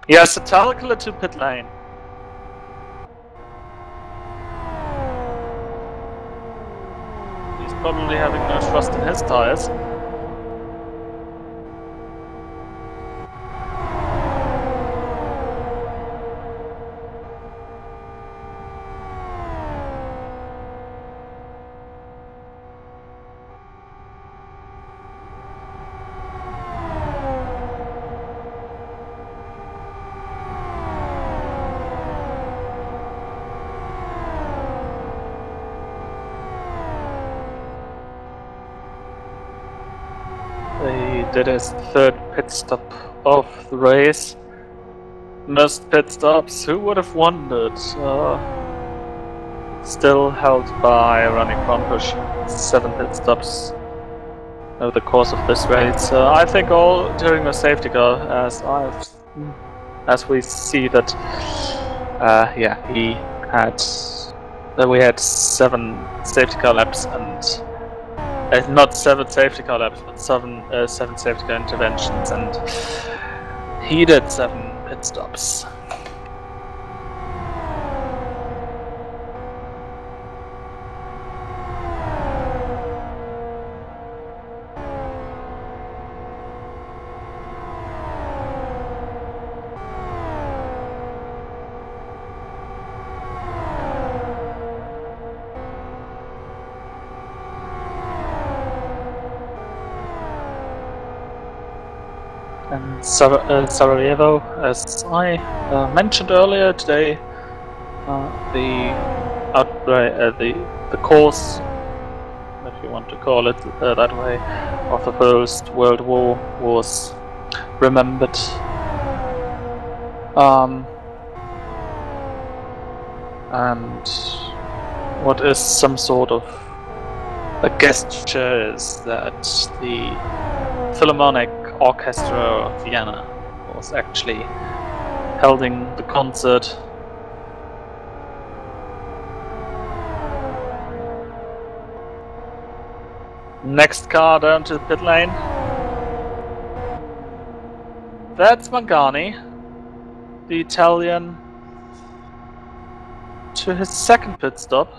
Yes, a Talcala to pit lane. He's probably having no trust in his tires. He did his third pit stop of the race. Most pit stops, who would have wondered? Still held by Ronnie Crompush. 7 pit stops over the course of this race. I think all during a safety car, as we see that. Yeah, we had 7 safety car laps and. Not 7 safety car laps, but 7 safety car interventions, and he did 7 pit stops. Sarajevo. As I mentioned earlier today, the course, if you want to call it that way, of the First World War was remembered. And what is some sort of a gesture is that the Philharmonic Orchestra of Vienna was actually holding the concert. Next car down to the pit lane. That's Mangani, the Italian, to his second pit stop.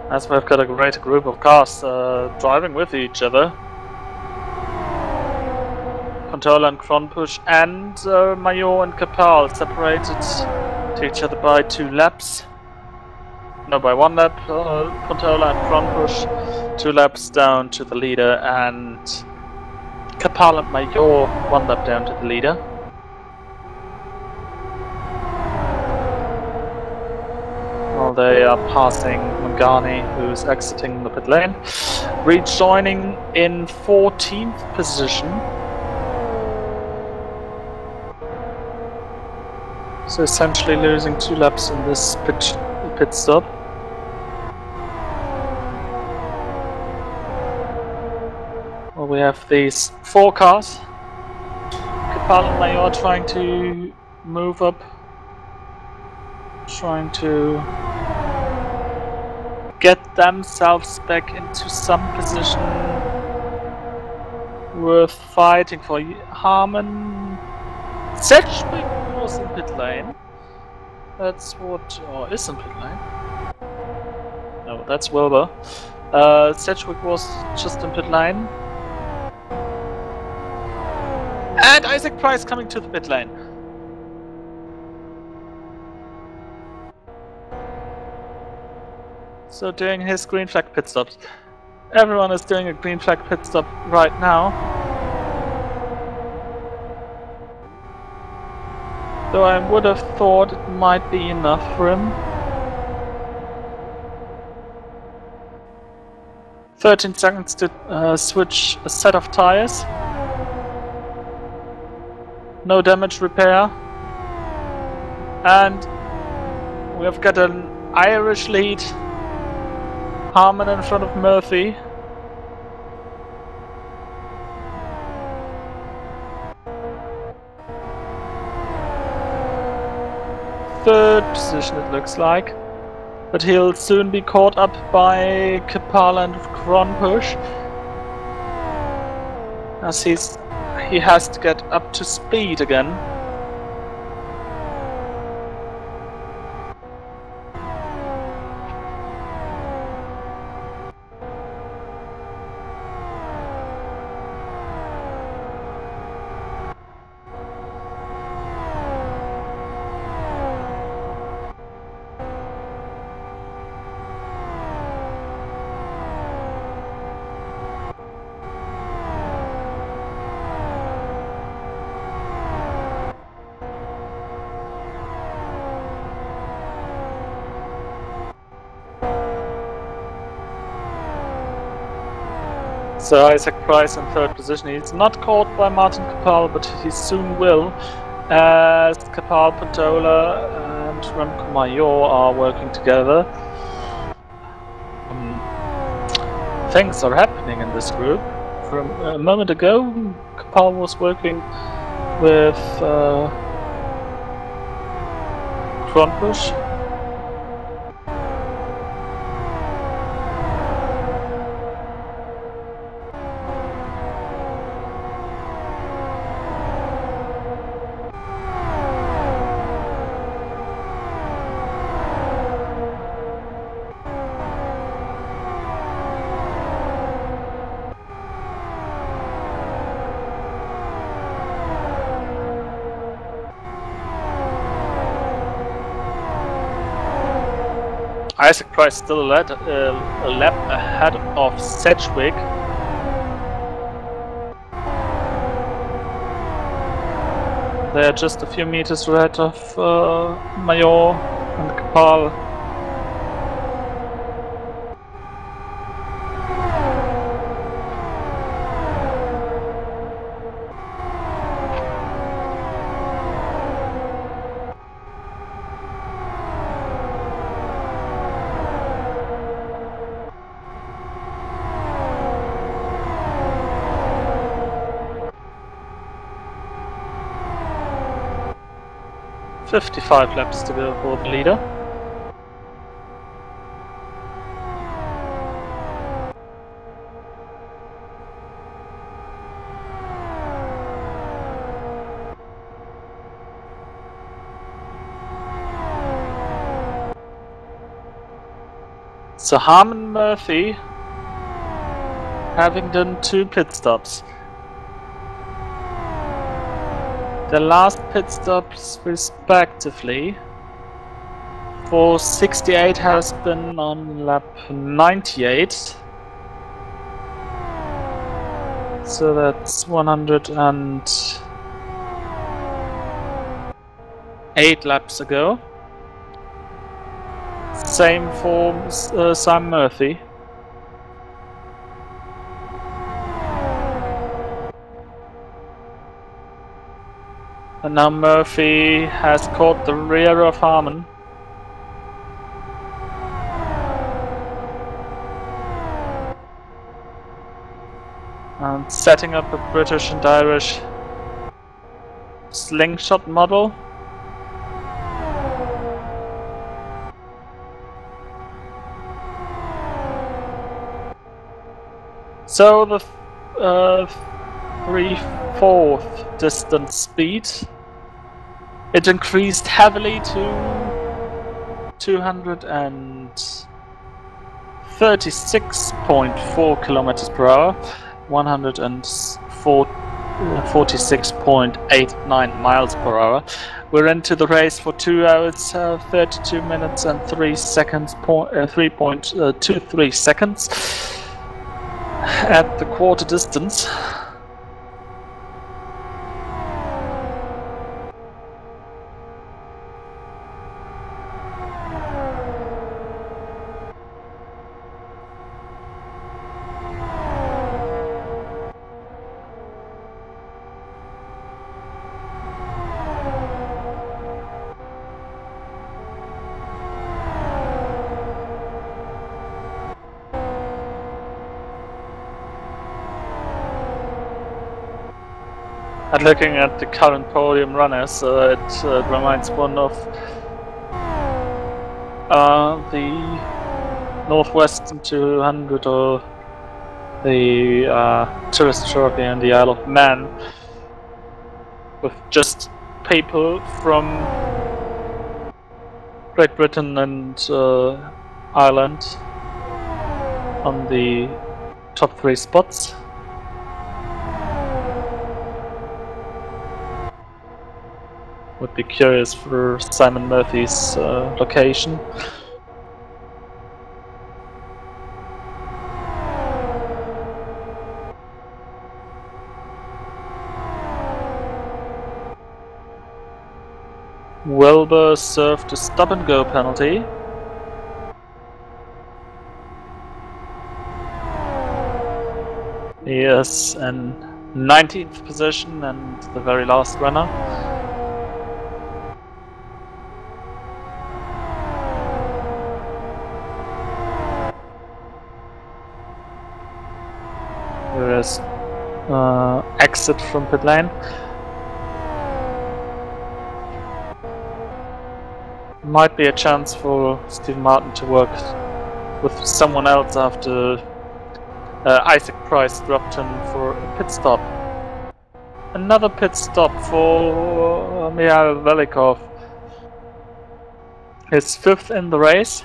As we've got a great group of cars driving with each other. Controller and Kronpush and Major and Kapal separated to each other by 2 laps. No, by 1 lap. Controller and Kronpush 2 laps down to the leader, and Kapal and Major 1 lap down to the leader. While they are passing Mangani, who's exiting the pit lane, rejoining in 14th position. So essentially losing 2 laps in this pit stop. Well, we have these 4 cars. Kapal and Major trying to move up, trying to get themselves back into some position worth fighting for. Harman Sedgwick was in pit lane. That's what, or is in pit lane. No, that's Wilbur. Sedgwick was just in pit lane. And Isaac Price coming to the pit lane. So doing his green flag pit stops. Everyone is doing a green flag pit stop right now. Though I would have thought it might be enough for him. 13 seconds to switch a set of tires. No damage repair. And we have got an Irish lead. Harman in front of Murphy. Third position it looks like. But he'll soon be caught up by Kapal and Kronpush. As he has to get up to speed again. So Isaac Price in third position. He's not caught by Martin Kapal, but he soon will, as Kapal, Pantola and Remco Major are working together. Things are happening in this group. From a moment ago, Kapal was working with Kronpush. Isaac Price still a lap ahead of Sedgwick. They're just a few meters ahead of Major and Kapal. "55 laps to go for the leader." So Harmon Murphy having done 2 pit stops. The last pit stops respectively for 68 has been on lap 98. So that's 108 laps ago. Same for Simon Murphy. And now Murphy has caught the rear of Harmon. And setting up a British and Irish slingshot model. So the 3/4 distance speed, it increased heavily to 236.4 kilometers per hour, 146.89 miles per hour. We're into the race for 2 hours, 32 minutes and 3 seconds, 3.23 seconds at the quarter distance. And looking at the current podium runners, it reminds one of the Northwestern 200 or the Tourist Trophy in the Isle of Man, with just people from Great Britain and Ireland on the top 3 spots. Would be curious for Simon Murphy's location. Wilbur served a stop-and-go penalty. He is in 19th position and the very last runner. There is exit from pit lane. Might be a chance for Stephen Martin to work with someone else after Isaac Price dropped him for a pit stop. Another pit stop for Mihail Velikov. His 5th in the race.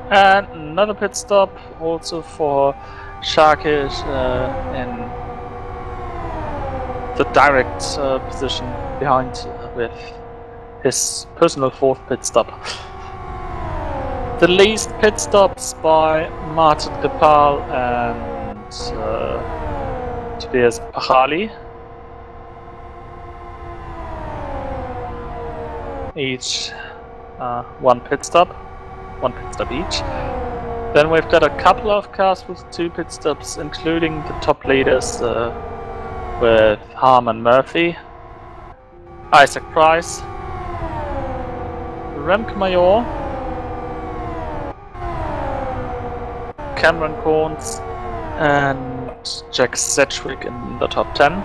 And another pit stop also for Sharkish in the direct position behind with his personal 4th pit stop. The least pit stops by Martin Gepal and Tobias Pachali. Each 1 pit stop each. Then we've got a couple of cars with 2 pit stops, including the top leaders with Harman Murphy, Isaac Price, Remke Major, Cameron Corns, and Jack Sedgwick in the top 10.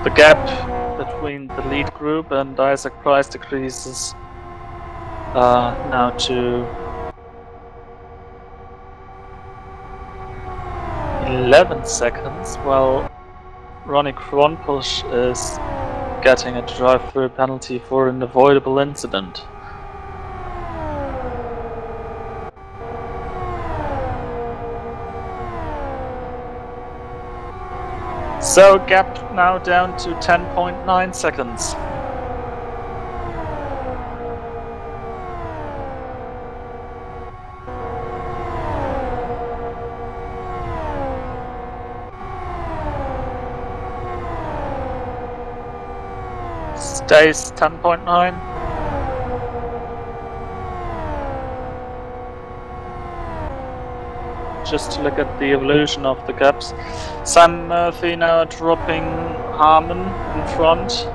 The gap between the lead group and Isaac Price decreases now to 11 seconds, while Ronnie Kronpusch is getting a drive-through penalty for an avoidable incident. So gap now down to 10.9 seconds. Stays 10.9. Just to look at the evolution of the gaps. Sam Murphy now dropping Harman in front.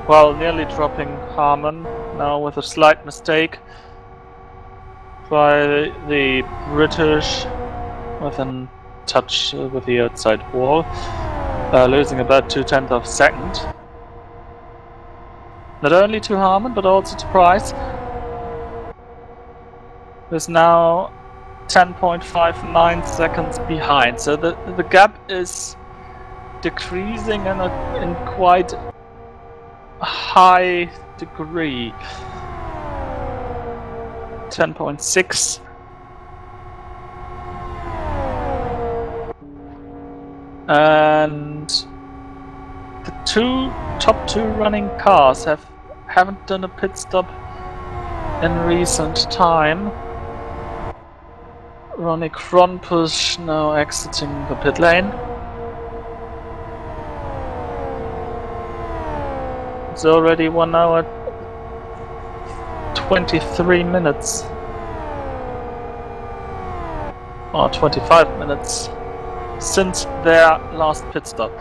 Well, nearly dropping Harman now with a slight mistake by the British with a touch with the outside wall, losing about 0.2 of a second. Not only to Harman but also to Price, who's now 10.59 seconds behind. So the gap is decreasing in quite a high degree. 10.6. And the top two running cars haven't done a pit stop in recent time. Ronnie Kronpusch now exiting the pit lane. It's already 1 hour 23 minutes or 25 minutes since their last pit stop.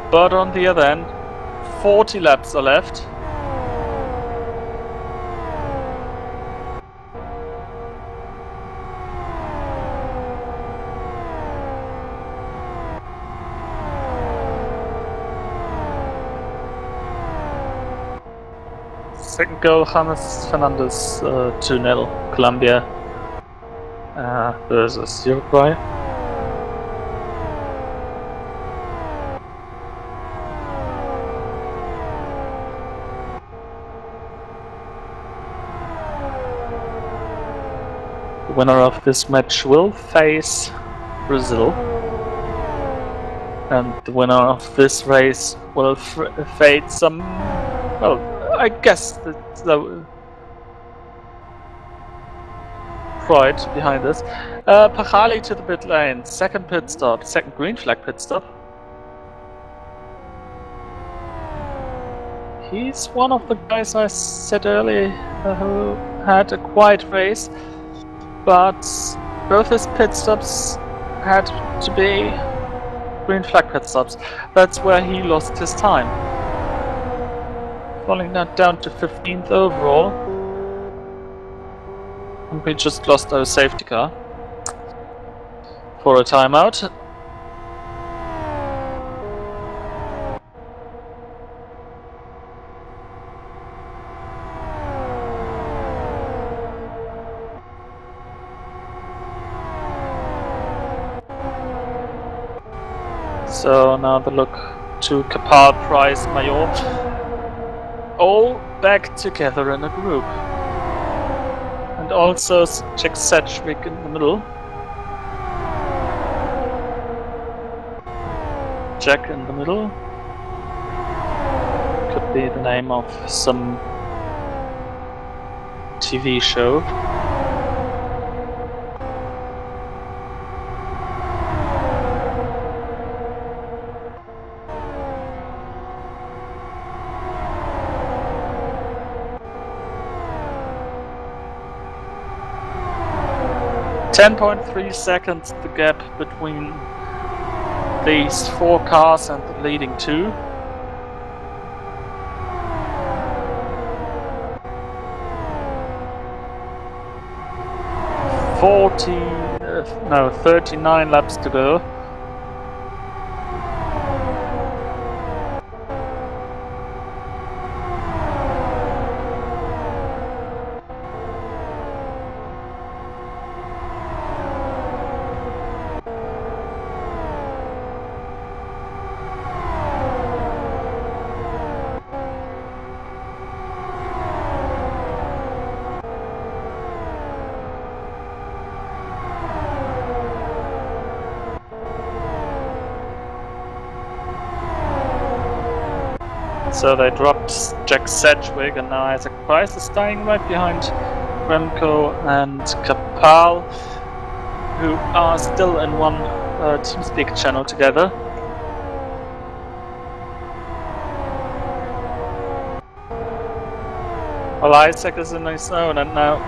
But on the other end, 40 laps are left. Second goal, James Fernandez, 2-0, Colombia versus Uruguay. The winner of this match will face Brazil, and the winner of this race will face some, well, I guess the pride behind this. Pachali to the pit lane, second pit stop, second green flag pit stop. He's one of the guys I said earlier who had a quiet race, but both his pit stops had to be green flag pit stops. That's where he lost his time, falling that down to 15th overall. And we just lost our safety car for a timeout. So now the look to Kapal, Price, Major, all back together in a group. And also check Sedgwick in the middle. Jack in the middle. Could be the name of some TV show. .3 seconds the gap between these 4 cars and the leading 2. No, 39 laps to go. So they dropped Jack Sedgwick, and now Isaac Price is staying right behind Remco and Kapal, who are still in one TeamSpeak channel together. Well, Isaac is in his own, and now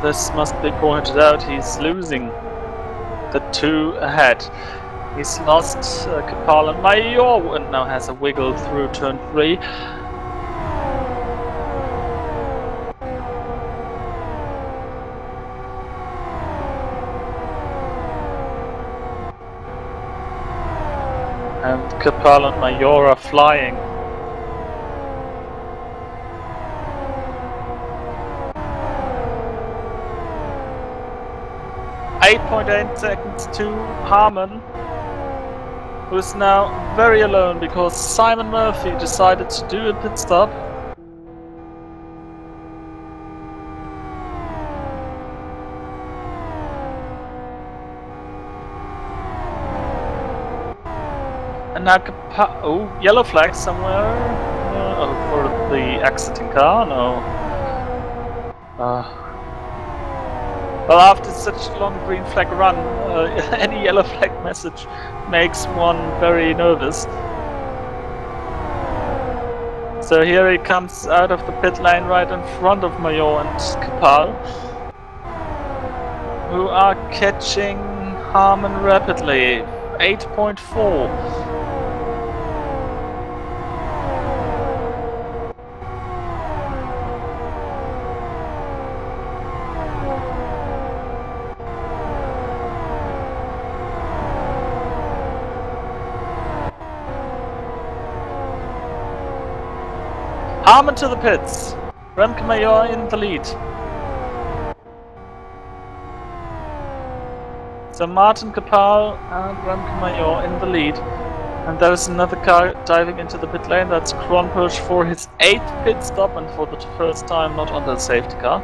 this must be pointed out, he's losing the 2 ahead. He's lost Kapal and Major, and now has a wiggle through turn 3. And Kapal and Major are flying. .8 seconds to Harmon, who is now very alone because Simon Murphy decided to do a pit stop. And now yellow flag somewhere. Oh, for the exiting car? No. Well, after such a long green flag run, any yellow flag message makes one very nervous. So here he comes out of the pit lane right in front of Major and Kapal, who are catching Harmon rapidly. 8.4. Harmon to the pits. Remco Major in the lead. So Martin Kapal and Remco Major in the lead. And there is another car diving into the pit lane. That's Kronpush for his 8th pit stop, and for the first time not on the safety car.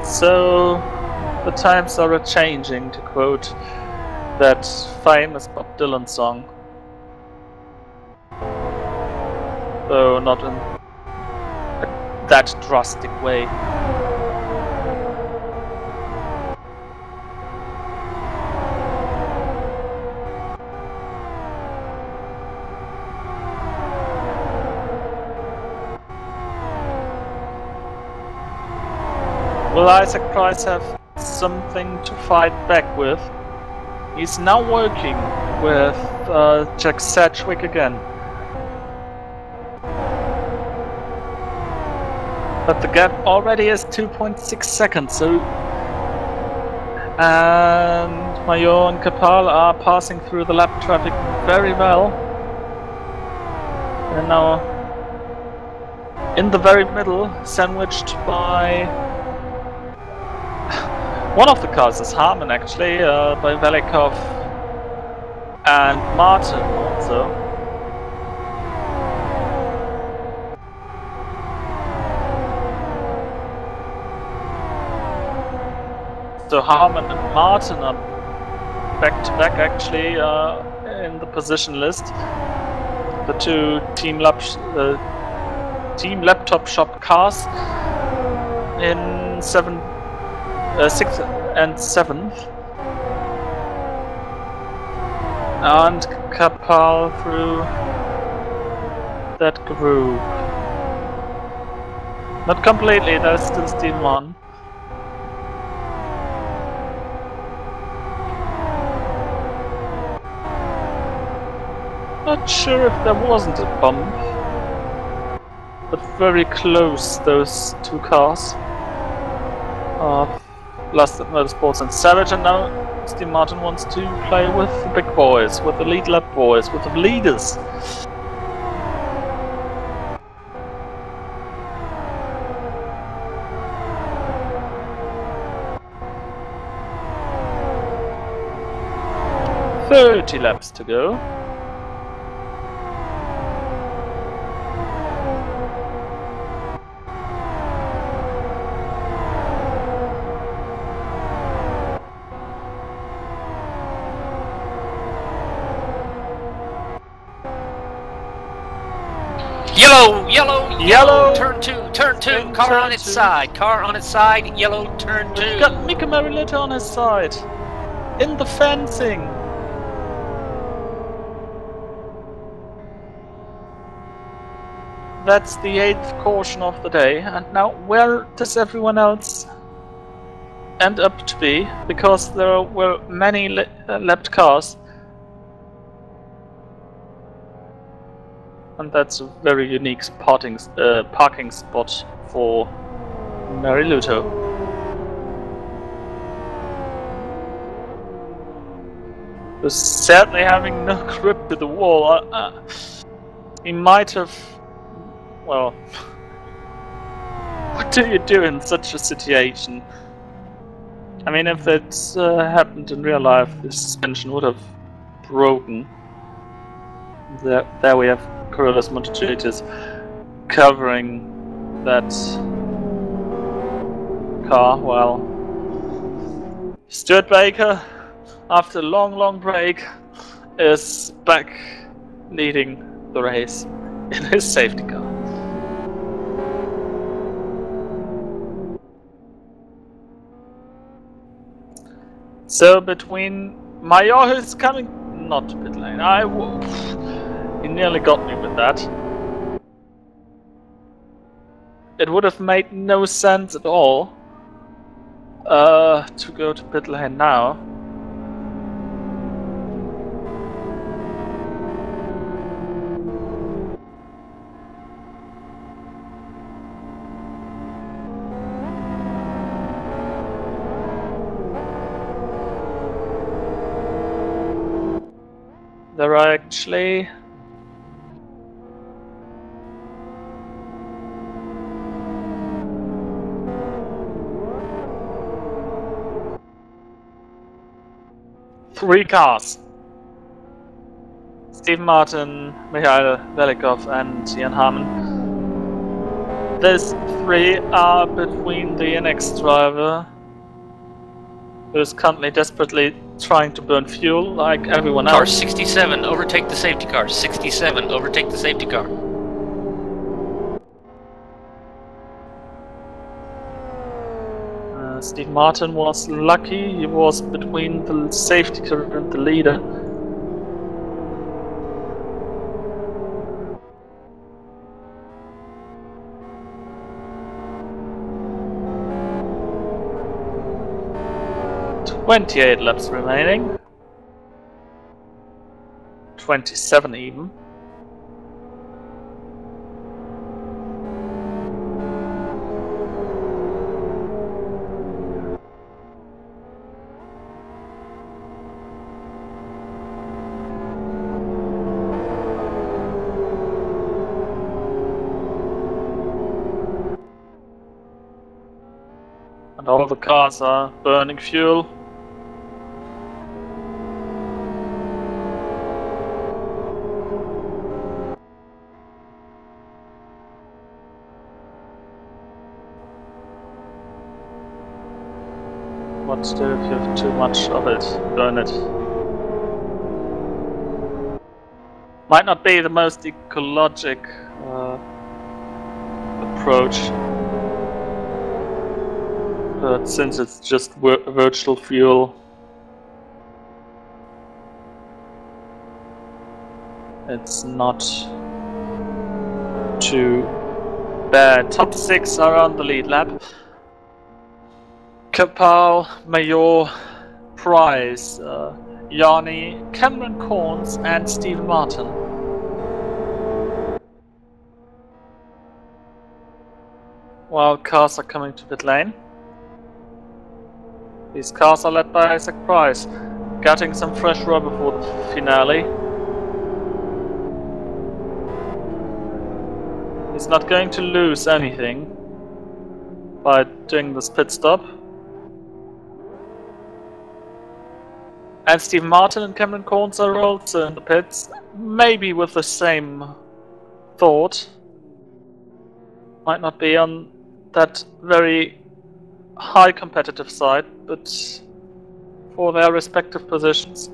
So the times are a-changing, to quote that famous Bob Dylan song. Though not in that drastic way. Will Isaac Price have something to fight back with? He's now working with Jack Sedgwick again. But the gap already is 2.6 seconds, so... And Major and Kapal are passing through the lap traffic very well. And now in the very middle, sandwiched by one of the cars is Harmon actually, by Velikov and Martin also. So Harmon and Martin are back to back actually in the position list. The two team laptop shop cars in 6th and 7th. And Kapal through that group. Not completely, there's still Team 1. Not sure if there wasn't a bump, but very close, those two cars. Last Motorsports and Savage, and now Steve Martin wants to play with the big boys, with the lead lap boys, with the leaders. "30 laps to go. Yellow, turn two, car on its side, yellow, turn 2. We've got Mika Marilita on his side, in the fencing. That's the 8th caution of the day, and now where does everyone else end up to be? Because there were many lapped cars. And that's a very unique parking spot for Mariluto. Who's certainly having no grip to the wall. He might have... Well... What do you do in such a situation? I mean, if it happened in real life, the suspension would have broken. There we have Corollas Montagilitis covering that car. Well, Stuart Baker, after a long break, is back leading the race in his safety car. So between Mayor, who's coming not to pit lane, he nearly got me with that. It would have made no sense at all to go to pit lane now. There are actually 3 cars. Steve Martin, Mikhail Velikov and Ian Harmon. These 3 are between the NX driver, who is currently desperately trying to burn fuel like everyone else. Car 67, overtake the safety car. 67, overtake the safety car. Steve Martin was lucky, he was between the safety car and the leader. "28 laps remaining. 27 even. And all the cars are burning fuel. What to do if you have too much of it? Burn it. Might not be the most ecologic approach, but since it's just virtual fuel, it's not too bad. Top 6 are on the lead lap. Kapow, Mayor, Price, Yanni, Cameron Corns, and Stephen Martin. While cars are coming to pit lane. These cars are led by Isaac Price, getting some fresh rubber for the finale. He's not going to lose anything by doing this pit stop. And Stephen Martin and Cameron Corns are also in the pits, maybe with the same thought. Might not be on that very high competitive side, but for their respective positions.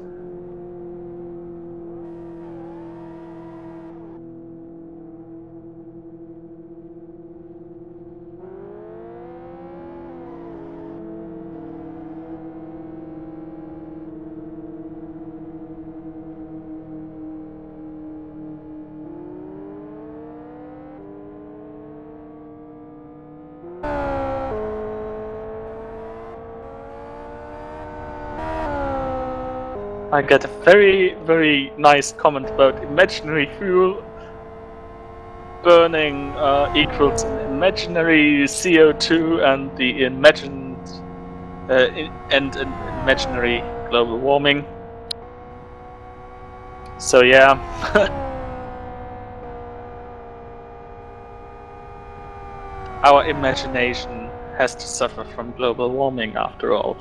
I get a very nice comment about imaginary fuel burning equals an imaginary CO2 and the imagined imaginary global warming. So yeah. Our imagination has to suffer from global warming after all.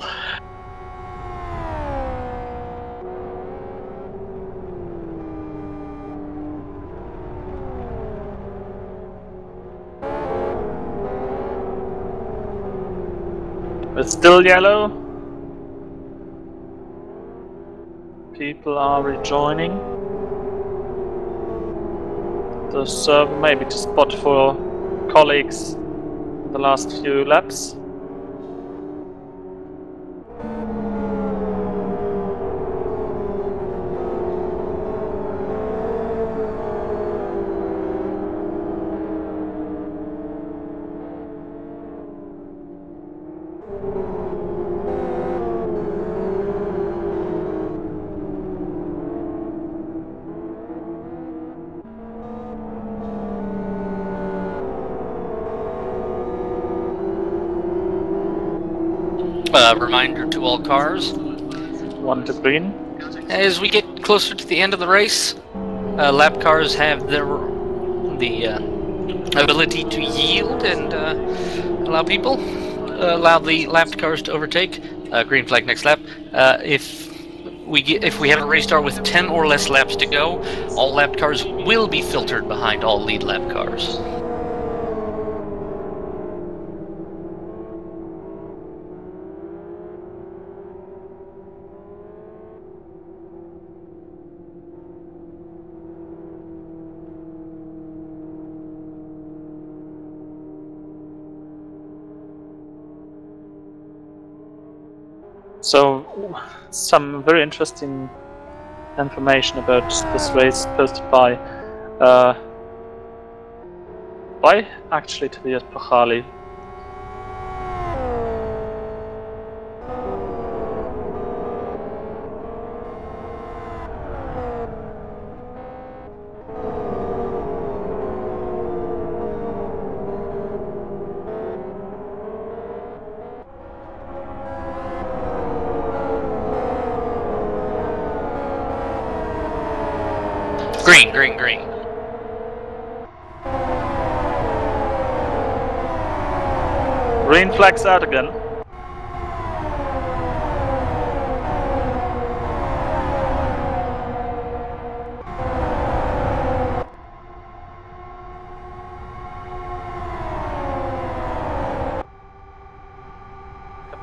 It's still yellow. People are rejoining the server, maybe to spot for colleagues in the last few laps. Reminder to all cars. 1 to green. As we get closer to the end of the race, lap cars have the ability to yield and allow the lapped cars to overtake. Green flag next lap. If we have a race start with 10 or less laps to go, all lapped cars will be filtered behind all lead lap cars. So, some very interesting information about this race posted by actually Tobias Pachali. Green, green, green. Green flags out again.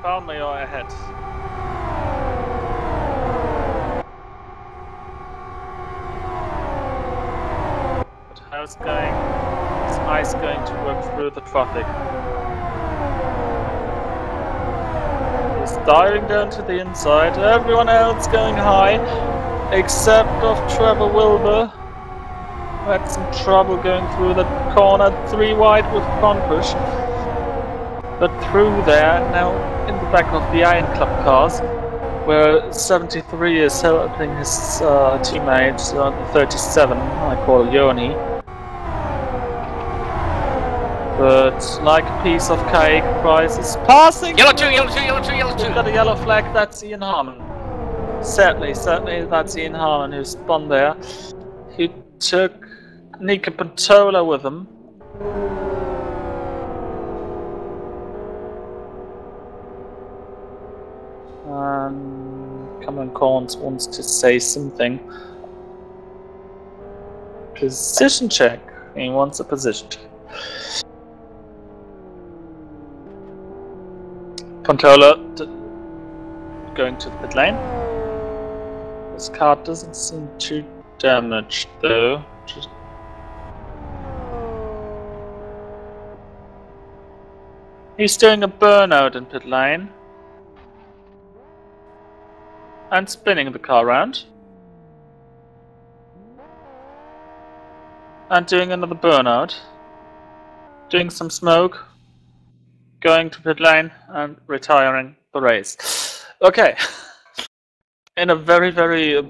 Crown Major ahead. But how's going? Is ice going to work through the traffic? He's diving down to the inside. Everyone else going high, except of Trevor Wilbur, who had some trouble going through the corner. 3 wide with front push. But through there, now in the back of the Iron Club cars, where 73 is helping his teammate, the 37, I call Yoni. But like a piece of cake, Price is passing! Yellow 2, yellow 2, yellow 2, yellow 2! We've got a yellow flag, that's Ian Harmon. Certainly, that's Ian Harmon who spun there. He took Nika Pantola with him. Cameron Corns wants to say something. Position check. He wants a position check. Pantola going to the pit lane. This car doesn't seem too damaged though. He's doing a burnout in pit lane. And spinning the car around. And doing another burnout. Doing some smoke. Going to pit lane and retiring the race. Okay. In a very, very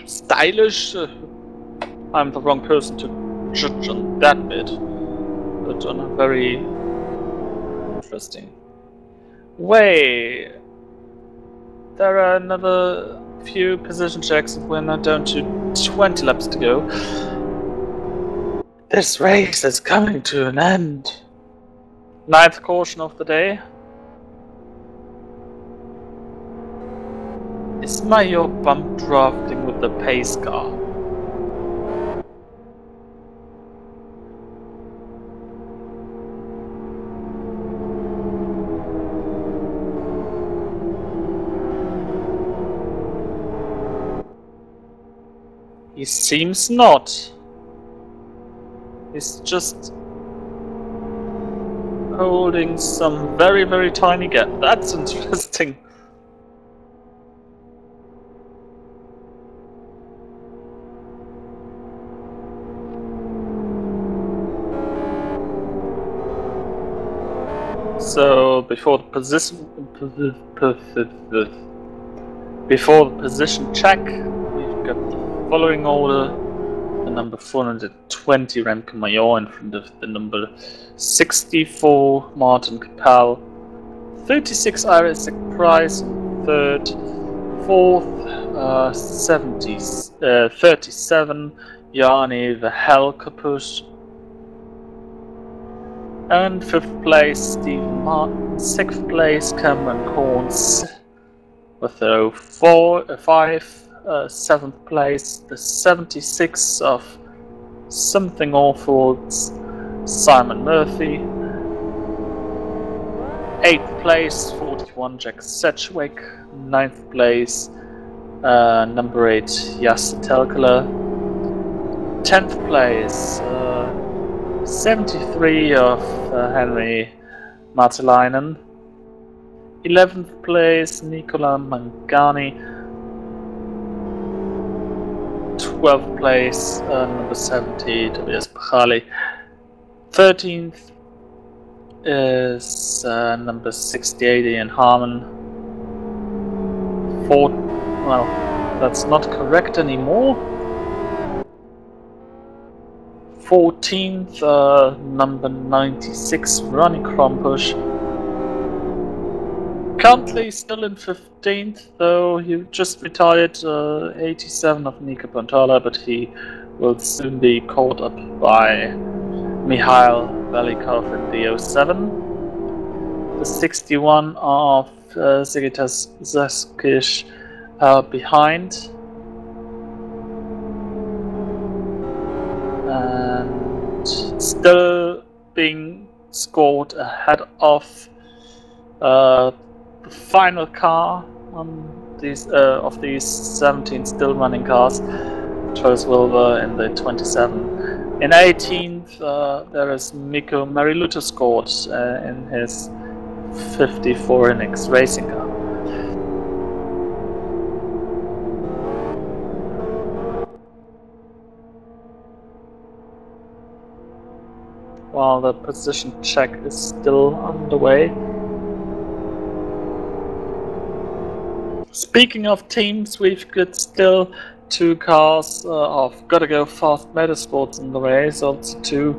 stylish... I'm the wrong person to judge on that bit. But on a very interesting way. There are another few position checks and we're now down to 20 laps to go. This race is coming to an end. 9th caution of the day. Is Major bump drafting with the pace car? He seems not. He's just holding some very, very tiny gap. That's interesting. So before the position check, we've got the following order: the number 420 Remco Major in front of the number 64 Martin Capel, 36 Isaac Price in third, fourth 37 Yanni Verhelkepush, and 5th place Stephen Martin, 6th place Cameron Corns with a 5. 7th place, the 76 of Something Awful, Simon Murphy. 8th place, 41 Jack Sedgwick. 9th place, number 8 Yasse Telkala. 10th place, 73 of Henry Martelainen. 11th place, Nicola Mangani. 12th place, number 70, Tobias Bachali. 13th is number 68, Ian Harmon. 4th, well, that's not correct anymore. 14th, number 96, Ronnie Krompush. Currently still in 15th, though he just retired 87 of Nika Pantola, but he will soon be caught up by Mihail Velikov in the 07. The 61 of Sigitas Zaskish behind. And still being scored ahead of the final car on these of these 17 still running cars. Travis Wilbur in the 27. In 18th, there is Mikko Marilutascourt in his 54 NX racing car. While the position check is still underway. Speaking of teams, we've got still 2 cars of Gotta Go Fast Motorsports in the race, also 2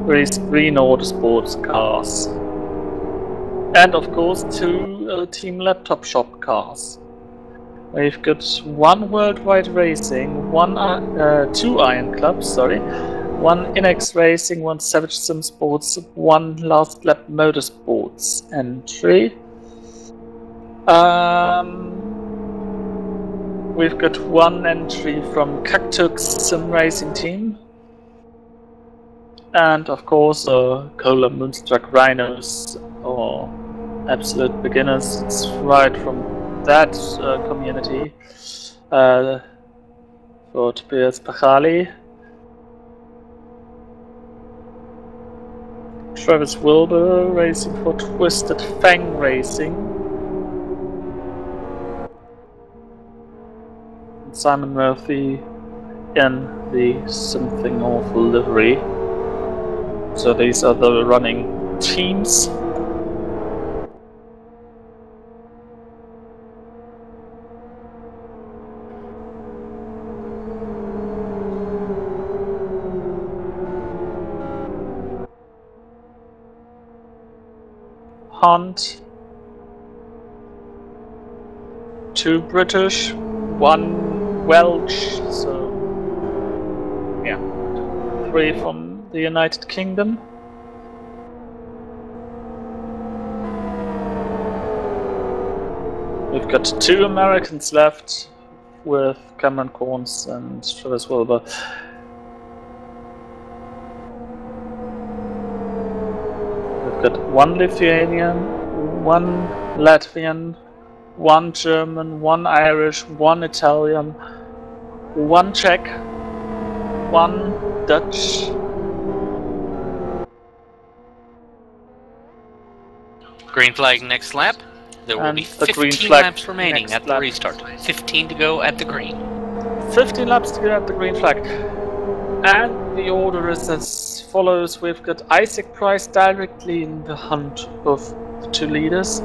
Race Green Autosports cars. And of course 2 Team Laptop Shop cars. We've got 1 Worldwide Racing, 2 Iron Clubs, sorry, 1 Inex Racing, 1 Savage Sim Sports, 1 Last Lap Motorsports entry. We've got 1 entry from Cactus Sim Racing Team. And of course, Cola Moonstruck Rhinos or Absolute Beginners. It's right from that community. For Tobias Pachali. Travis Wilbur racing for Twisted Fang Racing. Simon Murphy in the Something Awful livery. So these are the running teams. Hunt, 2 British, 1 Welsh, so yeah, 3 from the United Kingdom. We've got 2 Americans left with Cameron Corns and Travis Wilbur. We've got 1 Lithuanian, 1 Latvian, 1 German, 1 Irish, 1 Italian, 1 Czech, 1 Dutch. Green flag next lap. There will be 15 laps remaining at the restart. 15 to go at the green. 15 laps to go at the green flag. And the order is as follows. We've got Isaac Price directly in the hunt of the 2 leaders.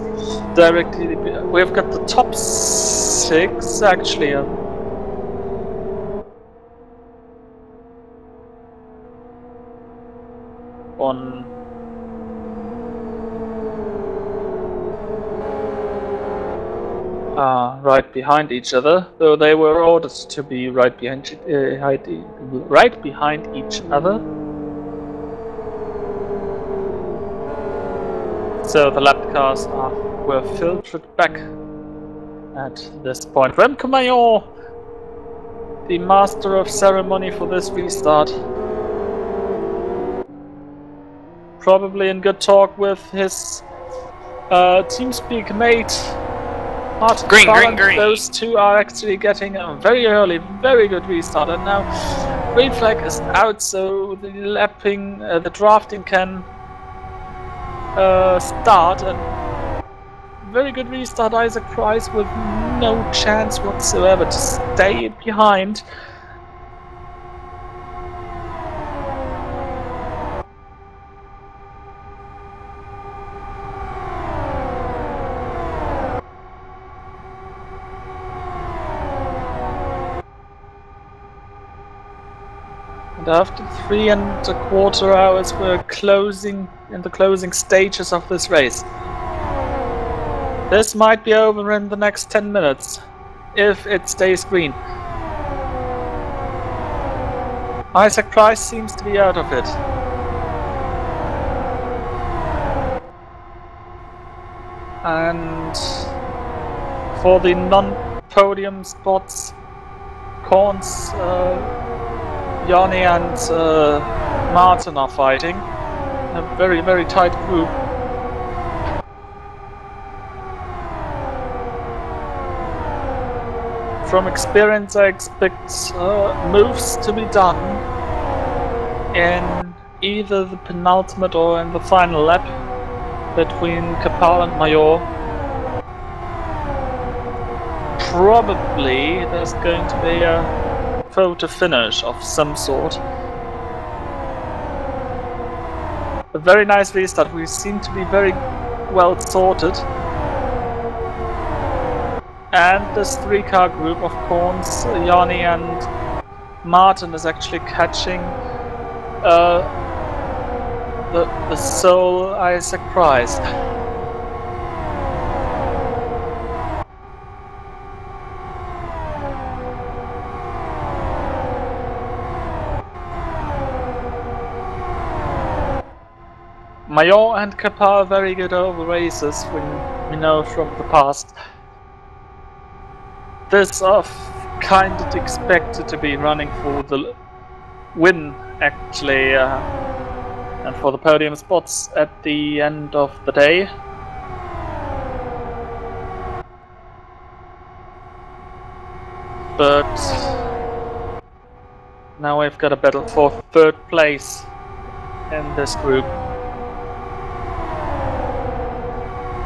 Directly, we've got the top 6 actually. On right behind each other, though they were ordered to be right behind each other. So the lap cars were filtered back at this point. Remco Major, the master of ceremony for this restart, probably in good talk with his TeamSpeak mate. Green. Those 2 are actually getting a very early, very good restart, and now green flag is out, so the drafting can start. And very good restart. Isaac Price with no chance whatsoever to stay behind. And after 3¼ hours, we're in the closing stages of this race. This might be over in the next 10 minutes, if it stays green. Isaac Price seems to be out of it. And for the non-podium spots, Corns, Yanni and Martin are fighting. A very, very tight group. from experience, I expect moves to be done in either the penultimate or in the final lap between Kapal and Major. Probably there's going to be a photo finish of some sort. A very nice restart. We seem to be very well sorted. And this 3-car group of Korns, Yanni and Martin is actually catching the sole Isaac Prize. Major and Kappa are very good over races, we know from the past. This are kind of expected to be running for the win, actually, and for the podium spots at the end of the day. But now we've got a battle for 3rd place in this group.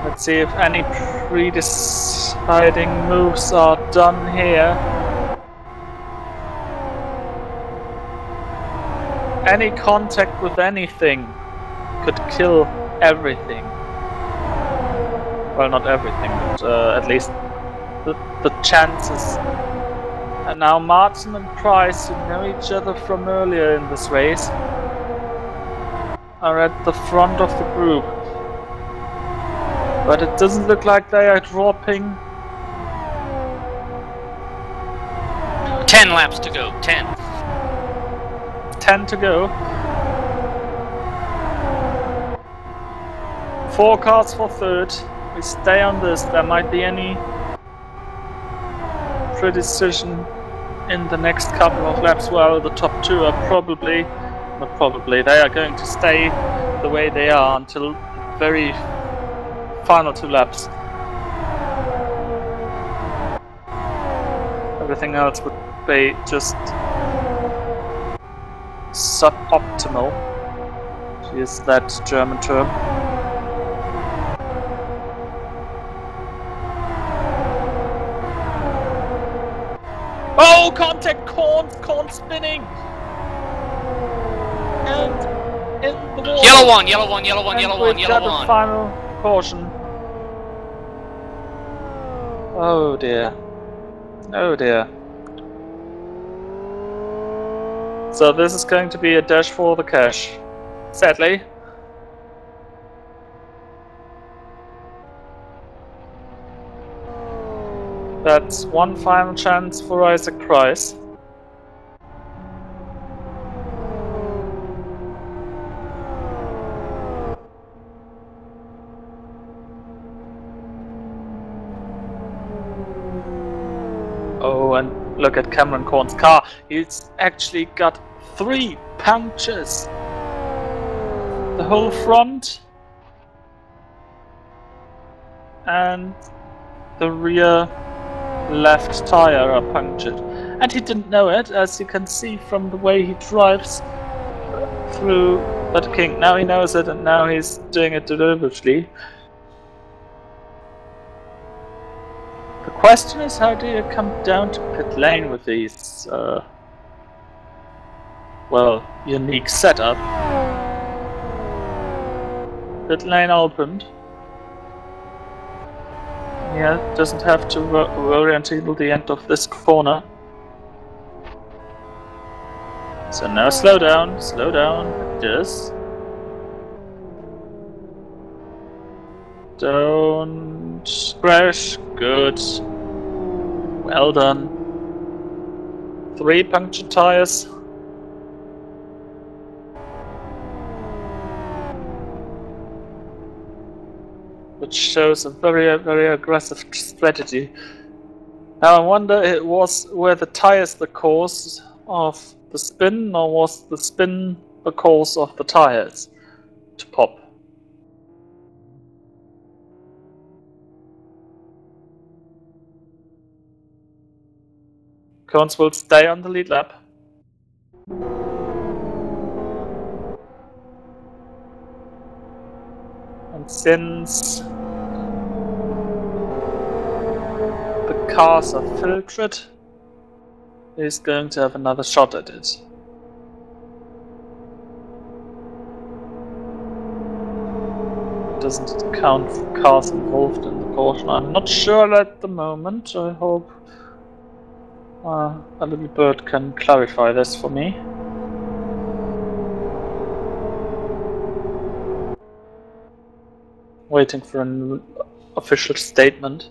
Let's see if any pre-deciding moves are done here. Any contact with anything could kill everything. Well, not everything, but at least the chances. And now Martin and Price, who know each other from earlier in this race, are at the front of the group. But it doesn't look like they are dropping. 10 laps to go. 10. 10 to go. 4 cars for 3rd. We stay on this. There might be any predecision in the next couple of laps. Well, the top 2 are probably, not probably, they are going to stay the way they are until very final 2 laps. Everything else would be just suboptimal, to use that German term. Oh, contact! Korn spinning! And in the wall. Yellow one, yellow one, yellow one, yellow one, yellow one. Final caution. Oh dear. Oh dear. So this is going to be a dash for the cash. Sadly. That's one final chance for Isaac Price. Oh, and look at Cameron Korn's car. He's actually got 3 punctures. The whole front and the rear left tire are punctured. And he didn't know it, as you can see from the way he drives through that kink. Now he knows it, and now he's doing it deliberately. The question is, how do you come down to pit lane with these, well, unique setup? Pit lane opened. Yeah, doesn't have to worry until the end of this corner. So now slow down, just don't crash. Good. Well done. 3 punctured tires. Which shows a very aggressive strategy. Now I wonder, were the tires the cause of the spin, or was the spin the cause of the tires to pop? Cones will stay on the lead lap. And since the cars are filtered, he's going to have another shot at it. It doesn't count for cars involved in the caution. I'm not sure at the moment. I hope a little bird can clarify this for me. Waiting for an official statement.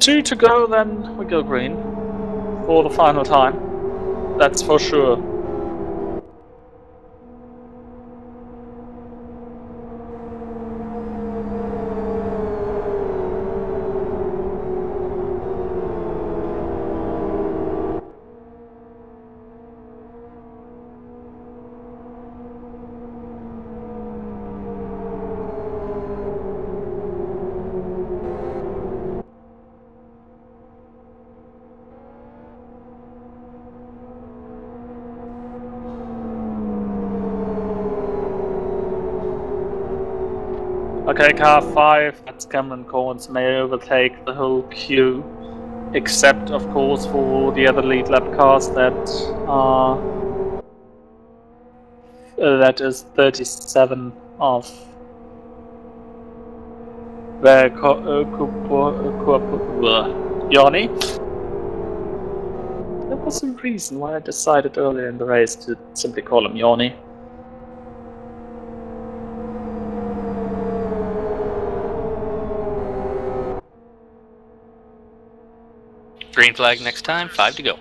2 to go, then we go green for the final time. That's for sure. Okay, car 5, that's Cameron Corns, may overtake the whole queue, except of course for the other lead lap cars that are that is 37 of Yanni. There was a reason why I decided earlier in the race to simply call him Yanni. Green flag next time, 5 to go.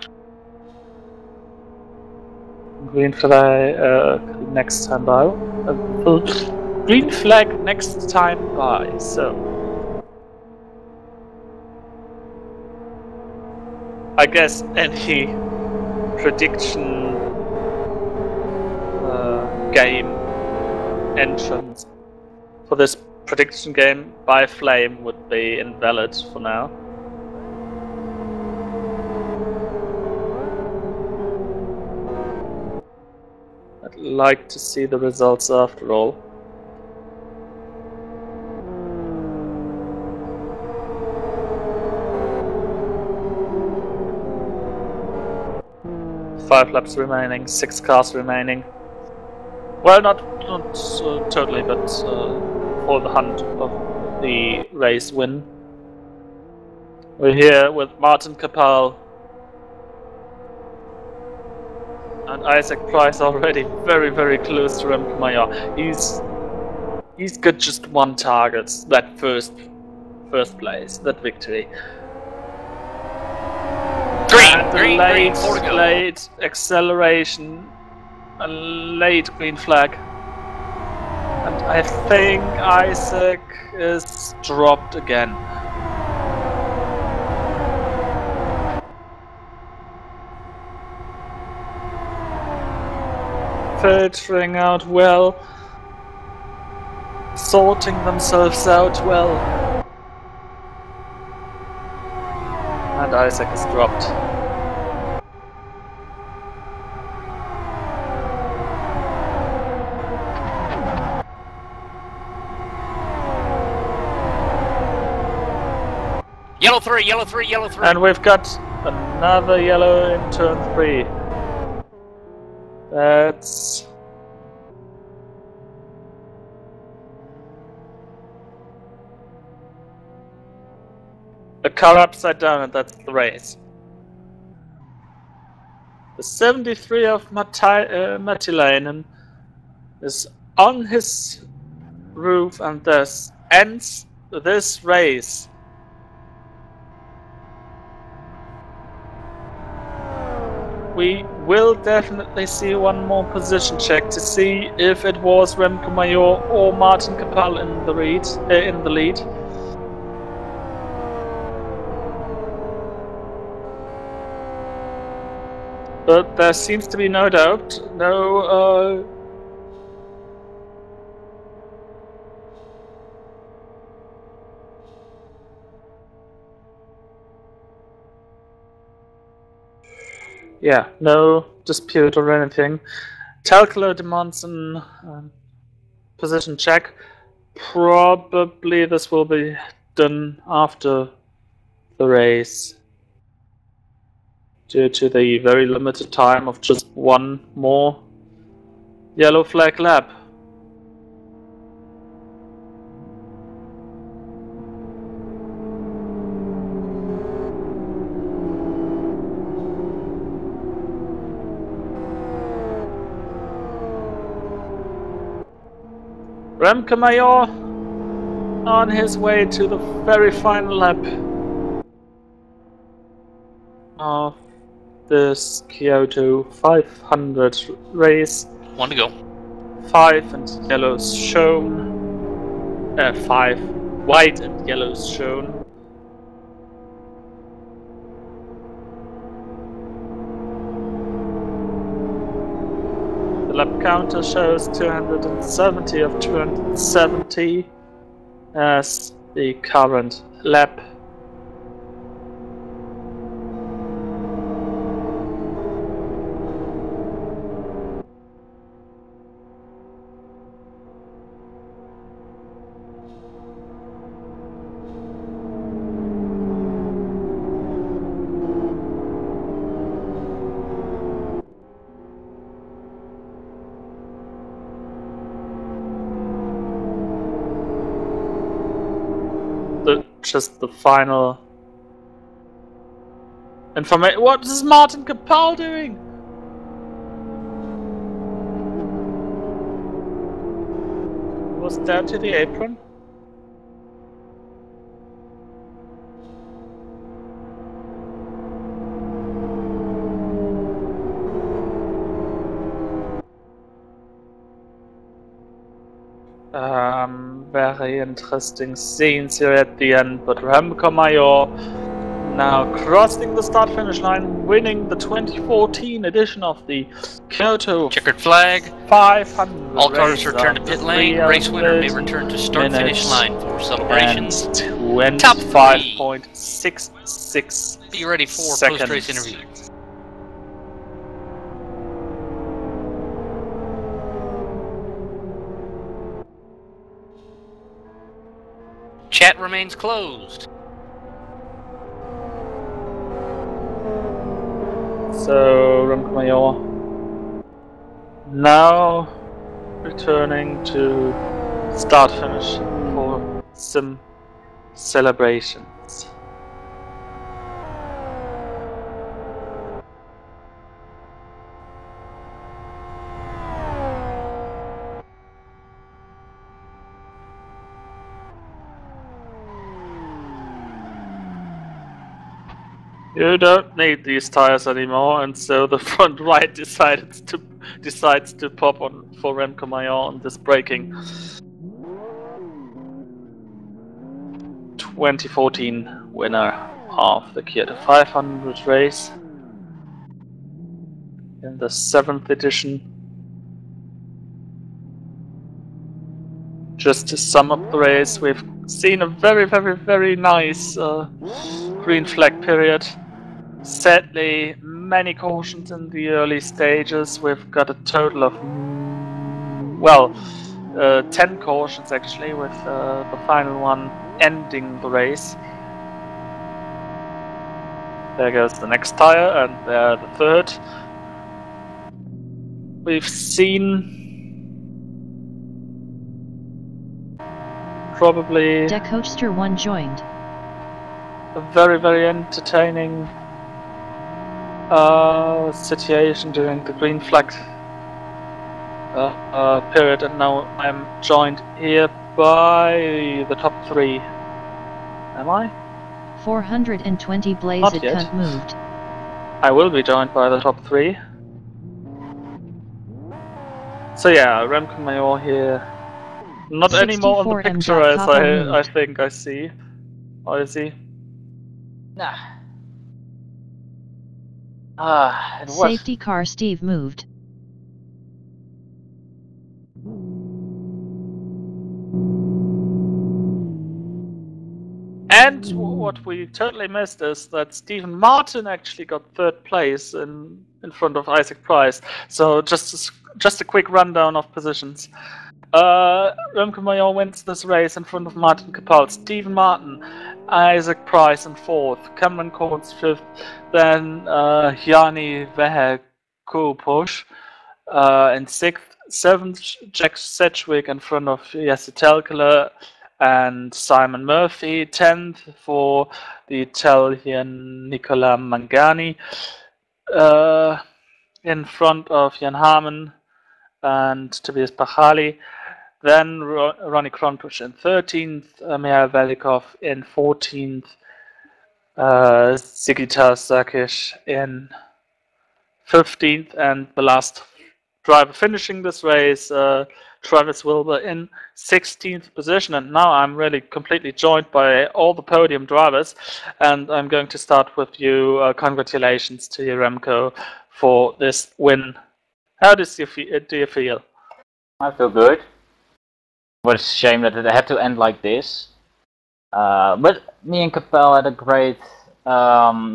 Green flag next time by. Green flag next time by. So I guess any prediction game entrance for this prediction game by Flame would be invalid for now. I'd like to see the results after all. Five laps remaining, 6 cars remaining. Well, not totally, but for the hunt of the race win. We're here with Martin Kapal and Isaac Price already very, very close to Remco Mayer. He's got just one target, that first place, that victory. Green, late acceleration, a late green flag. And I think Isaac is dropped again. Filtering out well, sorting themselves out well. And Isaac is dropped. Yellow three, yellow three, yellow three. And we've got another yellow in turn 3. That's a car upside down, and that's the race. The 73 of Mattilainen is on his roof, and this ends this race. We will definitely see one more position check to see if it was Remco Mayer or Martin Kapal in the lead. But there seems to be no doubt, no Yeah, no dispute or anything. Telcler demands an position check. Probably this will be done after the race, due to the very limited time of just one more yellow flag lap. Remke Major on his way to the very final lap of this Kyoto 500 race. 1 to go. 5 and yellows shown. 5 white and yellows shown. The lap counter shows 270 of 270 as the current lap. Just the final information. What is Martin Kapal doing? Was that to the apron? Very interesting scenes here at the end, but Remke Major now crossing the start-finish line, winning the 2014 edition of the Kyoto Checkered flag. 500. All cars return to pit lane. Race winner may return to start-finish line for celebrations. 25.66. Be ready for post-race interview. Chat remains closed. So, Remke Major now returning to start-finish for some celebrations. You don't need these tires anymore, and so the front right decides to pop on for Remke Major on this braking. 2014 winner of the Kyoto 500 race in the 7th edition. Just to sum up the race, we've seen a very nice green flag period. Sadly, many cautions in the early stages. We've got a total of, 10 cautions actually, with the final one ending the race. There goes the next tire, and there the third. We've seen probably Decoachster 1 joined. a very entertaining situation during the green flag period, and now I'm joined here by the top 3. Am I? 420 blaze Not it yet. cunt moved. I will be joined by the top 3. So yeah, Remke Major here. Not anymore on the 64M picture as Papa I moved. think I see. Or is he? Nah. And what? Safety car Steve moved. And what we totally missed is that Stephen Martin actually got third place in front of Isaac Price. So just a quick rundown of positions. Remco Mayor wins this race in front of Martin Capal. Stephen Martin, Isaac Price in fourth, Cameron Coates fifth, then Yanni Vehe-Kupush in sixth, seventh Jack Sedgwick in front of Jesse Telkeler and Simon Murphy, 10th for the Italian Nicola Mangani, in front of Jan Harmon and Tobias Pachali. Then Ronnie Kronpusch in 13th, Mihail Velikov in 14th, Sigita Sakic in 15th, and the last driver finishing this race, Travis Wilbur in 16th position. And now I'm really completely joined by all the podium drivers, and I'm going to start with you. Congratulations to you, Remco, for this win. How do you feel? I feel good. But it's a shame that it had to end like this. But me and Capel had a great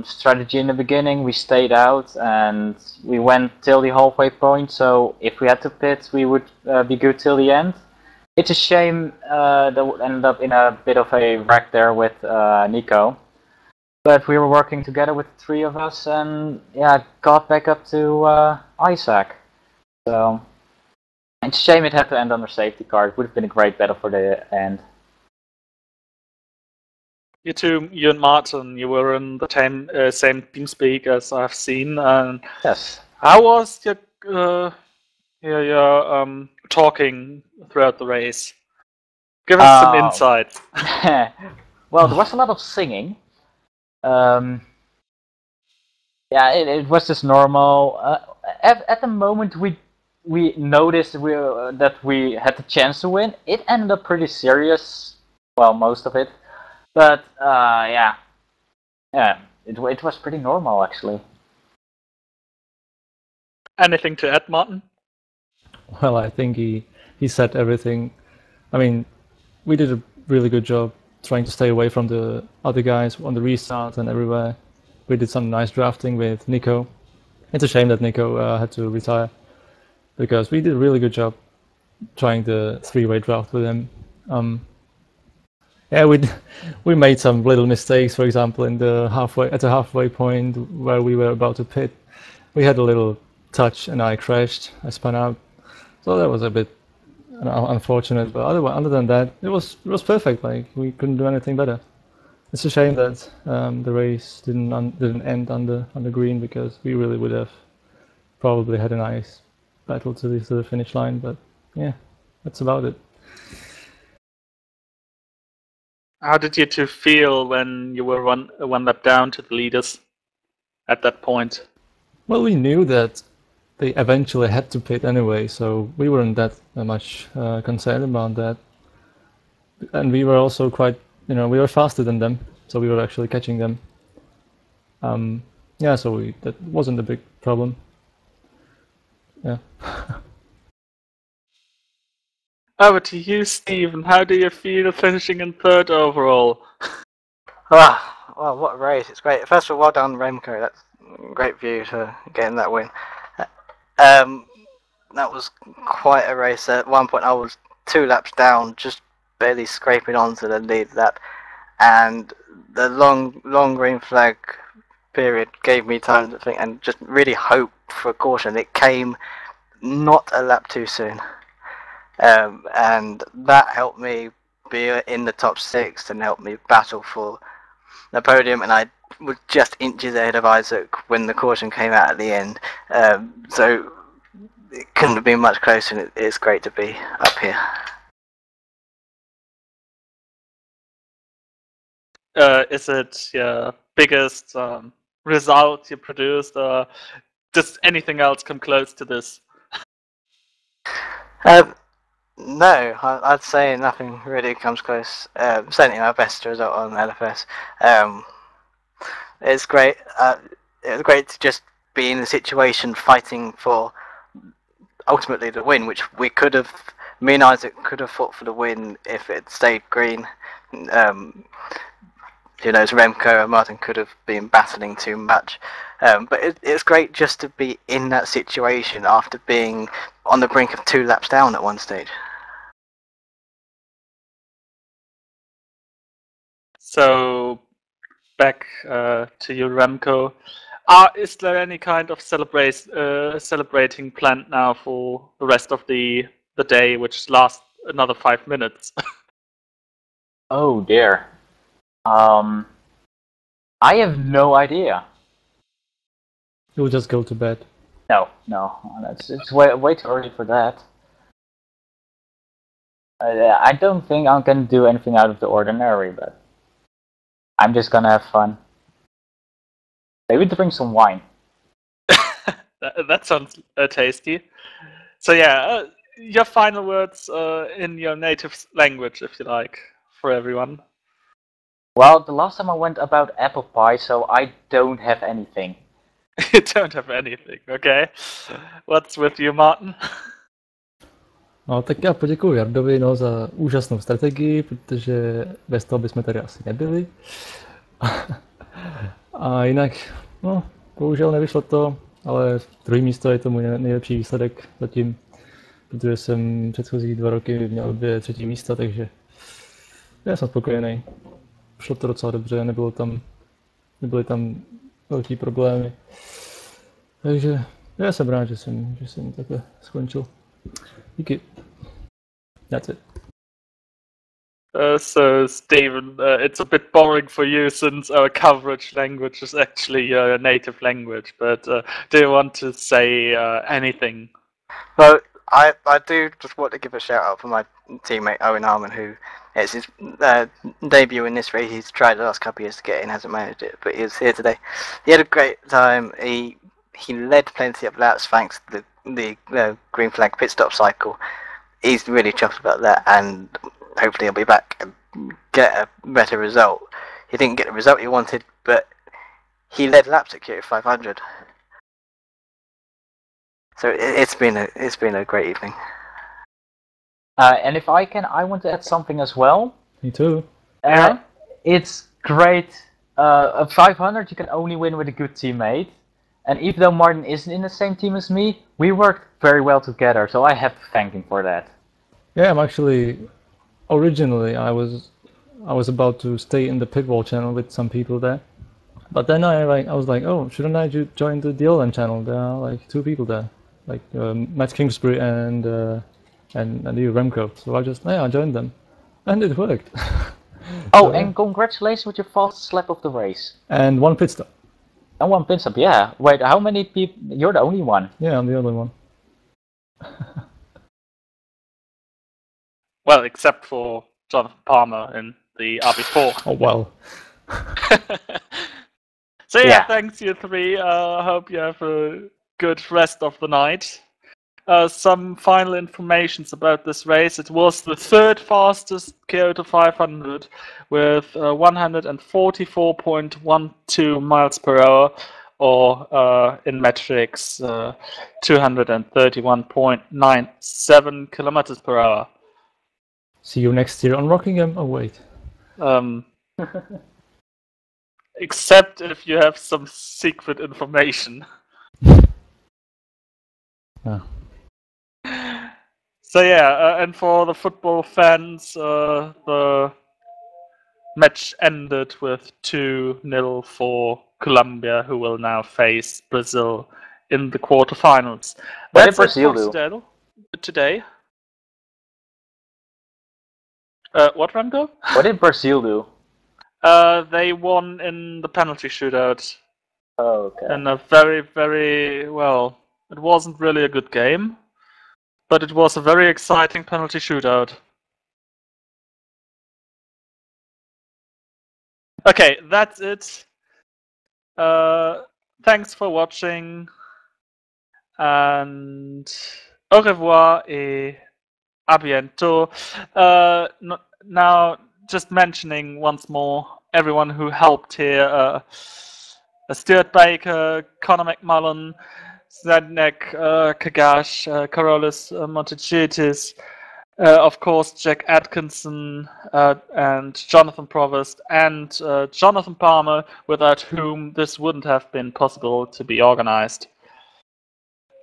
strategy in the beginning. We stayed out and we went till the halfway point. So if we had to pit, we would be good till the end. It's a shame that we ended up in a bit of a wreck there with Nico. But we were working together with the three of us and yeah, got back up to Isaac. So it's a shame it had to end under safety car. It would have been a great battle for the end. You two, you and Martin, you were in the same TeamSpeak as I've seen. Yes. How was your talking throughout the race? Give us some insights. Well, there was a lot of singing. Yeah, it was just normal. At the moment, we noticed that we had the chance to win. It ended up pretty serious. Well, most of it. But yeah, it was pretty normal actually. Anything to add, Martin? Well, I think he said everything. I mean, we did a really good job trying to stay away from the other guys on the restart and everywhere. We did some nice drafting with Nico. It's a shame that Nico had to retire because we did a really good job trying the three-way draft with him. Yeah, we made some little mistakes. For example, at the halfway point where we were about to pit, we had a little touch and I crashed. I spun out, so that was a bit unfortunate. But other than that, it was perfect. Like we couldn't do anything better. It's a shame that the race didn't end on the green because we really would have probably had a nice battle to the finish line. But yeah, that's about it. How did you two feel when you were one lap down to the leaders at that point? Well, we knew that they eventually had to pit anyway, so we weren't that much concerned about that. And we were also quite, we were faster than them, so we were actually catching them. Yeah, so that wasn't a big problem. Yeah. Over to you, Stephen. How do you feel finishing in third overall? Well, what a race. It's great. First of all, well done, Remco. That's a great view to getting that win. That was quite a race. At one point, I was 2 laps down, just barely scraping onto the lead lap. And the long green flag period gave me time to think and just really hope for a caution. It came not a lap too soon. And that helped me be in the top 6 and helped me battle for the podium, and I was just inches ahead of Isaac when the caution came out at the end, so it couldn't have been much closer, and it's great to be up here. Is it your biggest result you produced, or does anything else come close to this? No, I'd say nothing really comes close. Certainly my best result on LFS. It's great. It was great to just be in the situation fighting for ultimately the win, which we could have. Me and Isaac could have fought for the win if it stayed green. who knows, Remco and Martin could have been battling too much. But it's great just to be in that situation after being on the brink of 2 laps down at one stage. So, back to you, Remco. Is there any kind of celebrating planned now for the rest of the day, which lasts another 5 minutes? Oh dear. I have no idea. You'll just go to bed. No, it's way too early for that. I don't think I'm gonna do anything out of the ordinary, but I'm just gonna have fun. Maybe drink some wine. That sounds tasty. So yeah, your final words in your native language, if you like, for everyone. Well, the last time I went about apple pie, so I don't have anything. You don't have anything, okay? What's with you, Martin? No, tak já poděkuji Jardovi za úžasnou strategii, protože bez toho bychom tady asi nebyli. A jinak, no, bohužel nevyšlo to, ale druhý místo je to můj nejlepší výsledek zatím, protože jsem předchozí 2 roky měl 2 třetí místa, takže já jsem spokojený. Šlo to docela dobře, nebyly tam velký problémy. Takže já jsem rád, že jsem takhle skončil. Díky. That's it. So, Stephen, it's a bit boring for you since our coverage language is actually your native language, but do you want to say anything? Well, I do just want to give a shout out for my teammate Owen Harmon, who it's his debut in this race. He's tried the last couple of years to get in, hasn't managed it, but he was here today. He had a great time. He led plenty of laps thanks to the green flag pit stop cycle. He's really chuffed about that, and hopefully he'll be back and get a better result. He didn't get the result he wanted, but he led laps at Kyoto 500. So it's been a great evening. And if I can, I want to add something as well. Me too. It's great. At 500, you can only win with a good teammate. And even though Martin isn't in the same team as me, we worked very well together. So I have to thank him for that. Yeah, I'm actually. Originally, I was about to stay in the pitwall channel with some people there, but then I was like, oh, shouldn't I join the DLM channel? There are like 2 people there, like Matt Kingsbury and you, Remco. So I joined them, and it worked. Oh, so, and congratulations with your fastest lap of the race. And 1 pit stop. And 1 pit stop, yeah. Wait, how many people? You're the only one. Yeah, I'm the only one. Well, except for Jonathan Palmer in the RB4. Oh, well. So yeah, thanks you 3. I hope you have a good rest of the night. Some final informations about this race. It was the 3rd fastest Kyoto 500 with 144.12 miles per hour, or in metrics 231.97 kilometers per hour. See you next year on Rockingham. Oh wait. Except if you have some secret information. Oh. So yeah, and for the football fans, the match ended with 2-0 for Colombia, who will now face Brazil in the quarterfinals. What That's did Brazil do today? What, Remco? What did Brazil do? They won in the penalty shootout. Oh, okay. And a very, very, well, it wasn't really a good game, but it was a very exciting penalty shootout. Okay, that's it. Thanks for watching, and au revoir et à bientôt. Now, just mentioning once more everyone who helped here: Stuart Baker, Conor McMullen, Zdenek Kagash, Carolus Montechitis, Of course, Jack Atkinson and Jonathan Provost and Jonathan Palmer, without whom this wouldn't have been possible to be organized.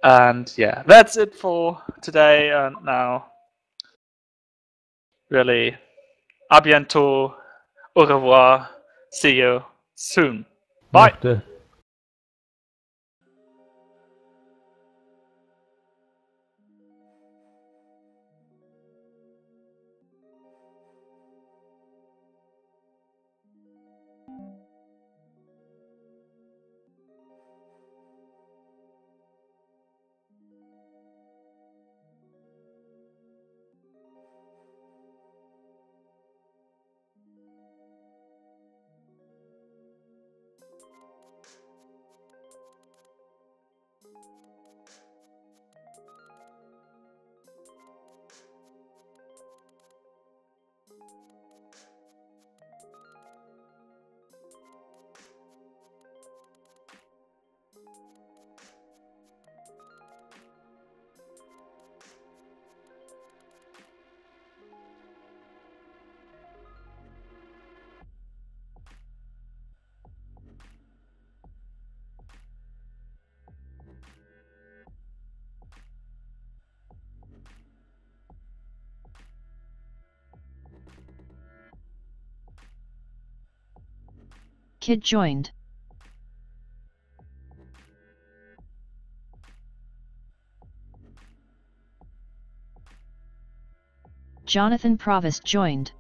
And yeah, that's it for today. And now, really, à bientôt, au revoir, see you soon. Bye. After. Kid joined. Jonathan Provost joined.